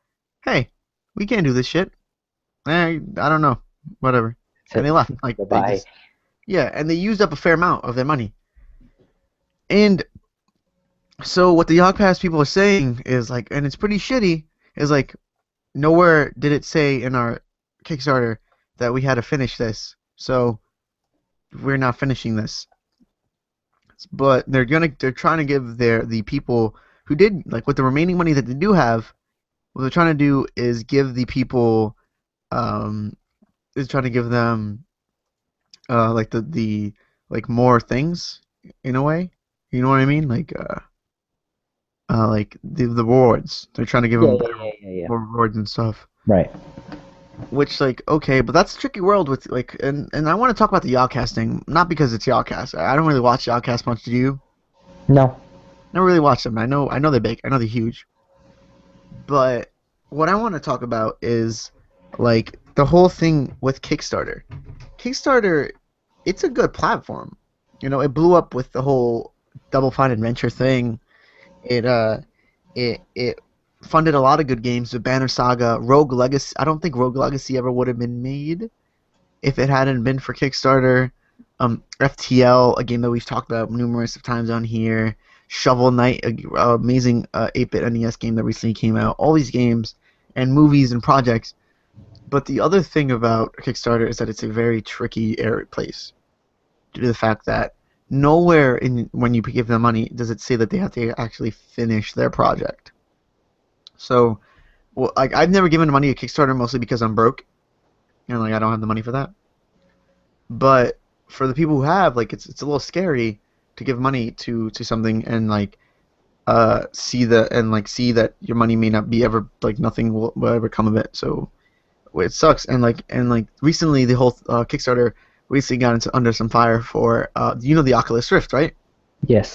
[SPEAKER 1] hey, we can't do this shit. I don't know, whatever. And they left. Like
[SPEAKER 2] Goodbye.
[SPEAKER 1] and they used up a fair amount of their money. And so what the Yogcast people are saying is like, and it's pretty shitty, is like, nowhere did it say in our Kickstarter that we had to finish this. So we're not finishing this. But they're trying to give the people who did, like, with the remaining money that they do have, what they're trying to do is give the people is trying to give them like the like more things in a way. You know what I mean? Like the rewards. They're trying to give them
[SPEAKER 2] Yeah.
[SPEAKER 1] more rewards and stuff.
[SPEAKER 2] Right.
[SPEAKER 1] Which, like, okay, but that's a tricky world with, like, and I want to talk about the Yogcast thing, not because it's Yogcast. I don't really watch Yogcast much. Do you?
[SPEAKER 2] No.
[SPEAKER 1] Never really watch them. I know they're big. I know they're huge. But what I want to talk about is, like, the whole thing with Kickstarter. Kickstarter, it's a good platform. It blew up with the whole Double Fine Adventure thing. It funded a lot of good games. The Banner Saga, Rogue Legacy. I don't think Rogue Legacy ever would have been made if it hadn't been for Kickstarter. FTL, a game that we've talked about numerous of times on here. Shovel Knight, an amazing 8-bit NES game that recently came out. All these games and movies and projects. But the other thing about Kickstarter is that it's a very tricky place due to the fact that nowhere when you give them money does it say that they have to actually finish their project. So, like, I've never given money to Kickstarter mostly because I'm broke, and like I don't have the money for that. But for the people who have, like, it's a little scary to give money to something and like see that your money may not be ever, like, nothing will ever come of it. So it sucks. And like recently the whole Kickstarter recently got under some fire for the Oculus Rift, right?
[SPEAKER 2] Yes.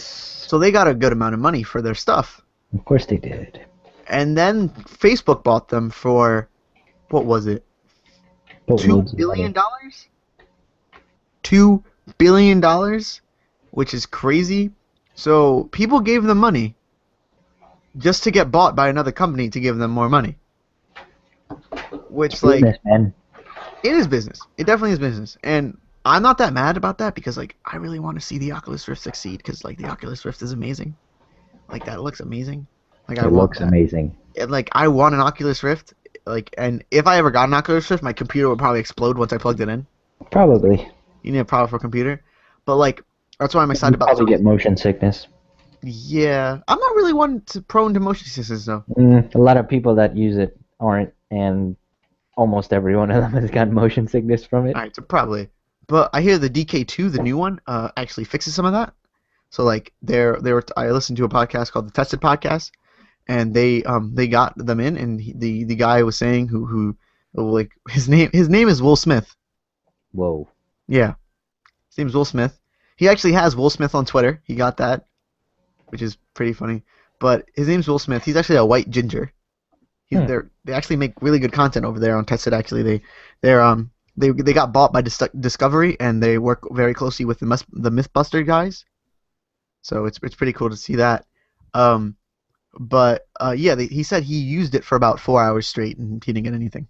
[SPEAKER 1] So they got a good amount of money for their stuff.
[SPEAKER 2] Of course they did.
[SPEAKER 1] And then Facebook bought them for, what was it? $2 billion? $2 billion, which is crazy. So people gave them money. just to get bought by another company to give them more money.
[SPEAKER 2] It's
[SPEAKER 1] Which, like,
[SPEAKER 2] business, man.
[SPEAKER 1] it is business. It definitely is business. And I'm not that mad about that because, like, I really want to see the Oculus Rift succeed because, like, the Oculus Rift is amazing. Like, that looks amazing. Like, I
[SPEAKER 2] It
[SPEAKER 1] want
[SPEAKER 2] looks
[SPEAKER 1] that.
[SPEAKER 2] amazing.
[SPEAKER 1] And, like, I want an Oculus Rift. Like, and if I ever got an Oculus Rift, my computer would probably explode once I plugged it in.
[SPEAKER 2] Probably.
[SPEAKER 1] You need a powerful computer. But, like, that's why I'm excited
[SPEAKER 2] You
[SPEAKER 1] about
[SPEAKER 2] probably get
[SPEAKER 1] Sony's.
[SPEAKER 2] motion sickness.
[SPEAKER 1] Yeah. I'm not really prone to motion sickness, though.
[SPEAKER 2] A lot of people that use it aren't, and almost every one of them has gotten motion sickness from it.
[SPEAKER 1] Alright, so probably. But I hear the DK2, the new one, actually fixes some of that. So like I listened to a podcast called the Tested Podcast, and they got them in, and the guy was saying who like his name is Will Smith.
[SPEAKER 2] Whoa.
[SPEAKER 1] Yeah, his name's Will Smith. He actually has Will Smith on Twitter. He got that, which is pretty funny. But his name's Will Smith. He's actually a white ginger. They actually make really good content over there on Tested. Actually, they got bought by Discovery, and they work very closely with the MythBuster guys. So it's pretty cool to see that. But yeah, he said he used it for about 4 hours straight and he didn't get anything,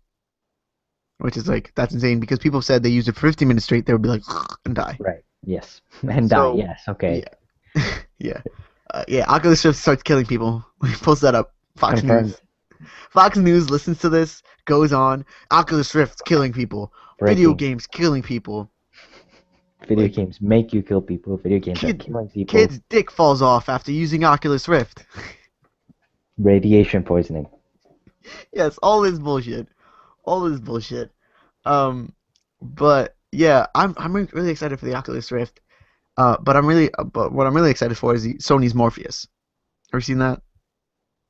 [SPEAKER 1] which is like that's insane because people said they used it for 50 minutes straight. They would be like and die.
[SPEAKER 2] Right. Yes. And
[SPEAKER 1] So,
[SPEAKER 2] die. Yes. Okay.
[SPEAKER 1] Yeah, yeah. Oculus Rift starts killing people. Post that up. Fox
[SPEAKER 2] Confirmed.
[SPEAKER 1] News. Fox News listens to this, goes on. Oculus Rift killing people. Video
[SPEAKER 2] Breaking.
[SPEAKER 1] games killing people.
[SPEAKER 2] Video
[SPEAKER 1] Like,
[SPEAKER 2] games make you kill people. Video games are
[SPEAKER 1] Kid-
[SPEAKER 2] killing people.
[SPEAKER 1] Kid's dick falls off after using Oculus Rift.
[SPEAKER 2] Radiation poisoning.
[SPEAKER 1] Yes, all this bullshit. All this bullshit. But yeah, I'm really excited for the Oculus Rift. But what I'm really excited for is Sony's Morpheus. Ever seen that?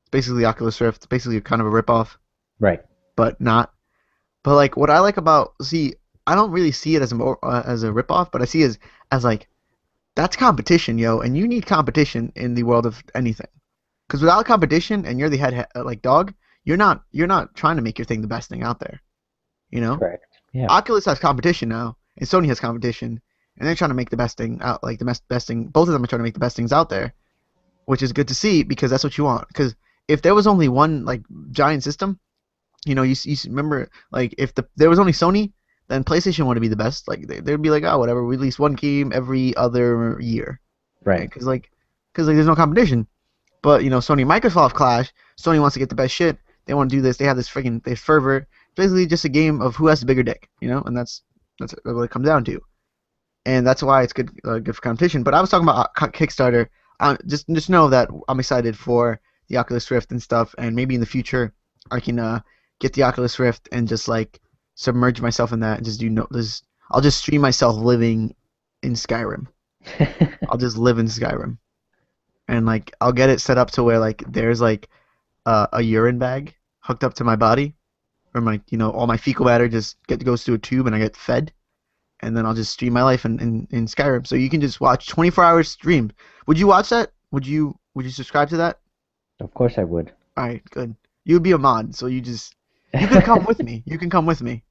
[SPEAKER 1] It's basically the Oculus Rift. It's basically kind of a ripoff,
[SPEAKER 2] Right.
[SPEAKER 1] but not. But like what I like about I don't really see it as a ripoff, but I see it as like that's competition, yo, and you need competition in the world of anything. Because without competition, and you're the head like dog, you're not trying to make your thing the best thing out there. You know,
[SPEAKER 2] Correct. Yeah.
[SPEAKER 1] Oculus has competition now, and Sony has competition, and they're trying to make the best thing out, like the best thing. Both of them are trying to make the best things out there, which is good to see because that's what you want. Because if there was only one like giant system, you know, you remember like if there was only Sony, then PlayStation would be the best. Like they'd be like, oh, whatever, we release one game every other year,
[SPEAKER 2] Right.
[SPEAKER 1] Because there's no competition. But you know, Sony and Microsoft clash. Sony wants to get the best shit. They want to do this. They have this they fervor. It's basically just a game of who has the bigger dick, you know, and that's what it comes down to. And that's why it's good for competition. But I was talking about Kickstarter. Just know that I'm excited for the Oculus Rift and stuff, and maybe in the future I can get the Oculus Rift and just like submerge myself in that and just I'll just stream myself living in Skyrim. I'll just live in Skyrim. And like I'll get it set up to where like there's like a urine bag hooked up to my body, or my all my fecal matter just goes through a tube and I get fed, and then I'll just stream my life in Skyrim. So you can just watch 24-hour stream. Would you watch that? Would you subscribe to that?
[SPEAKER 2] Of course I would.
[SPEAKER 1] All right, good. You'd be a mod, so you can come with me. You can come with me.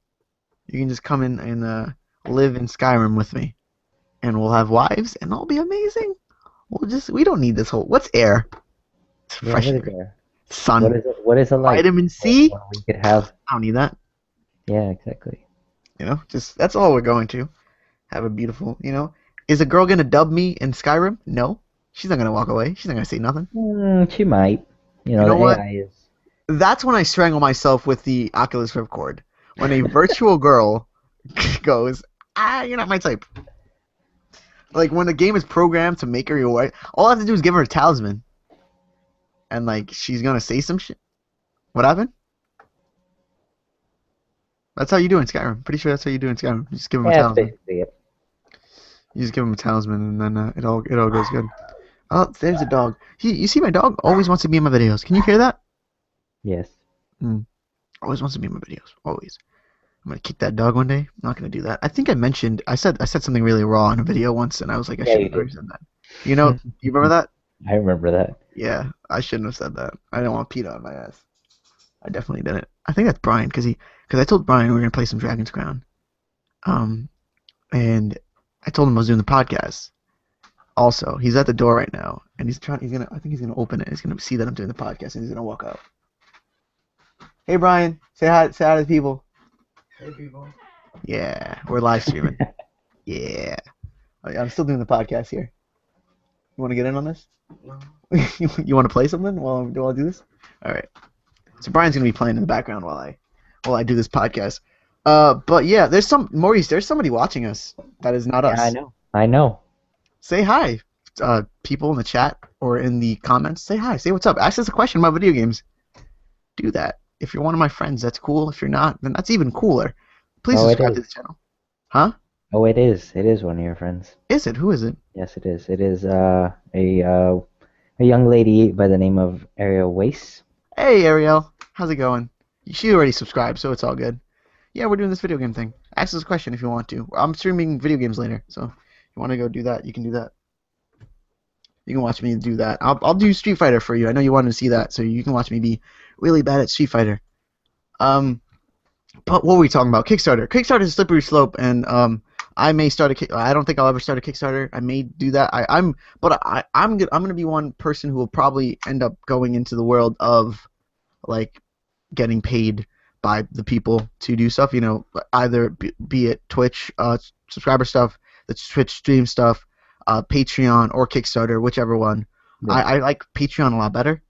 [SPEAKER 1] You can just come in and live in Skyrim with me, and we'll have wives, and it'll be amazing. We don't need this whole. What's air? It's
[SPEAKER 2] Yeah,
[SPEAKER 1] fresh
[SPEAKER 2] what is
[SPEAKER 1] air.
[SPEAKER 2] there?
[SPEAKER 1] Sun.
[SPEAKER 2] What is it like?
[SPEAKER 1] Vitamin C.
[SPEAKER 2] What we could have.
[SPEAKER 1] I don't need that.
[SPEAKER 2] Yeah, exactly.
[SPEAKER 1] Just that's all we're going to. Have a beautiful, Is a girl gonna dub me in Skyrim? No. She's not gonna walk away. She's not gonna say nothing.
[SPEAKER 2] She might.
[SPEAKER 1] know
[SPEAKER 2] the
[SPEAKER 1] what?
[SPEAKER 2] AI is.
[SPEAKER 1] That's when I strangle myself with the Oculus Rift cord. When a virtual girl goes, you're not my type. Like when the game is programmed to make her your wife, all I have to do is give her a talisman. And like she's gonna say some shit. What happened? That's how you do in Skyrim. Pretty sure that's how you do in Skyrim. You just give him a
[SPEAKER 2] Yeah, that's
[SPEAKER 1] talisman.
[SPEAKER 2] basically it.
[SPEAKER 1] You just give him a talisman, and then it all goes good. Oh, there's a dog. You see my dog always wants to be in my videos. Can you hear that?
[SPEAKER 2] Yes.
[SPEAKER 1] Always wants to be in my videos. Always. I'm gonna kick that dog one day. I'm not gonna do that. I think I said something really raw in a video once, and I was like, I
[SPEAKER 2] Yeah,
[SPEAKER 1] shouldn't
[SPEAKER 2] you
[SPEAKER 1] have said that. You remember that?
[SPEAKER 2] I remember that.
[SPEAKER 1] Yeah, I shouldn't have said that. I didn't want PETA on my ass. I definitely didn't. I think that's Brian, because I told Brian we were gonna play some Dragon's Crown. And I told him I was doing the podcast. Also, he's at the door right now, and he's trying. I think he's gonna open it. He's gonna see that I'm doing the podcast, and he's gonna walk out. Hey, Brian, say hi. Say hi to the people.
[SPEAKER 3] Hey people.
[SPEAKER 1] Yeah, we're live streaming. Yeah, I'm still doing the podcast here. You want to get in on this?
[SPEAKER 3] No.
[SPEAKER 1] You want to play something while I do this? All right. So Brian's gonna be playing in the background while I do this podcast. But yeah, Maurice. There's somebody watching us that is not us.
[SPEAKER 2] I know.
[SPEAKER 1] Say hi, people in the chat or in the comments. Say hi. Say what's up. Ask us a question about video games. Do that. If you're one of my friends, that's cool. If you're not, then that's even cooler. Please subscribe to the channel. Huh?
[SPEAKER 2] Oh, it is. It is one of your friends.
[SPEAKER 1] Is it? Who is it?
[SPEAKER 2] Yes, it is. It is a young lady by the name of Ariel Weiss.
[SPEAKER 1] Hey, Ariel. How's it going? She already subscribed, so it's all good. Yeah, we're doing this video game thing. Ask us a question if you want to. I'm streaming video games later, so if you want to go do that, you can do that. You can watch me do that. I'll do Street Fighter for you. I know you wanted to see that, so you can watch me be really bad at Street Fighter. But what were we talking about? Kickstarter. Kickstarter is a slippery slope, and I may start I don't think I'll ever start a Kickstarter. I may do that. I'm gonna be one person who will probably end up going into the world of like getting paid by the people to do stuff. You know, either be it Twitch subscriber stuff, the Twitch stream stuff, Patreon or Kickstarter, whichever one. Yeah. I like Patreon a lot better.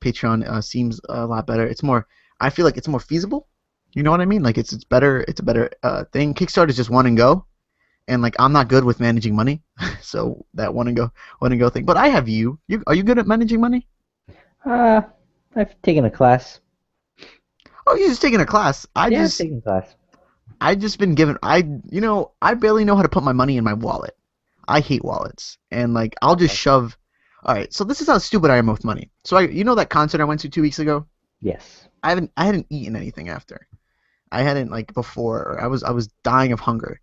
[SPEAKER 1] Patreon seems a lot better. It's more. I feel like it's more feasible. You know what I mean? Like it's better. It's a better thing. Kickstarter is just one and go, and like I'm not good with managing money, so that one and go thing. But I have you. Are you good at managing money?
[SPEAKER 2] I've taken a class.
[SPEAKER 1] Oh, you're just taking a class.
[SPEAKER 2] I've taken a class.
[SPEAKER 1] I've just been given. I barely know how to put my money in my wallet. I hate wallets, and like I'll just shove. All right, so this is how stupid I am with money. So you know that concert I went to 2 weeks ago?
[SPEAKER 2] Yes.
[SPEAKER 1] I hadn't eaten anything after. I hadn't like before. Or I was dying of hunger.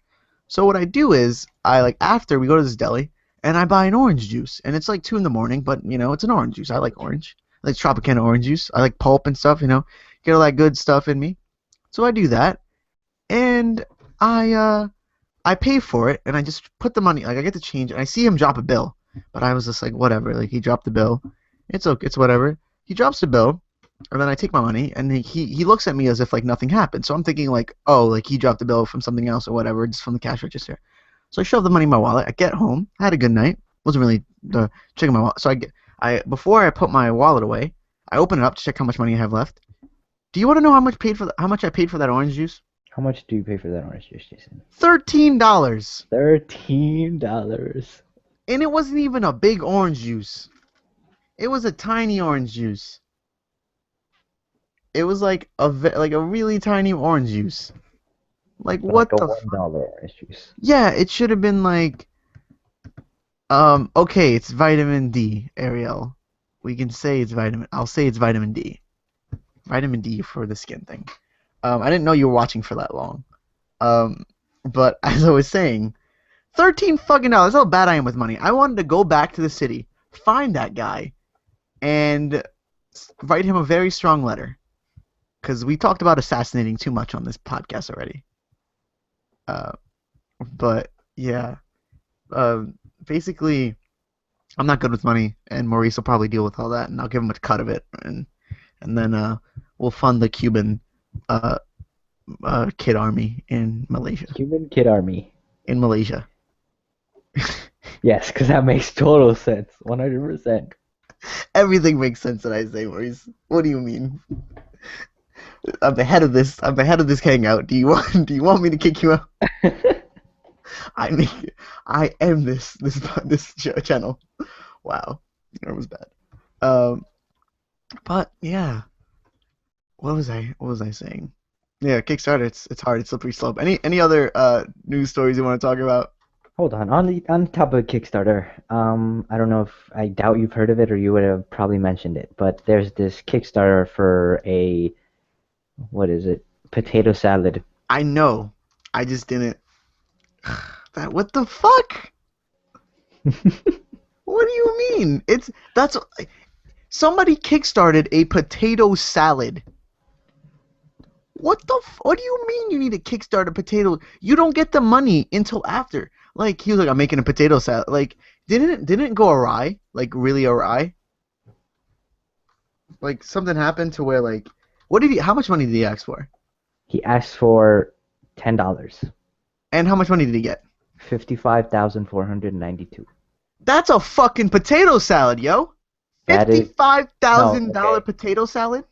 [SPEAKER 1] So what I do is after we go to this deli and I buy an orange juice, and it's like 2 a.m, but it's an orange juice. I like orange. I like Tropicana orange juice. I like pulp and stuff. Get all that good stuff in me. So I do that, and I pay for it, and I just put the money. Like I get the change, and I see him drop a bill, but I was just like, whatever. Like he dropped the bill. It's okay. It's whatever. He drops the bill. And then I take my money, and he looks at me as if like nothing happened. So I'm thinking like, oh, like he dropped the bill from something else or whatever, just from the cash register. So I shove the money in my wallet. I get home. I had a good night. Wasn't really checking my wallet. So before I put my wallet away, I open it up to check how much money I have left. Do you want to know how much I paid for that orange juice?
[SPEAKER 2] How much do you pay for that orange juice, Jason?
[SPEAKER 1] $13.
[SPEAKER 2] $13.
[SPEAKER 1] And it wasn't even a big orange juice. It was a tiny orange juice. It was like a really tiny orange juice. Like what the
[SPEAKER 2] $1 orange juice.
[SPEAKER 1] Yeah, it should have been like okay, it's vitamin D, Ariel. We can say it's I'll say it's vitamin D. Vitamin D for the skin thing. I didn't know you were watching for that long. But as I was saying, $13 fucking dollars. That's how bad I am with money. I wanted to go back to the city, find that guy, and write him a very strong letter. Because we talked about assassinating too much on this podcast already. But yeah, basically, I'm not good with money, and Maurice will probably deal with all that, and I'll give him a cut of it, and then we'll fund the Cuban kid army in Malaysia.
[SPEAKER 2] Cuban kid army
[SPEAKER 1] in Malaysia.
[SPEAKER 2] Yes, because that makes total sense, 100%.
[SPEAKER 1] Everything makes sense that I say, Maurice. What do you mean? I'm the head of this hangout. Do you want me to kick you out? I am this channel. Wow, that was bad. But yeah, what was I saying? Yeah, Kickstarter. It's hard. It's slippery slope. Any other news stories you want to talk about?
[SPEAKER 2] Hold on. On the top of Kickstarter, I don't know if I doubt you've heard of it or you would have probably mentioned it, but there's this Kickstarter for a what is it? Potato salad.
[SPEAKER 1] I know. I just didn't. What the fuck? What do you mean? Somebody kickstarted a potato salad. What do you mean you need to kickstart a potato? You don't get the money until after. Like he was like, I'm making a potato salad. Like Didn't it go awry? Like really awry? Like something happened to where like what did he? How much money did he ask for?
[SPEAKER 2] He asked for $10.
[SPEAKER 1] And how much money did he get?
[SPEAKER 2] 55,492.
[SPEAKER 1] That's a fucking potato salad, yo.
[SPEAKER 2] That is no,
[SPEAKER 1] $55,000
[SPEAKER 2] okay.
[SPEAKER 1] potato salad?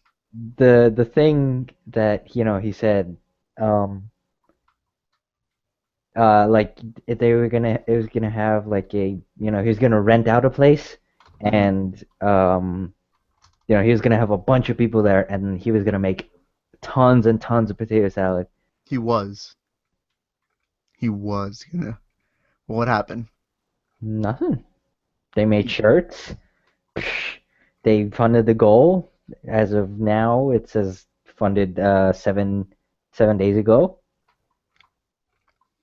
[SPEAKER 2] The thing that he said, um, like if they were gonna it was gonna have like he was gonna rent out a place, and he was gonna have a bunch of people there, and he was gonna make tons and tons of potato salad.
[SPEAKER 1] He was. He was gonna. What happened?
[SPEAKER 2] Nothing. They made shirts. They funded the goal. As of now, it says funded 7 days ago.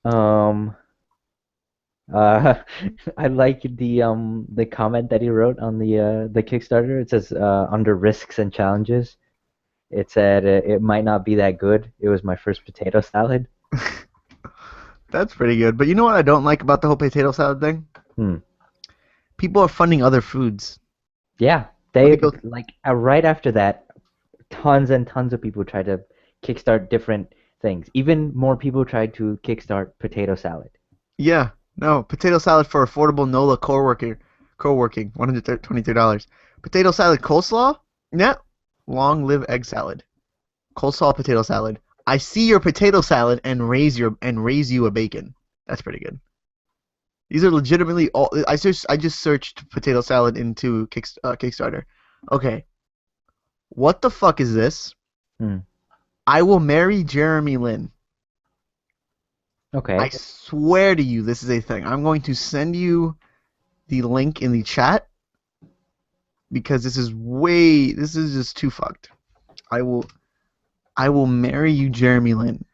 [SPEAKER 2] Um, uh, I like the comment that he wrote on the Kickstarter. It says under risks and challenges. It said it might not be that good. It was my first potato salad.
[SPEAKER 1] That's pretty good. But you know what I don't like about the whole potato salad thing?
[SPEAKER 2] Hmm.
[SPEAKER 1] People are funding other foods.
[SPEAKER 2] Yeah,
[SPEAKER 1] When they
[SPEAKER 2] they
[SPEAKER 1] go,
[SPEAKER 2] like right after that, tons and tons of people tried to kickstart different things. Even more people tried to kickstart potato salad.
[SPEAKER 1] yeah, no, potato salad for affordable NOLA co-working, $123. Potato salad coleslaw? Yeah. Long live egg salad. Coleslaw potato salad. I see your potato salad and raise you a bacon. That's pretty good. These are legitimately all. I just searched potato salad into Kickstarter. Okay, what the fuck is this?
[SPEAKER 2] Hmm.
[SPEAKER 1] I will marry Jeremy Lin. I
[SPEAKER 2] Okay.
[SPEAKER 1] swear to you, this is a thing. I'm going to send you the link in the chat because this is just too fucked. I will I will marry you, Jeremy Lin.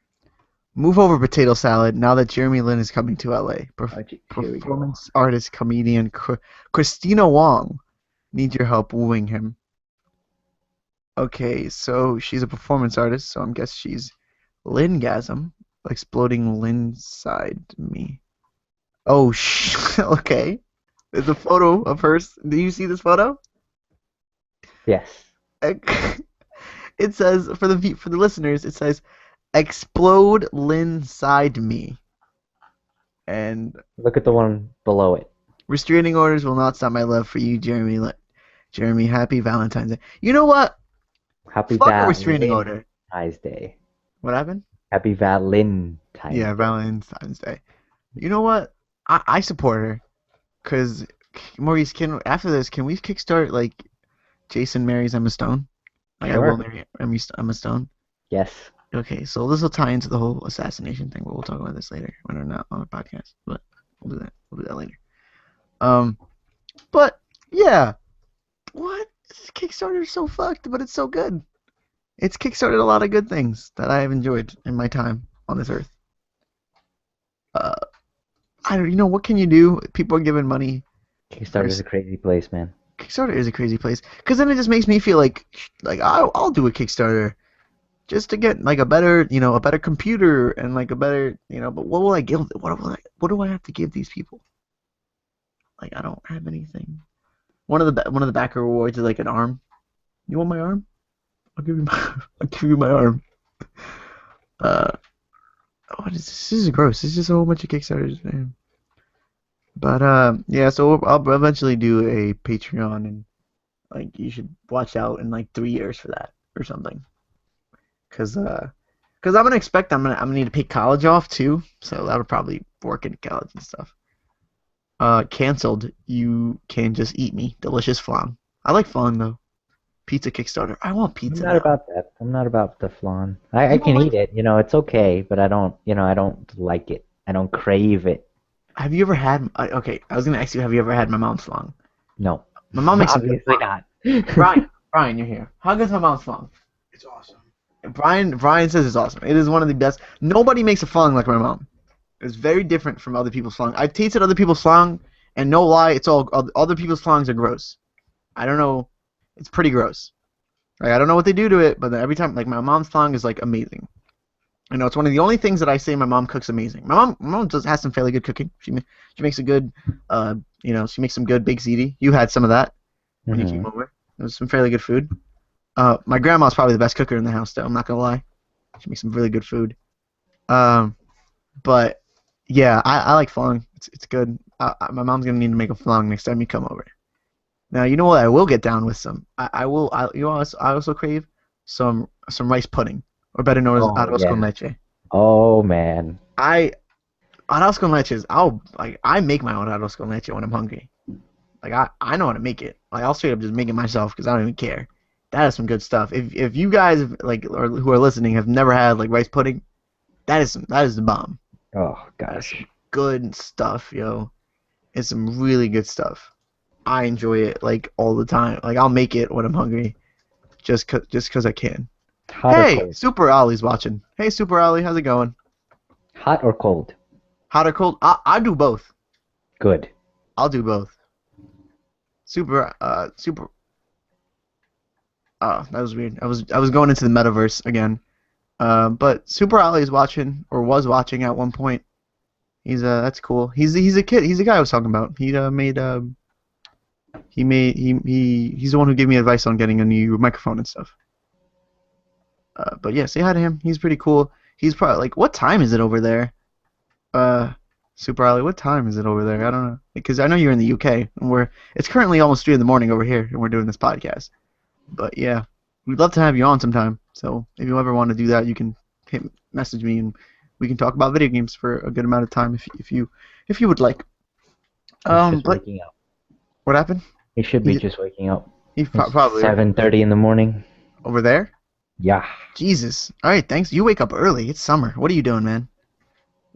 [SPEAKER 1] Move over potato salad now that Jeremy Lin is coming to LA.
[SPEAKER 2] Here we go.
[SPEAKER 1] Performance artist, comedian Christina Wong needs your help wooing him. Okay, so she's a performance artist, so I'm guess she's Lingasm, exploding Lin side me. Oh, okay. There's a photo of her. Do you see this photo?
[SPEAKER 2] Yes.
[SPEAKER 1] It says for the listeners, it says explode Lin side me, and
[SPEAKER 2] Look at the one below it.
[SPEAKER 1] restraining orders will not stop my love for you, Jeremy. Jeremy, happy Valentine's Day. You know what?
[SPEAKER 2] Happy
[SPEAKER 1] Fuck a restraining order.
[SPEAKER 2] Valentine's Day.
[SPEAKER 1] What happened?
[SPEAKER 2] Happy Valentine's
[SPEAKER 1] Yeah,
[SPEAKER 2] Day.
[SPEAKER 1] Valentine's Day. You know what? I support her. Cause Maurice, after this, can we kickstart like Jason marries Emma Stone? Like I will
[SPEAKER 2] Sure.
[SPEAKER 1] marry Emma Stone.
[SPEAKER 2] Yes.
[SPEAKER 1] Okay, so this will tie into the whole assassination thing, but we'll talk about this later when we're not on the podcast. But we'll do that. We'll do that later. Um, but yeah, what? This Kickstarter is so fucked, but it's so good. It's kickstarted a lot of good things that I have enjoyed in my time on this earth. Uh, I don't, what can you do? People are giving money.
[SPEAKER 2] Kickstarter is a crazy place, man.
[SPEAKER 1] Kickstarter is a crazy place, because then it just makes me feel like I'll do a Kickstarter just to get like a better computer and like a better, but what will I give? What do I have to give these people? Like I don't have anything. One of the backer rewards is like an arm. You want my arm? I'll give you my I'll give you my arm. Uh, what is this? This is gross. This is just a whole bunch of Kickstarters, man. But yeah, so I'll eventually do a Patreon, and like you should watch out in like 3 years for that or something. Cause I'm gonna expect I'm gonna need to pay college off too, so that'll probably work in college and stuff. Canceled. You can just eat me. Delicious flan. I like flan though. Pizza Kickstarter. I want
[SPEAKER 2] I'm
[SPEAKER 1] pizza
[SPEAKER 2] not
[SPEAKER 1] now.
[SPEAKER 2] about that. I'm not about the flan. I
[SPEAKER 1] You don't
[SPEAKER 2] can
[SPEAKER 1] like?
[SPEAKER 2] eat it. It's okay, but I don't like it. I don't crave it.
[SPEAKER 1] Have you ever had? Okay, I was gonna ask you. Have you ever had my mom's flan?
[SPEAKER 2] No.
[SPEAKER 1] My mom makes some good
[SPEAKER 2] Obviously
[SPEAKER 1] flan.
[SPEAKER 2] not.
[SPEAKER 1] Brian, you're here. How good's my mom's flan?
[SPEAKER 3] It's awesome.
[SPEAKER 1] Brian says it's awesome. It is one of the best. Nobody makes a flan like my mom. It's very different from other people's flan. I've tasted other people's flan, and no lie, it's all other people's flans are gross. I don't know. It's pretty gross. Like I don't know what they do to it, but every time, like my mom's flan is like amazing. I know it's one of the only things that I say my mom cooks amazing. My mom does has some fairly good cooking. She makes a good, she makes some good baked ziti. You had some of that when you came
[SPEAKER 2] Hmm.
[SPEAKER 1] over. It was some fairly good food. My grandma's probably the best cooker in the house, though. I'm not gonna lie. She makes some really good food. Um, but yeah, I like flan. It's good. My mom's gonna need to make a flan next time you come over. Now you know what I will get down with some. I will. You know what I also crave some rice pudding, or better known as
[SPEAKER 2] Oh
[SPEAKER 1] arroz con
[SPEAKER 2] yeah.
[SPEAKER 1] leche.
[SPEAKER 2] Oh man.
[SPEAKER 1] I arroz con leche is I make my own arroz con leche when I'm hungry. Like I know how to make it. Like I'll straight up just make it myself because I don't even care. That is some good stuff. If you guys like or who are listening have never had like rice pudding, that is the bomb.
[SPEAKER 2] Oh
[SPEAKER 1] That is some
[SPEAKER 2] gosh.
[SPEAKER 1] good stuff, yo. It's some really good stuff. I enjoy it like all the time. Like I'll make it when I'm hungry, just 'cause I can.
[SPEAKER 2] Hot or
[SPEAKER 1] Hey,
[SPEAKER 2] cold?
[SPEAKER 1] Super Ollie's watching. Hey, Super Ollie, how's it going?
[SPEAKER 2] Hot or cold?
[SPEAKER 1] Hot or cold? I do both.
[SPEAKER 2] Good.
[SPEAKER 1] I'll do both. Super. Oh, that was weird. I was going into the metaverse again. But Super Ollie is watching or was watching at one point. That's cool. He's a kid. He's the guy I was talking about. He's the one who gave me advice on getting a new microphone and stuff. But yeah, say hi to him. He's pretty cool. He's probably like, what time is it over there? Uh, Super Ali, what time is it over there? I don't know because I know you're in the UK and it's currently almost 3 in the morning over here and we're doing this podcast. But yeah, we'd love to have you on sometime. So if you ever want to do that, you can message me and we can talk about video games for a good amount of time if you would like.
[SPEAKER 2] He's just
[SPEAKER 1] But
[SPEAKER 2] waking up.
[SPEAKER 1] what happened?
[SPEAKER 2] He should be
[SPEAKER 1] He
[SPEAKER 2] just waking up. It's
[SPEAKER 1] probably
[SPEAKER 2] 7:30 in the morning.
[SPEAKER 1] over there.
[SPEAKER 2] Yeah,
[SPEAKER 1] Jesus. All right, thanks. You wake up early. It's summer. What are you doing, man?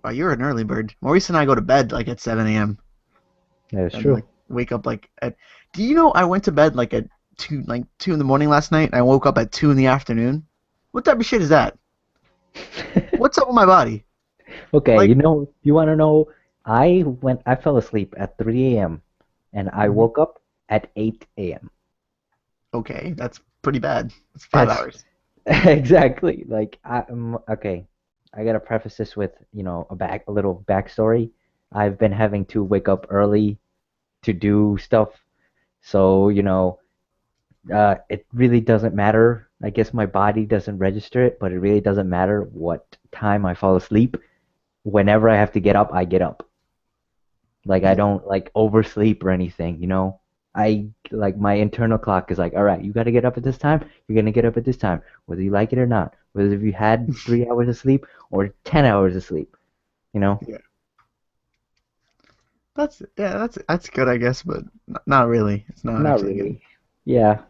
[SPEAKER 1] Wow, you're an early bird. Maurice and I go to bed like at 7 a.m.
[SPEAKER 2] that is
[SPEAKER 1] and
[SPEAKER 2] true.
[SPEAKER 1] like wake up like at. Do you know I went to bed like at 2 in the morning last night? And I woke up at 2 in the afternoon. What type of shit is that? What's up with my body?
[SPEAKER 2] Okay,
[SPEAKER 1] Like,
[SPEAKER 2] you want to know? I fell asleep at 3 a.m. and I
[SPEAKER 1] mhm,
[SPEAKER 2] woke up at 8 a.m.
[SPEAKER 1] okay, that's pretty bad. That's 5 hours.
[SPEAKER 2] That's exactly like okay. I gotta preface this with a little backstory. I've been having to wake up early to do stuff, so it really doesn't matter. I guess my body doesn't register it, but it really doesn't matter what time I fall asleep. Whenever I have to get up, I get up. Like I
[SPEAKER 1] Yeah,
[SPEAKER 2] don't like oversleep or anything. I like my internal clock is like, all right, you got to get up at this time. You're gonna get up at this time, whether you like it or not. Whether if you had 3 hours of sleep or 10 hours of sleep. You know,
[SPEAKER 1] yeah. That's good, I guess, but not really. It's not
[SPEAKER 2] not
[SPEAKER 1] actually good.
[SPEAKER 2] really. Yeah,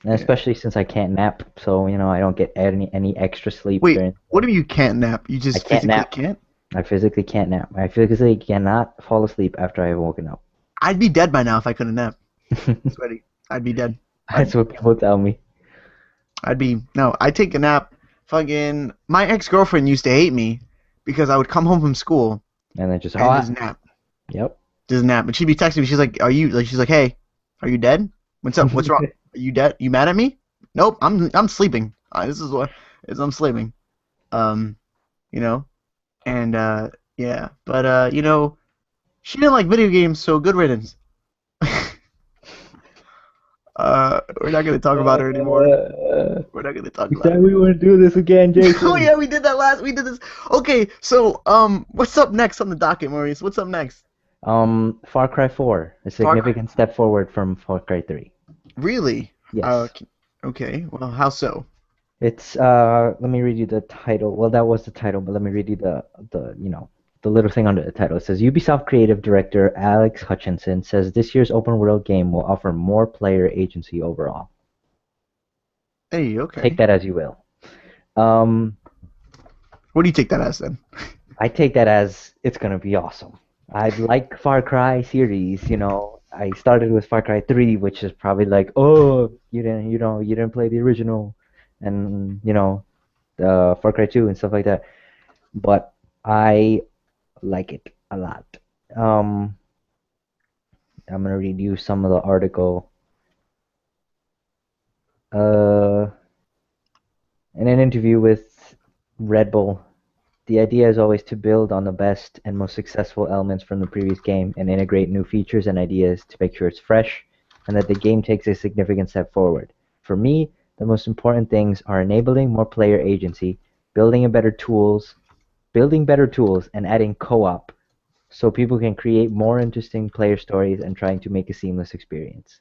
[SPEAKER 2] and
[SPEAKER 1] Yeah.
[SPEAKER 2] especially since I can't nap, so I don't get any extra sleep
[SPEAKER 1] Wait,
[SPEAKER 2] during.
[SPEAKER 1] what if you can't nap? You
[SPEAKER 2] I
[SPEAKER 1] just
[SPEAKER 2] can't
[SPEAKER 1] physically
[SPEAKER 2] nap.
[SPEAKER 1] can't?
[SPEAKER 2] I physically can't nap. I physically cannot fall asleep after I've woken up.
[SPEAKER 1] I'd be dead by now if I couldn't nap. Sweaty. I'd be dead. I'd
[SPEAKER 2] That's what people tell me.
[SPEAKER 1] I'd be no. I'd take a nap. Fucking my ex girlfriend used to hate me because I would come home from school
[SPEAKER 2] And then just
[SPEAKER 1] and
[SPEAKER 2] ah, yep.
[SPEAKER 1] just nap. But she'd be texting me. She's like, "Are you like?" She's like, "Hey, are you dead? What's up? What's wrong? Are you dead? You mad at me? Nope. I'm sleeping. This is what is I'm sleeping. Um, you know, and yeah. But she didn't like video games, so good riddance. We're not gonna talk about her anymore. We're not gonna talk
[SPEAKER 2] We
[SPEAKER 1] about
[SPEAKER 2] said
[SPEAKER 1] her
[SPEAKER 2] we
[SPEAKER 1] anymore.
[SPEAKER 2] wouldn't do this again,
[SPEAKER 1] Oh
[SPEAKER 2] Jason.
[SPEAKER 1] yeah, we did that last. We did this. Okay, so what's up next on the docket, Maurice? What's up next?
[SPEAKER 2] Far Cry 4, a
[SPEAKER 1] Far Cry.
[SPEAKER 2] significant step forward from Far Cry 3.
[SPEAKER 1] Really? Uh,
[SPEAKER 2] Yes.
[SPEAKER 1] okay. Well, how so?
[SPEAKER 2] It's let me read you the title. Well, that was the title, but let me read you the little thing under the title. It says Ubisoft creative director Alex Hutchinson says this year's open world game will offer more player agency overall.
[SPEAKER 1] Hey,
[SPEAKER 2] Take
[SPEAKER 1] okay.
[SPEAKER 2] that as you will. Um,
[SPEAKER 1] What do you take that as then?
[SPEAKER 2] I take that as it's gonna be awesome. I like Far Cry series. I started with Far Cry 3, which is probably like, oh, you didn't play the original, and the Far Cry 2 and stuff like that. But I like it a lot. Um, I'm gonna read you some of the article. Uh, in an interview with Red Bull, The idea is always to build on the best and most successful elements from the previous game and integrate new features and ideas to make sure it's fresh and that the game takes a significant step forward. For me, the most important things are enabling more player agency, building better tools and adding co-op so people can create more interesting player stories and trying to make a seamless experience.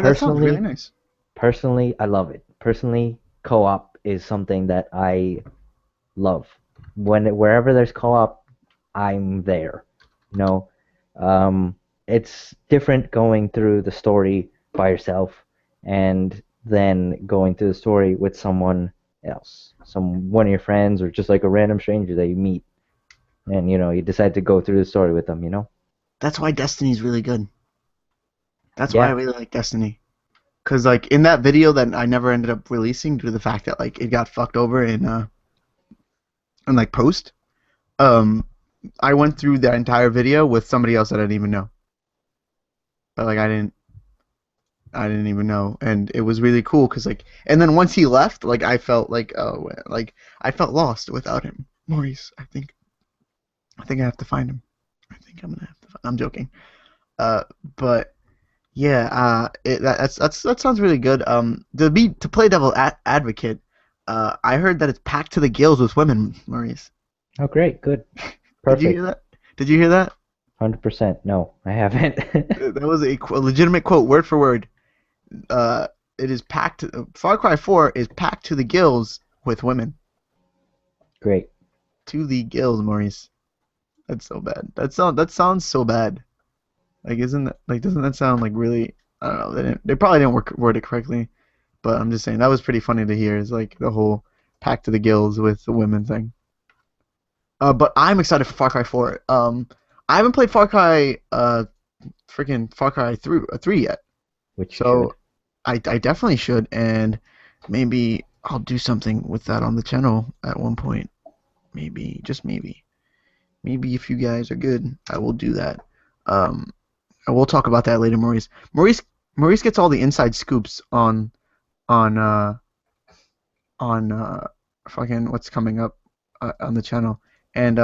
[SPEAKER 1] That sounds really
[SPEAKER 2] Personally,
[SPEAKER 1] nice.
[SPEAKER 2] personally, I love it. Personally, co-op is something that I love. Wherever there's co-op, I'm there. You know, it's different going through the story by yourself and then going through the story with someone else, one of your friends or just like a random stranger that you meet, and you decide to go through the story with them.
[SPEAKER 1] That's why Destiny's really good. That's why I
[SPEAKER 2] Yeah.
[SPEAKER 1] really like Destiny. Cause like in that video that I never ended up releasing due to the fact that like it got fucked over in like post. Um, I went through the entire video with somebody else that I didn't even know. But like I didn't even know, and it was really cool because like, and then once he left, like I felt like like I felt lost without him. Maurice, I think I have to find him. I think I'm gonna have to. I'm joking. Uh, but yeah, that sounds really good. To play devil advocate, I heard that it's packed to the gills with women, Maurice.
[SPEAKER 2] Oh, great. Good.
[SPEAKER 1] Did you hear
[SPEAKER 2] Perfect.
[SPEAKER 1] that? Did you hear that?
[SPEAKER 2] 100%. No, I haven't.
[SPEAKER 1] That was a legitimate quote, word for word. It is packed. Far Cry 4 is packed to the gills with women.
[SPEAKER 2] Great.
[SPEAKER 1] To the gills, Maurice. That's so bad. That sounds so bad. Like, isn't that like doesn't that sound like really? I don't know. They probably didn't word it correctly, but I'm just saying that was pretty funny to hear. Is like the whole packed to the gills with the women thing. But I'm excited for Far Cry 4. I haven't played freaking Far Cry 3 yet.
[SPEAKER 2] Which you should.
[SPEAKER 1] So I definitely should, and maybe I'll do something with that on the channel at one point. Maybe, just maybe. Maybe if you guys are good, I will do that. Um, and we'll talk about that later, Maurice. Maurice gets all the inside scoops on on fucking what's coming up on the channel. And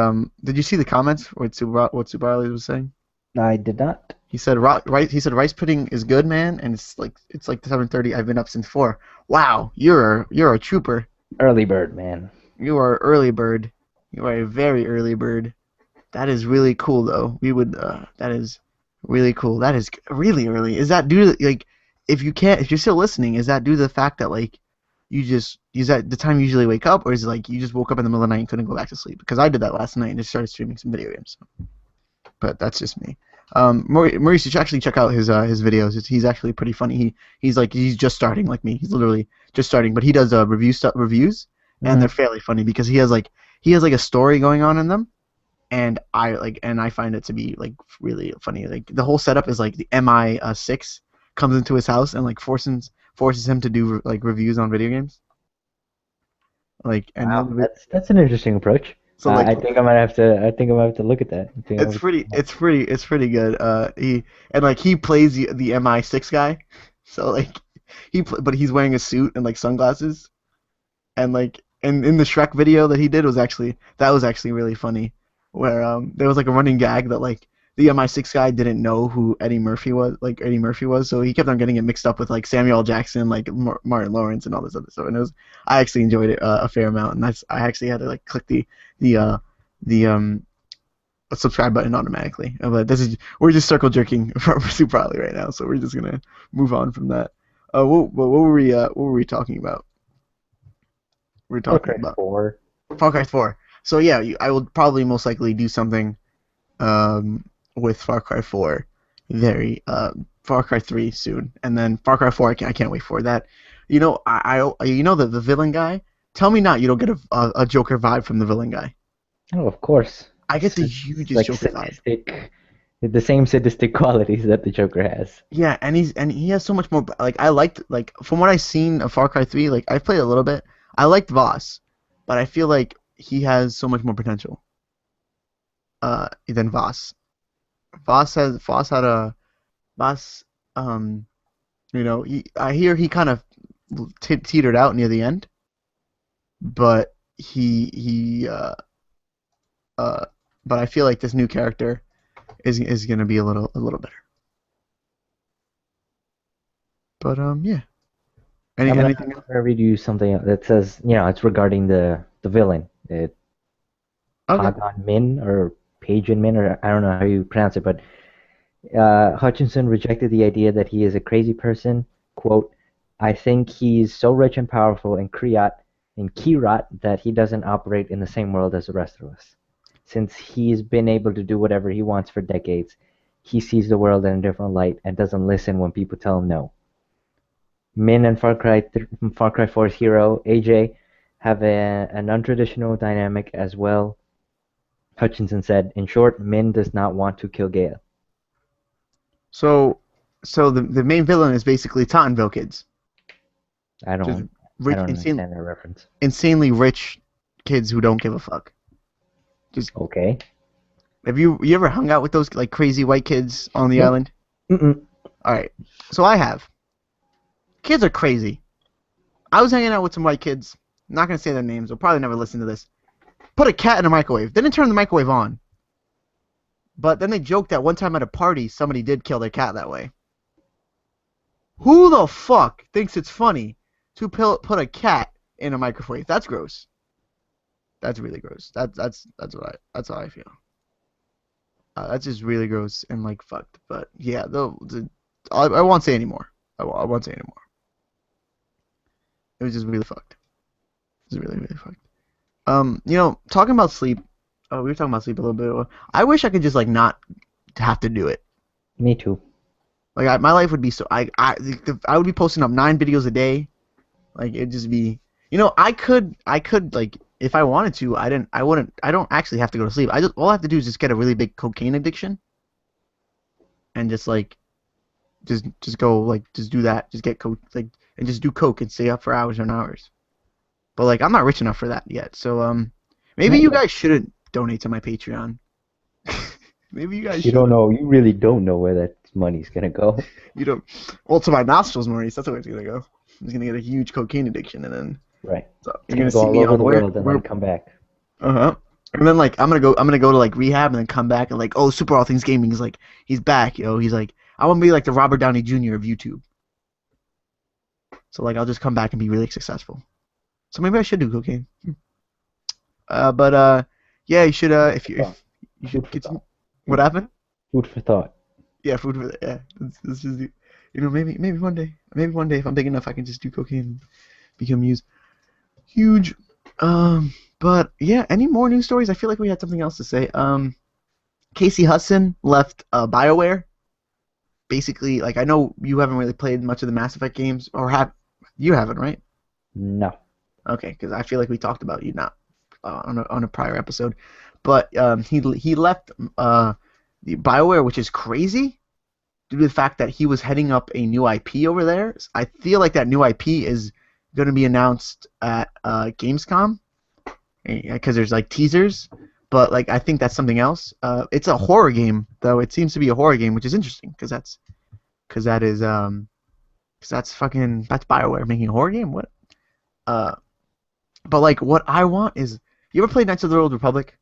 [SPEAKER 1] did you see the comments? What Subarali was saying?
[SPEAKER 2] I did not.
[SPEAKER 1] He said He said rice pudding is good, man, and it's like 7:30. I've been up since 4. Wow, you're a trooper.
[SPEAKER 2] Early bird, man.
[SPEAKER 1] You are early bird. You are a very early bird. That is really cool, though. That is really cool. That is really early. Is that due to like, if you're still listening, is that due to the fact that like, you just use that the time you usually wake up, or is it like you just woke up in the middle of the night and couldn't go back to sleep? Because I did that last night and just started streaming some video games. But that's just me. Maurice, you should actually check out his videos. He's actually pretty funny. He's just starting like me. He's literally just starting, but he does reviews, and they're
[SPEAKER 2] Mm.
[SPEAKER 1] fairly funny because he has like a story going on in them, and I find it to be like really funny. Like the whole setup is like the MI6 comes into his house and like forces him to do like reviews on video games. Like and
[SPEAKER 2] Wow, that's an interesting approach.
[SPEAKER 1] so like
[SPEAKER 2] I think I might have to. I think I might have to look at that. I think
[SPEAKER 1] it's pretty it's pretty good. He plays the MI6 guy, so like but he's wearing a suit and like sunglasses, and like and in the Shrek video that he did that was actually really funny, where there was like a running gag that like the MI6 guy didn't know who Eddie Murphy was, so he kept on getting it mixed up with like Samuel L. Jackson, like Martin Lawrence, and all this other stuff. And I actually enjoyed it a fair amount, and I actually had to like click the uh the subscribe button automatically. But we're just circle jerking from Super Ollie right now, so we're just gonna move on from that. What were we talking about? We're talking
[SPEAKER 2] Okay.
[SPEAKER 1] about
[SPEAKER 2] Four.
[SPEAKER 1] Far Cry 4. So yeah, I will probably most likely do something um, with Far Cry 4, Far Cry 3 soon, and then Far Cry 4. I can't wait for that. You know the villain guy. Tell me not you don't get a Joker vibe from the villain guy.
[SPEAKER 2] Oh, of course.
[SPEAKER 1] I get the
[SPEAKER 2] It's
[SPEAKER 1] hugest
[SPEAKER 2] like
[SPEAKER 1] Joker vibe.
[SPEAKER 2] sadistic, the same sadistic qualities that the Joker has.
[SPEAKER 1] Yeah, and he has so much more. Like I liked like from what I've seen of Far Cry 3. Like I've played a little bit. I liked Voss, but I feel like he has so much more potential than Voss. Voss had a Voss. Um, I hear he kind of teetered out near the end, but he uh but I feel like this new character is gonna be a little better. But yeah.
[SPEAKER 2] I'm gonna
[SPEAKER 1] Anything else?
[SPEAKER 2] read you something that says, it's regarding the villain,
[SPEAKER 1] Okay.
[SPEAKER 2] Pagan Min or Pagan Min, or I don't know how you pronounce it, but Hutchinson rejected the idea that he is a crazy person. Quote, I think he's so rich and powerful in Kirat that he doesn't operate in the same world as the rest of us. Since he's been able to do whatever he wants for decades, he sees the world in a different light and doesn't listen when people tell him no. Min and Far Cry 4's hero, AJ, have an untraditional dynamic as well. Hutchinson said, in short, Min does not want to kill Gale.
[SPEAKER 1] So the main villain is basically Tottenville kids.
[SPEAKER 2] I
[SPEAKER 1] Just
[SPEAKER 2] don't I
[SPEAKER 1] rich,
[SPEAKER 2] don't understand that reference.
[SPEAKER 1] insanely rich kids who don't give a fuck. Just
[SPEAKER 2] Okay.
[SPEAKER 1] have you ever hung out with those like crazy white kids on the
[SPEAKER 2] Nope.
[SPEAKER 1] island?
[SPEAKER 2] Mm-mm.
[SPEAKER 1] All right. So I have. Kids are crazy. I was hanging out with some white kids. I'm not gonna say their names. They'll probably never listen to this. Put a cat in a microwave. Didn't turn the microwave on. But then they joked that one time at a party somebody did kill their cat that way. Who the fuck thinks it's funny to put a cat in a microwave? That's gross. That's really gross. That's how I feel. That's just really gross and like fucked. But yeah, I won't say anymore. I won't say anymore. It was just really fucked. It was really fucked. Talking about sleep. We were talking about sleep a little bit. I wish I could just like not have to do it.
[SPEAKER 2] Me too.
[SPEAKER 1] Like my life would be so I would be posting up 9 videos a day. Like it'd just be, I could like if I wanted to, I don't actually have to go to sleep. All I have to do is just get a really big cocaine addiction, and just like just go like just do that, just get coke like and just do coke and stay up for hours and hours. But like I'm not rich enough for that yet, so maybe you guys shouldn't donate to my Patreon. Maybe you guys
[SPEAKER 2] You don't
[SPEAKER 1] should.
[SPEAKER 2] know. You really don't know where that money's gonna go.
[SPEAKER 1] You don't. Well, to my nostrils, Maurice. That's where it's gonna go. I'm just gonna get a huge cocaine addiction, and then
[SPEAKER 2] Right.
[SPEAKER 1] so
[SPEAKER 2] It's
[SPEAKER 1] you're
[SPEAKER 2] gonna
[SPEAKER 1] gonna
[SPEAKER 2] go
[SPEAKER 1] see
[SPEAKER 2] all
[SPEAKER 1] me
[SPEAKER 2] over
[SPEAKER 1] on
[SPEAKER 2] the world and
[SPEAKER 1] where
[SPEAKER 2] then come back.
[SPEAKER 1] uh-huh. And then like I'm gonna go to like rehab and then come back and like, oh, Super All Things Gaming is like he's back, He's like I want to be like the Robert Downey Jr. of YouTube. So like I'll just come back and be really successful. So maybe I should do cocaine. But yeah, you should if you
[SPEAKER 2] Food
[SPEAKER 1] should
[SPEAKER 2] for
[SPEAKER 1] get some.
[SPEAKER 2] thought.
[SPEAKER 1] What happened?
[SPEAKER 2] Food for thought.
[SPEAKER 1] Yeah, food for yeah. It's just maybe one day if I'm big enough I can just do cocaine and become huge. But yeah, any more news stories? I feel like we had something else to say. Casey Hudson left BioWare. Basically, like I know you haven't really played much of the Mass Effect games, or you haven't, right?
[SPEAKER 2] No.
[SPEAKER 1] Okay, because I feel like we talked about you not on a prior episode, but he left the BioWare, which is crazy due to the fact that he was heading up a new IP over there. I feel like that new IP is going to be announced at Gamescom because there's like teasers, but like I think that's something else. It's a horror game though. It seems to be a horror game, which is interesting because that's BioWare making a horror game. What? But like what I want is, you ever played Knights of the Old Republic?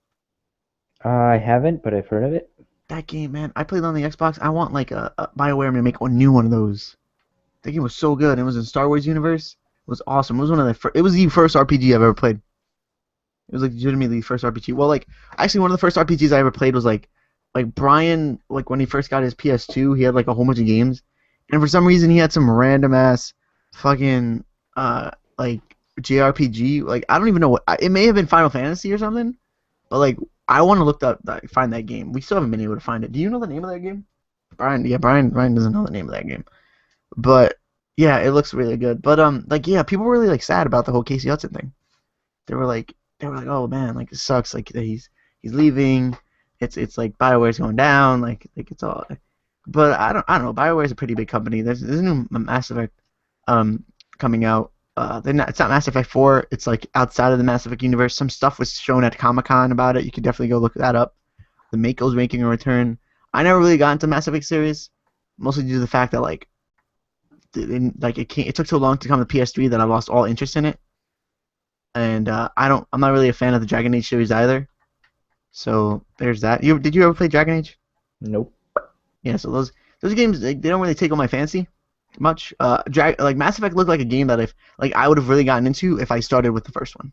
[SPEAKER 2] I haven't, but I've heard of it.
[SPEAKER 1] That game, man. I played it on the Xbox. I want like a BioWare to make a new one of those. That game was so good. It was in Star Wars universe. It was awesome. It was it was the first RPG I've ever played. It was like legitimately the first RPG. Well, like actually one of the first RPGs I ever played was like Brian, like when he first got his PS2, he had like a whole bunch of games, and for some reason he had some random ass fucking like JRPG. Like I don't even know what it may have been, Final Fantasy or something. But like I want to find that game. We still haven't been able to find it. Do you know the name of that game? Brian doesn't know the name of that game. But yeah, it looks really good. But like yeah, people were really like sad about the whole Casey Hudson thing. They were like, oh man, like it sucks. Like he's leaving. It's like BioWare's going down. Like it's all. But I don't know. BioWare's a pretty big company. There's a new Mass Effect coming out. It's not Mass Effect 4. It's like outside of the Mass Effect universe. Some stuff was shown at Comic-Con about it. You could definitely go look that up. The Mako's making a return. I never really got into Mass Effect series, mostly due to the fact that like it took so long to come to PS3 that I lost all interest in it. and I'm not really a fan of the Dragon Age series either. So there's that. Did you ever play Dragon Age?
[SPEAKER 2] Nope.
[SPEAKER 1] Yeah. So those games they don't really take on my fancy much. Like Mass Effect looked like a game that if like I would have really gotten into if I started with the first one.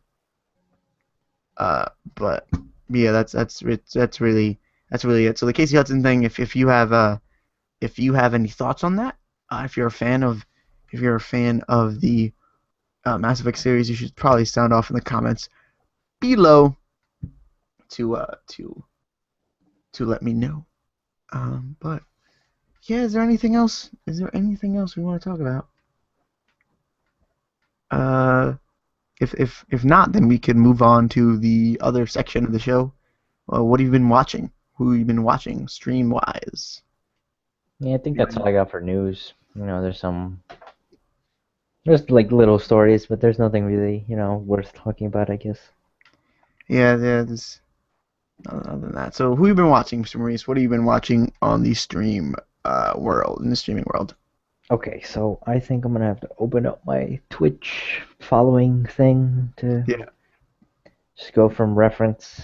[SPEAKER 1] Uh, but yeah, that's really it. So the Casey Hudson thing, if you have any thoughts on that, if you're a fan of the Mass Effect series, you should probably sound off in the comments below to let me know. But yeah, is there anything else? Is there anything else we want to talk about? Uh, if not, then we can move on to the other section of the show. What have you been watching? Who have you been watching stream wise?
[SPEAKER 2] Yeah, I think that's all I got for news. There's like little stories, but there's nothing really, worth talking about, I guess.
[SPEAKER 1] Yeah. This other than that. So who have you been watching, Mr. Maurice? What have you been watching on the stream world in the streaming world?
[SPEAKER 2] Okay, so I think I'm gonna have to open up my Twitch following thing to
[SPEAKER 1] Yeah.
[SPEAKER 2] just go from reference.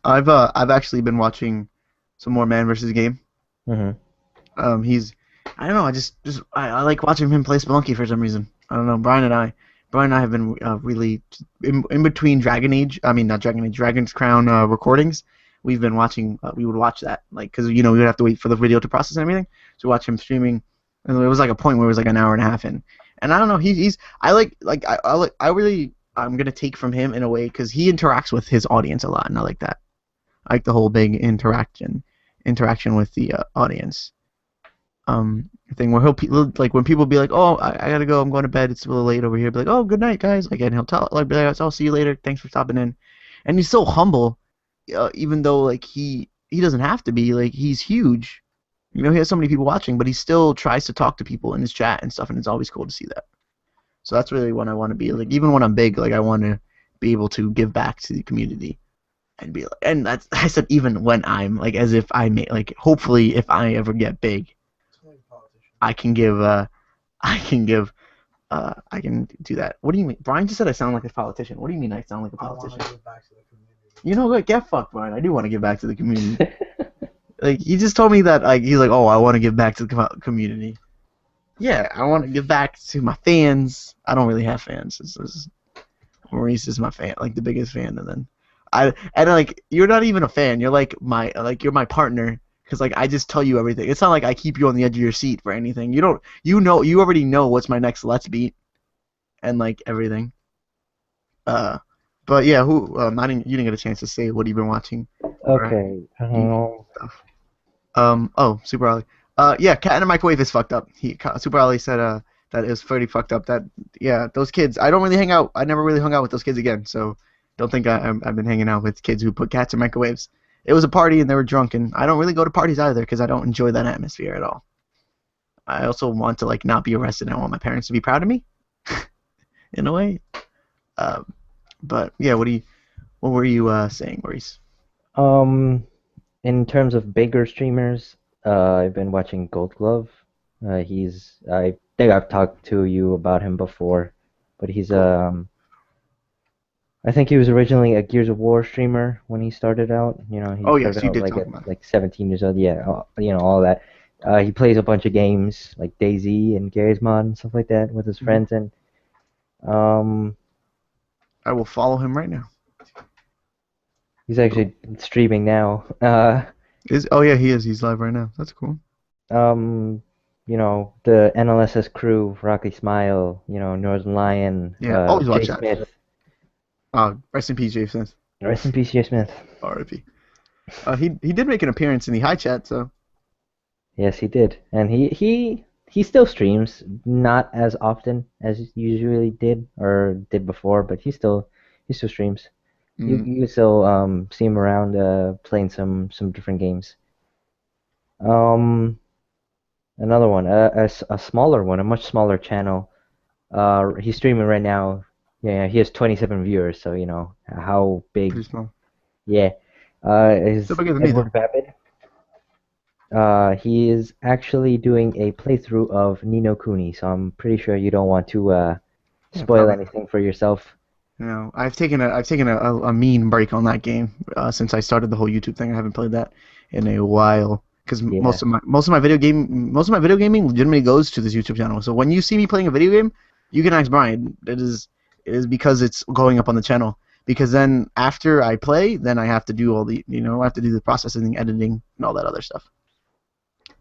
[SPEAKER 1] I've actually been watching some more Man vs. Game.
[SPEAKER 2] Hmm.
[SPEAKER 1] He's I don't know. I like watching him play Spelunky for some reason. I don't know. Brian and I have been really in between Dragon Age. I mean, not Dragon Age, Dragon's Crown recordings. We've been watching. We would watch that like because we would have to wait for the video to process and everything. So watch him streaming, and it was like a point where it was like an hour and a half in. And I don't know. He's I like I really I'm gonna take from him in a way because he interacts with his audience a lot, and I like that. I like the whole big interaction with the audience thing where he'll like when people be like, oh, I gotta go, I'm going to bed, it's a little late over here, be like, oh, good night, guys, like, and he'll tell like, be like, I'll see you later, thanks for stopping in, and he's so humble, even though like he doesn't have to be, like he's huge, he has so many people watching, but he still tries to talk to people in his chat and stuff, and it's always cool to see that. So that's really what I want to be like. Even when I'm big, like I want to be able to give back to the community and be like, and that's I said even when I'm like as if I may like hopefully if I ever get big I can give I can do that. What do you mean? Brian just said I sound like a politician. What do you mean I sound like a politician?
[SPEAKER 3] give back to the community.
[SPEAKER 1] You know what? Get fucked, Brian. I do want to give back to the community. Like he just told me that like he's like, oh, I want to give back to the community. Yeah, I want to give back to my fans. I don't really have fans. Maurice is my fan, like the biggest fan, and then like you're not even a fan. You're like you're my partner. Cause like I just tell you everything. It's not like I keep you on the edge of your seat for anything. You already know what's my next Let's Beat, and like everything. But yeah, you didn't get a chance to say what you've been watching.
[SPEAKER 2] Okay.
[SPEAKER 1] Stuff. Oh, Super Ollie. Yeah, Cat in a Microwave is fucked up. Super Ollie said that it was pretty fucked up. That yeah, those kids. I don't really hang out. I never really hung out with those kids again. So don't think I've been hanging out with kids who put cats in microwaves. It was a party and they were drunk, and I don't really go to parties either because I don't enjoy that atmosphere at all. I also want to like not be arrested. I want my parents to be proud of me, in a way. But yeah, what were you saying, Maurice?
[SPEAKER 2] In terms of bigger streamers, I've been watching Gold Glove. I think I've talked to you about him before, but I think he was originally a Gears of War streamer when he started out. He
[SPEAKER 1] Yes,
[SPEAKER 2] started
[SPEAKER 1] you
[SPEAKER 2] out
[SPEAKER 1] did
[SPEAKER 2] like
[SPEAKER 1] talk
[SPEAKER 2] at
[SPEAKER 1] about it.
[SPEAKER 2] like 17 years old. Yeah, all that. He plays a bunch of games like DayZ and Garry's Mod and stuff like that with his friends, and
[SPEAKER 1] I will follow him right now.
[SPEAKER 2] he's actually streaming now.
[SPEAKER 1] Oh yeah, he is. He's live right now. That's cool.
[SPEAKER 2] The NLSS crew, Rocky Smile, Northern Lion,
[SPEAKER 1] Yeah, always watch
[SPEAKER 2] Jay
[SPEAKER 1] that.
[SPEAKER 2] Smith.
[SPEAKER 1] Rest in peace, Jay Smith.
[SPEAKER 2] Rest in peace, Jay Smith.
[SPEAKER 1] R.I.P. He did make an appearance in the high chat, so
[SPEAKER 2] Yes, he did, and he still streams, not as often as he usually did or did before, but he still streams. You still see him around playing some different games. Another one, a smaller one, a much smaller channel. He's streaming right now. Yeah, he has 27 viewers, so how big.
[SPEAKER 1] pretty small.
[SPEAKER 2] Yeah, is
[SPEAKER 1] Still bigger than me,
[SPEAKER 2] Edward Vapid. He is actually doing a playthrough of Ni no Kuni, so I'm pretty sure you don't want to
[SPEAKER 1] Yeah,
[SPEAKER 2] spoil
[SPEAKER 1] probably.
[SPEAKER 2] anything for yourself.
[SPEAKER 1] I've taken a mean break on that game since I started the whole YouTube thing. I haven't played that in a while because
[SPEAKER 2] Yeah.
[SPEAKER 1] most of my video gaming legitimately goes to this YouTube channel. So when you see me playing a video game, you can ask Brian. It is because it's going up on the channel. Because then after I play, then I have to do I have to do the processing, editing, and all that other stuff.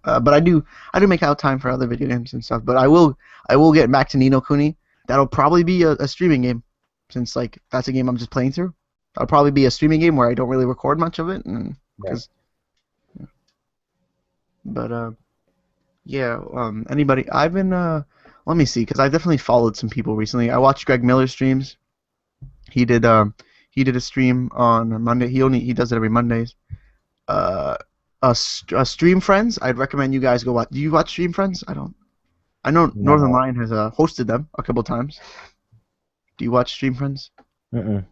[SPEAKER 1] But I do make out time for other video games and stuff. But I will get back to Ni no Kuni. That'll probably be a streaming game, since like that's a game I'm just playing through. That'll probably be a streaming game where I don't really record much of it, and
[SPEAKER 2] Right.
[SPEAKER 1] because but yeah. Anybody? I've been let me see, because I've definitely followed some people recently. I watched Greg Miller streams. He did a stream on Monday. He does it every Mondays. Uh, Stream Friends. I'd recommend you guys go watch. Do you watch Stream Friends? I don't. I know Northern
[SPEAKER 2] No.
[SPEAKER 1] Lion has hosted them a couple times. Do you watch Stream Friends?
[SPEAKER 2] Mm-mm.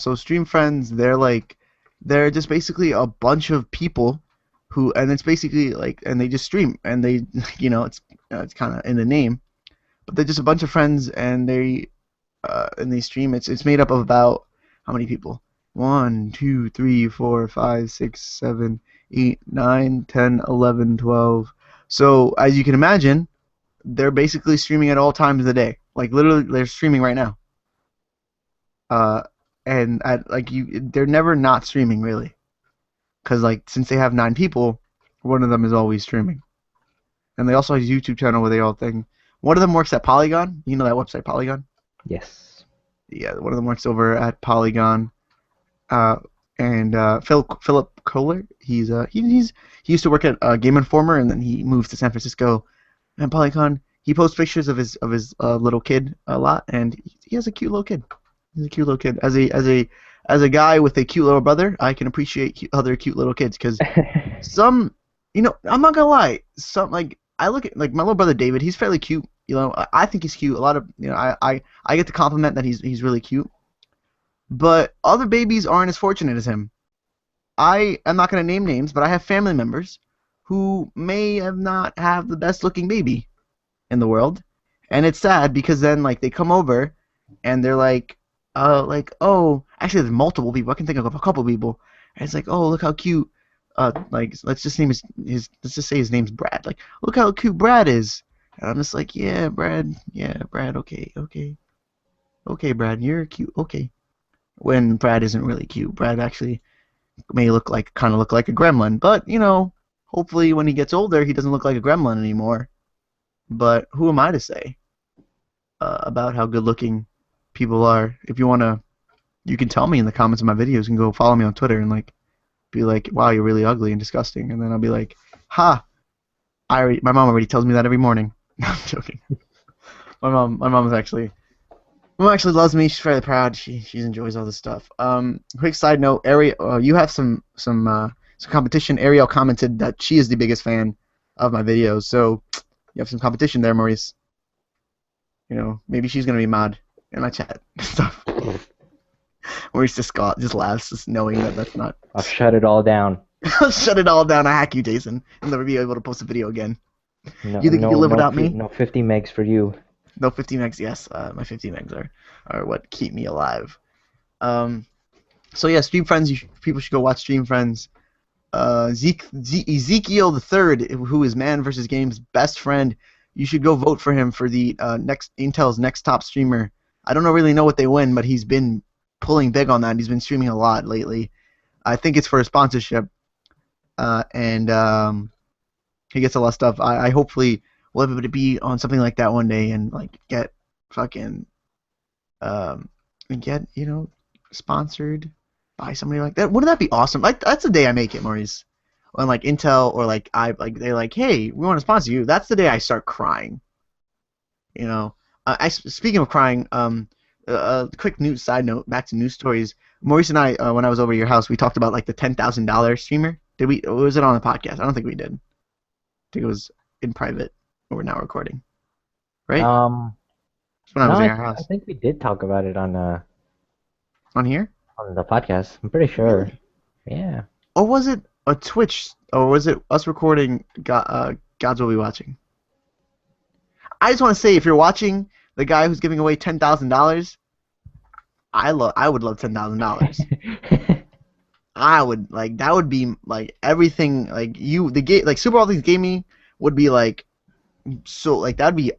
[SPEAKER 1] So Stream Friends, they're just basically a bunch of people who, and it's basically like, and they just stream, and they, it's kind of in the name, but they're just a bunch of friends, and they stream. It's made up of about how many people? 1, 2, 3, 4, 5, 6, 7, 8, 9, 10, 11, 12. So as you can imagine, they're basically streaming at all times of the day. Like literally, they're streaming right now. Uh, and they're never not streaming really, because like since they have 9 people, one of them is always streaming. And they also have a YouTube channel where they all thing. One of them works at Polygon. You know that website Polygon?
[SPEAKER 2] Yes.
[SPEAKER 1] Yeah, one of them works over at Polygon. Uh, and Philip Kohler, he used to work at Game Informer, and then he moved to San Francisco and Polygon. He posts pictures of his little kid a lot, and he has a cute little kid. He's a cute little kid. As a guy with a cute little brother, I can appreciate other cute little kids, because some, I'm not gonna lie, some, like, I look at like my little brother David. He's fairly cute. I think he's cute. A lot of, I get the compliment that he's really cute. But other babies aren't as fortunate as him. I am not gonna name names, but I have family members who may have not have the best looking baby in the world, and it's sad, because then like they come over and they're oh, actually there's multiple people. I can think of a couple people, and it's like, oh, look how cute. Like let's just let's just say his name's Brad. Like, look how cute Brad is. And I'm just like, yeah, Brad, okay, okay, okay, Brad, you're cute, okay. When Brad isn't really cute. Brad actually may kind of look like a gremlin, but hopefully when he gets older, he doesn't look like a gremlin anymore. But who am I to say about how good-looking people are? If you wanna, you can tell me in the comments of my videos. You can go follow me on Twitter and be like, wow, you're really ugly and disgusting, and then I'll be like, ha, my mom already tells me that every morning. No, I'm joking. My mom actually loves me. She's fairly proud. She enjoys all this stuff. Quick side note, Ariel, you have some competition. Ariel commented that she is the biggest fan of my videos, so you have some competition there, Maurice. Maybe she's gonna be mad in my chat and stuff. Maurice just laughs, just knowing that that's not.
[SPEAKER 2] I'll shut it all down.
[SPEAKER 1] Shut it all down. I hack you, Jason. I'll never be able to post a video again.
[SPEAKER 2] No,
[SPEAKER 1] You think you can live without me?
[SPEAKER 2] No 50 megs for you.
[SPEAKER 1] No 50 megs. Yes, my 50 megs are what keep me alive. So yeah, Stream Friends. People should go watch Stream Friends. Ezekiel the Third, who is Man vs. Game's best friend. You should go vote for him for the Intel's next top streamer. I don't really know what they win, but he's been pulling big on that. He's been streaming a lot lately. I think it's for a sponsorship, and he gets a lot of stuff. I hopefully will able to be on something like that one day and get fucking and get sponsored by somebody like that. Wouldn't that be awesome? That's the day I make it, Maurice. When Intel or they're like, hey, we want to sponsor you. That's the day I start crying. Speaking of crying, quick news side note, back to news stories. Maurice and I, when I was over at your house, we talked about the $10,000 streamer. Did we? Or was it on the podcast? I don't think we did. I think it was in private. We're now recording, right? That's when I was at your house.
[SPEAKER 2] I think we did talk about it on
[SPEAKER 1] here?
[SPEAKER 2] On the podcast. I'm pretty sure.
[SPEAKER 1] Really?
[SPEAKER 2] Yeah.
[SPEAKER 1] Or was it a Twitch? Or was it us recording God's Will Be Watching? I just want to say, if you're watching the guy who's giving away $10,000. I would love $10,000. I would like that would be like everything like the game like Super All Things Gaming would be like so like that'd be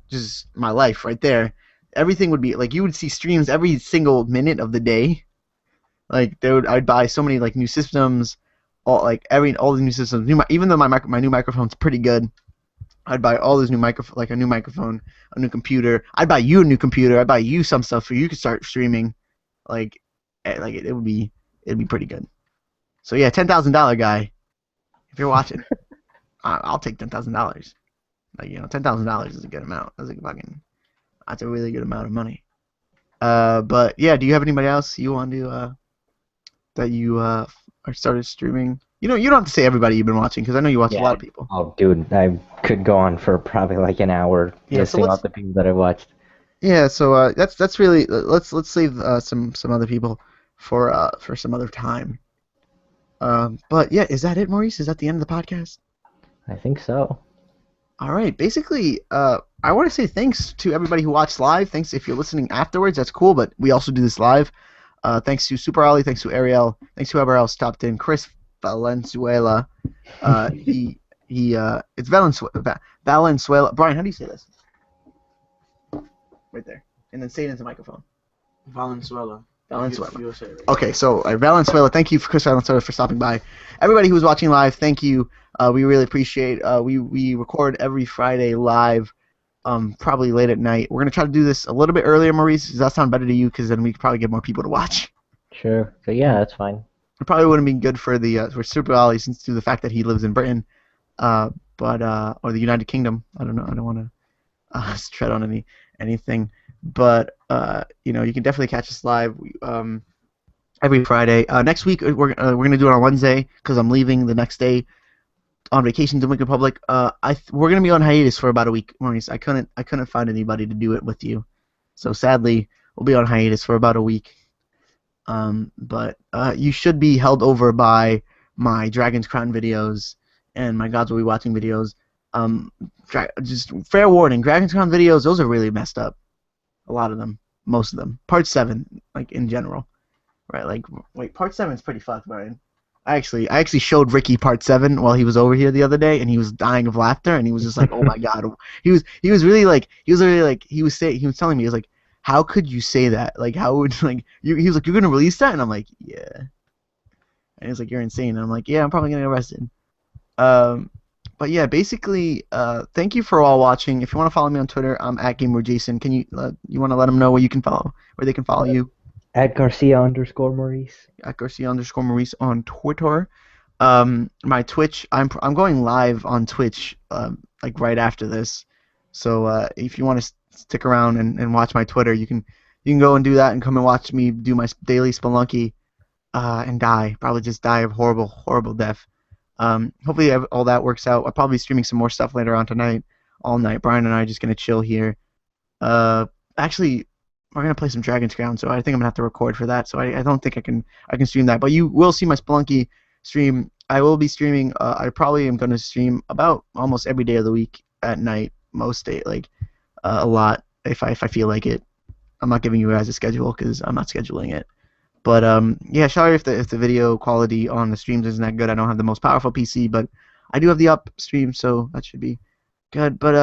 [SPEAKER 1] just my life right there. Everything would be like you would see streams every single minute of the day. Like I'd buy so many like new systems, all the new systems. Even though my new microphone's pretty good, I'd buy all those new like a new microphone, a new computer. I'd buy you a new computer. I'd buy you some stuff so you could start streaming. Like, it would be it'd be pretty good. So yeah, $10,000 guy, if you're watching, I'll take $10,000. Like $10,000 is a good amount. That's a really good amount of money. But yeah, do you have anybody else you want to that you are started streaming? You don't have to say everybody you've been watching because I know you watch a lot of people.
[SPEAKER 2] Oh, dude, I could go on for probably like an hour listing off the people that I watched.
[SPEAKER 1] Yeah, so that's really let's save some other people for some other time. But yeah, is that it, Maurice? Is that the end of the podcast?
[SPEAKER 2] I think so.
[SPEAKER 1] All right. Basically, I want to say thanks to everybody who watched live. Thanks if you're listening afterwards. That's cool, but we also do this live. Thanks to Super Ollie. Thanks to Ariel. Thanks to whoever else stopped in. Chris Valenzuela. It's Valenzuela. Brian, how do you say this? Right there. And then say it into the microphone.
[SPEAKER 3] Valenzuela.
[SPEAKER 1] Okay, so Valenzuela, thank you for Chris Valenzuela for stopping by. Everybody who was watching live, thank you. We really appreciate. We record every Friday live, probably late at night. We're gonna try to do this a little bit earlier, Maurice. Does that sound better to you? Because then we could probably get more people to watch.
[SPEAKER 2] Sure. So yeah, that's fine.
[SPEAKER 1] It probably wouldn't be good for for Super Ollie since due to the fact that he lives in Britain, or the United Kingdom. I don't know. I don't want to tread on anything. But you can definitely catch us live every Friday. Next week we're gonna do it on Wednesday because I'm leaving the next day on vacation to Dominican Republic. We're gonna be on hiatus for about a week, Maurice. I couldn't find anybody to do it with you, so sadly we'll be on hiatus for about a week. But you should be held over by my Dragon's Crown videos and my Gods Will Be Watching videos. Just fair warning, Dragon's Crown videos, those are really messed up. A lot of them, most of them. Part 7, like in general, right? Like, wait, Part 7 is pretty fucked, Brian. I actually showed Ricky Part 7 while he was over here the other day, and he was dying of laughter, and he was just like, "Oh my god!" He was telling me, he was like, "How could you say that? Like, how would he was like, you're gonna release that?" And I'm like, "Yeah." And he was like, "You're insane." And I'm like, "Yeah, I'm probably gonna get arrested." But yeah, basically, thank you for all watching. If you want to follow me on Twitter, I'm @GamerJason. Can you want to let them know where they can follow you?
[SPEAKER 2] @Garcia_Maurice.
[SPEAKER 1] @Garcia_Maurice on Twitter. My Twitch, I'm going live on Twitch like right after this. So if you want to stick around and watch my Twitter, you can go and do that and come and watch me do my daily Spelunky and probably just die of horrible death. Hopefully all that works out. I'll probably be streaming some more stuff later on tonight, all night. Brian and I are just gonna chill here. Actually, we're gonna play some Dragon's Crown, so I think I'm gonna have to record for that. So I don't think I can stream that. But you will see my Spelunky stream. I will be streaming. I probably am gonna stream about almost every day of the week at night, most day, like a lot if I feel like it. I'm not giving you guys a schedule because I'm not scheduling it. But yeah, sorry if the video quality on the streams isn't that good. I don't have the most powerful PC, but I do have the up stream, so that should be good. But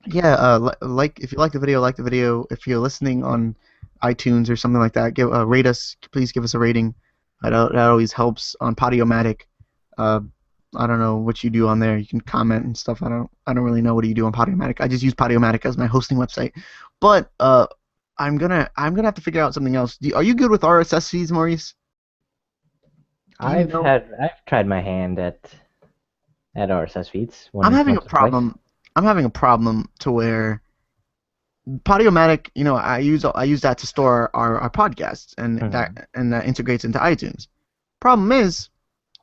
[SPEAKER 1] yeah, if you like the video, like the video. If you're listening on iTunes or something like that, rate us. Please give us a rating. That always helps. On Podiomatic, I don't know what you do on there. You can comment and stuff. I don't really know what you do on Podiomatic. I just use Podiomatic as my hosting website. But I'm gonna have to figure out something else. Are you good with RSS feeds, Maurice?
[SPEAKER 2] I've tried my hand at RSS feeds.
[SPEAKER 1] I'm having a problem.
[SPEAKER 2] Twice.
[SPEAKER 1] I'm having a problem to where Podiomatic, I use that to store our podcasts, and that integrates into iTunes. Problem is,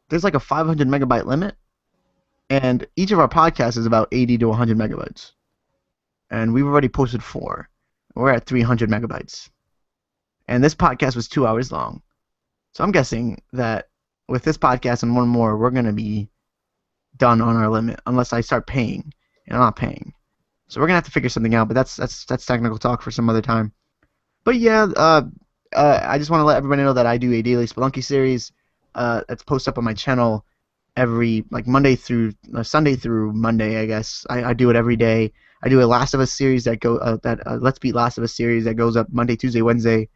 [SPEAKER 1] there's like a 500 megabyte limit, and each of our podcasts is about 80 to 100 megabytes, and we've already posted 4. We're at 300 megabytes, and this podcast was 2 hours long. So I'm guessing that with this podcast and one more, we're gonna be done on our limit, unless I start paying, and I'm not paying. So we're gonna have to figure something out. But that's technical talk for some other time. But yeah, I just want to let everybody know that I do a daily Spelunky series. That's posted up on my channel every like Monday through Sunday through Monday, I guess. I do it every day. I do a Last of Us series that Let's Beat Last of Us series that goes up Monday, Tuesday, Wednesday,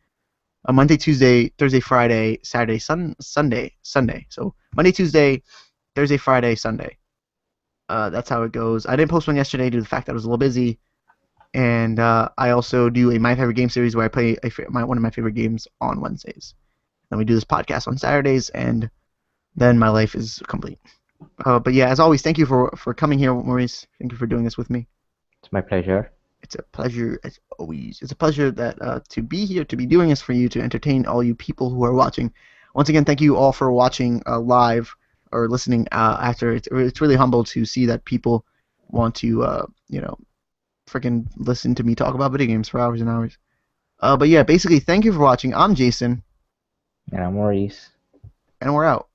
[SPEAKER 1] Monday, Tuesday, Thursday, Friday, Saturday, Sunday, Sunday. So Monday, Tuesday, Thursday, Friday, Sunday. That's how it goes. I didn't post one yesterday due to the fact that I was a little busy, and I also do a My Favorite Game series where I play one of my favorite games on Wednesdays. Then we do this podcast on Saturdays, and then my life is complete. But yeah, as always, thank you for coming here, Maurice. Thank you for doing this with me.
[SPEAKER 2] It's my pleasure.
[SPEAKER 1] It's a pleasure as always. It's a pleasure that to be here, to be doing this for you, to entertain all you people who are watching. Once again, thank you all for watching live or listening after. It's really humble to see that people want to freaking listen to me talk about video games for hours and hours. But yeah, basically, thank you for watching. I'm Jason,
[SPEAKER 2] And I'm Maurice.
[SPEAKER 1] and we're out.